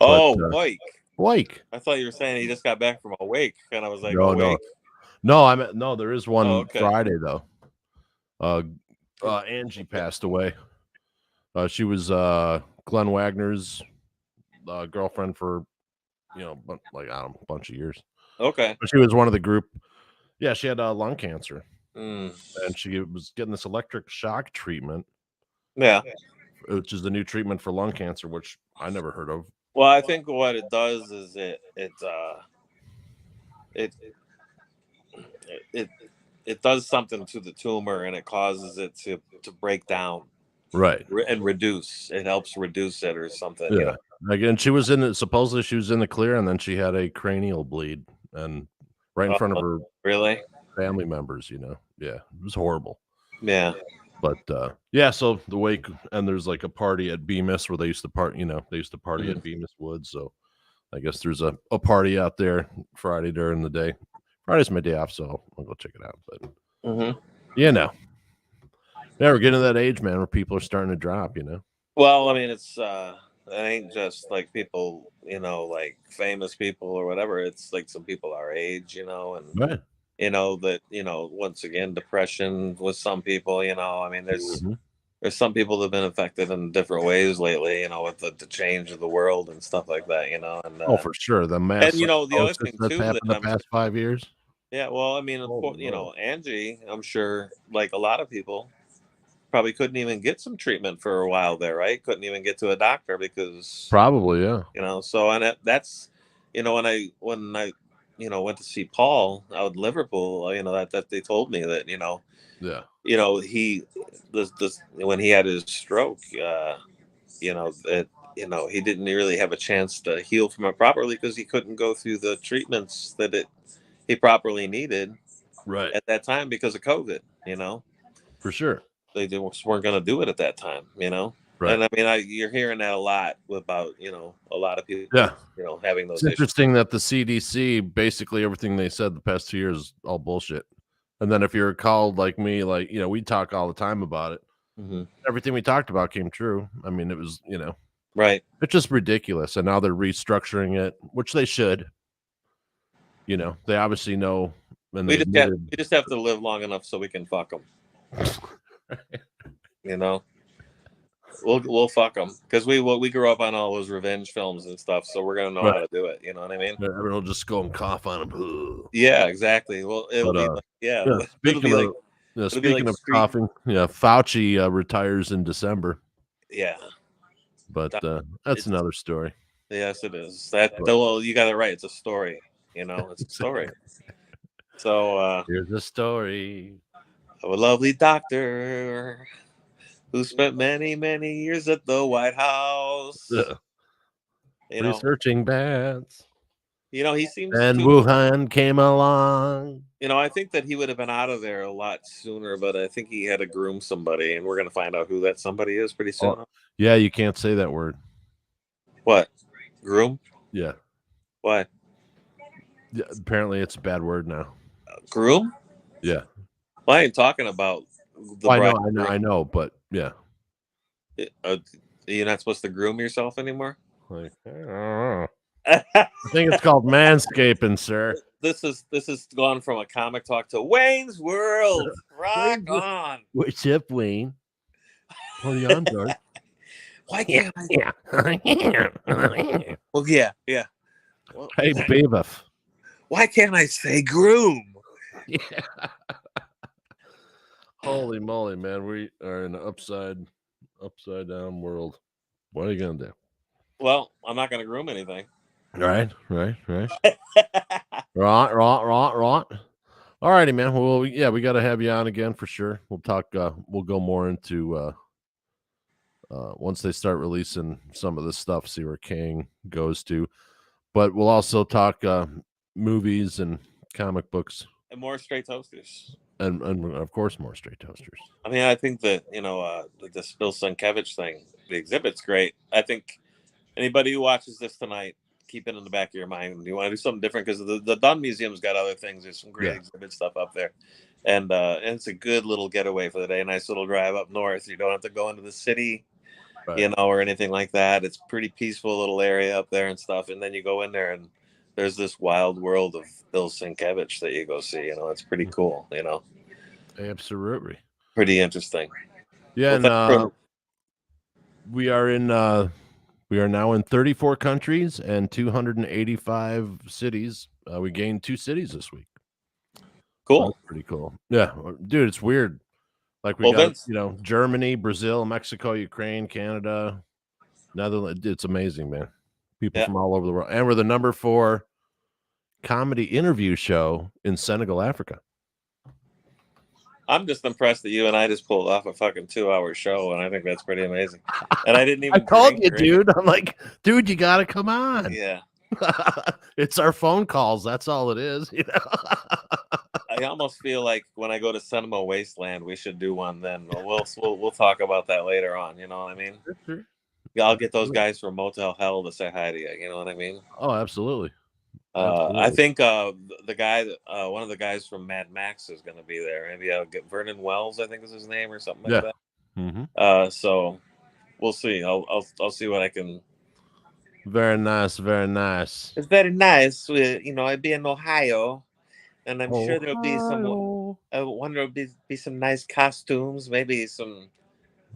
Speaker 2: Oh,
Speaker 1: but,
Speaker 2: Wake.
Speaker 1: Wake.
Speaker 2: I thought you were saying he just got back from a wake, and I was like,
Speaker 1: no. No, there is one Friday though. Angie passed away. She was Glenn Wagner's girlfriend for a bunch of years.
Speaker 2: Okay.
Speaker 1: But she was one of the group. Yeah, she had lung cancer.
Speaker 2: And
Speaker 1: she was getting this electric shock treatment.
Speaker 2: Yeah.
Speaker 1: Which is the new treatment for lung cancer, which I never heard of.
Speaker 2: Well, I think what it does is it does something to the tumor, and it causes it to break down.
Speaker 1: Right.
Speaker 2: And reduce. It helps reduce it or something.
Speaker 1: Yeah. Again, she was supposedly she was in the clear, and then she had a cranial bleed, and right in front of her family members. Yeah, it was horrible.
Speaker 2: Yeah.
Speaker 1: But so the wake, and there's like a party at Bemis where they used to party. They used to party at Bemis Woods. So I guess there's a party out there Friday during the day. Friday's my day off, so I'll go check it out. But we're getting to that age, man, where people are starting to drop.
Speaker 2: Well, I mean, it's it ain't just like people, like famous people or whatever. It's like some people our age, and
Speaker 1: right.
Speaker 2: Once again, depression with some people, I mean, there's some people that have been affected in different ways lately, with the change of the world and stuff like that, and
Speaker 1: for sure. The mass,
Speaker 2: and the other thing
Speaker 1: that's
Speaker 2: too,
Speaker 1: happened the past 5 years.
Speaker 2: Yeah, well, I mean, Angie, I'm sure, like a lot of people, probably couldn't even get some treatment for a while there, right? Couldn't even get to a doctor because
Speaker 1: probably, yeah.
Speaker 2: So and that's, when I went to see Paul out in Liverpool, that they told me that, he when he had his stroke, that he didn't really have a chance to heal from it properly because he couldn't go through the treatments that he properly needed
Speaker 1: right
Speaker 2: at that time because of COVID,
Speaker 1: for sure.
Speaker 2: They just weren't going to do it at that time,
Speaker 1: Right.
Speaker 2: And I mean, you're hearing that a lot about, a lot of people, having those
Speaker 1: It's interesting that the CDC, basically everything they said the past 2 years is all bullshit. And then if you're called like me, like, we talk all the time about it. Everything we talked about came true. I mean, it was,
Speaker 2: right.
Speaker 1: It's just ridiculous. And now they're restructuring it, which they should. They obviously know. And
Speaker 2: we just have to live long enough so we can fuck them. We'll fuck them because we grew up on all those revenge films and stuff, so we're gonna know how to do it. You know what I mean?
Speaker 1: Everyone will just go and cough on them.
Speaker 2: Yeah, exactly. Well, it'll be like, it'll be like
Speaker 1: speaking of
Speaker 2: street.
Speaker 1: coughing, Fauci retires in December.
Speaker 2: Yeah,
Speaker 1: but that's another story.
Speaker 2: Yes, it is. Well, you got it right. It's a story. It's a story. So
Speaker 1: here's a story
Speaker 2: of a lovely doctor who spent many, many years at the White House.
Speaker 1: Researching bats.
Speaker 2: He seems.
Speaker 1: And Wuhan came along.
Speaker 2: I think that he would have been out of there a lot sooner, but I think he had to groom somebody, and we're going to find out who that somebody is pretty soon.
Speaker 1: Oh, yeah, you can't say that word.
Speaker 2: What? Groom?
Speaker 1: Yeah.
Speaker 2: Why?
Speaker 1: Yeah, apparently it's a bad word now.
Speaker 2: Groom?
Speaker 1: Yeah.
Speaker 2: Well, I ain't talking about the
Speaker 1: I know, but yeah.
Speaker 2: You're not supposed to groom yourself anymore?
Speaker 1: Like, I don't know. I think it's called manscaping, sir.
Speaker 2: This is gone from a comic talk to Wayne's World. Rock on.
Speaker 1: What's up, Wayne? Party on, George.
Speaker 2: Why can't Well, yeah. Well,
Speaker 1: hey, Beabuff.
Speaker 2: Why can't I say groom?
Speaker 1: Yeah. Holy moly, man. We are in an upside down world. What are you going to do?
Speaker 2: Well, I'm not going to groom anything.
Speaker 1: Right. Right. All righty, man. Well, yeah, we got to have you on again for sure. We'll talk. We'll go more into once they start releasing some of this stuff, see where King goes to. But we'll also talk movies and comic books
Speaker 2: and more straight toasters.
Speaker 1: And of course, more straight toasters.
Speaker 2: I mean, I think that this Bill Sienkiewicz thing, the exhibit's great. I think anybody who watches this tonight, keep it in the back of your mind. You want to do something different because the Dunn Museum's got other things. There's some great exhibit stuff up there, and it's a good little getaway for the day. Nice little drive up north. You don't have to go into the city, or anything like that. It's pretty peaceful little area up there and stuff. And then you go in there and there's this wild world of Bill Sienkiewicz that you go see. It's pretty cool.
Speaker 1: Absolutely,
Speaker 2: pretty interesting.
Speaker 1: Yeah, and we are now in 34 countries and 285 cities. We gained 2 cities this week.
Speaker 2: Cool.
Speaker 1: That's pretty cool. Yeah, dude, it's weird. Like we got, Germany, Brazil, Mexico, Ukraine, Canada, Netherlands. It's amazing, man. People from all over the world. And we're the number 4 comedy interview show in Senegal, Africa.
Speaker 2: I'm just impressed that you and I just pulled off a fucking 2-hour show, and I think that's pretty amazing. And I didn't even.
Speaker 1: I called you, dude. I'm like, dude, you got to come on.
Speaker 2: Yeah.
Speaker 1: It's our phone calls. That's all it is.
Speaker 2: I almost feel like when I go to Cinema Wasteland, we should do one then. We'll talk about that later on. You know what I mean?
Speaker 1: Sure.
Speaker 2: Yeah, I'll get those guys from Motel Hell to say hi to you. You know what I mean?
Speaker 1: Oh, absolutely.
Speaker 2: I think the guy, one of the guys from Mad Max is going to be there. Maybe I'll get Vernon Wells, I think is his name, or something like that.
Speaker 1: Mm-hmm.
Speaker 2: So we'll see. I'll see what I can.
Speaker 1: Very nice, very nice.
Speaker 2: It's very nice. I'd be in Ohio, and I'm sure there'll be some. I wonder there'll be some nice costumes, maybe some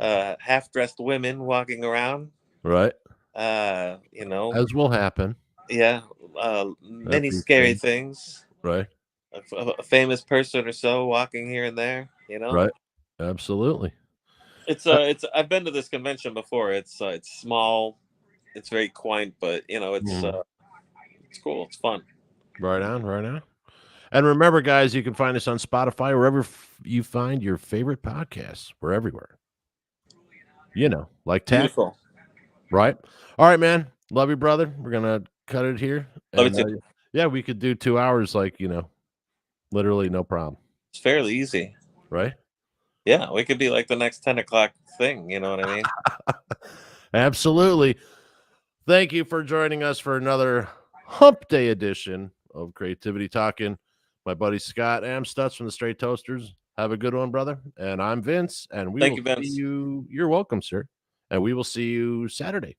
Speaker 2: half-dressed women walking around.
Speaker 1: Right.
Speaker 2: As
Speaker 1: will happen.
Speaker 2: Yeah. Many scary things.
Speaker 1: Right.
Speaker 2: A famous person or so walking here and there.
Speaker 1: Right. Absolutely.
Speaker 2: It's I've been to this convention before. It's small. It's very quaint, but it's cool. It's fun. Right on.
Speaker 1: And remember, guys, you can find us on Spotify, wherever you find your favorite podcasts. We're everywhere. Like Tech.
Speaker 2: Beautiful.
Speaker 1: Right. All right, man. Love you, brother. We're gonna cut it here.
Speaker 2: Love you too.
Speaker 1: Yeah, we could do 2 hours, literally no problem.
Speaker 2: It's fairly easy.
Speaker 1: Right?
Speaker 2: Yeah, we could be like the next 10 o'clock thing. You know what I mean?
Speaker 1: Absolutely. Thank you for joining us for another Hump Day edition of CreatiVity Talkin. My buddy Scott Amstutz from the Straight Toasters. Have a good one, brother. And I'm Vince. And we will see you. You're welcome, sir. And we will see you Saturday.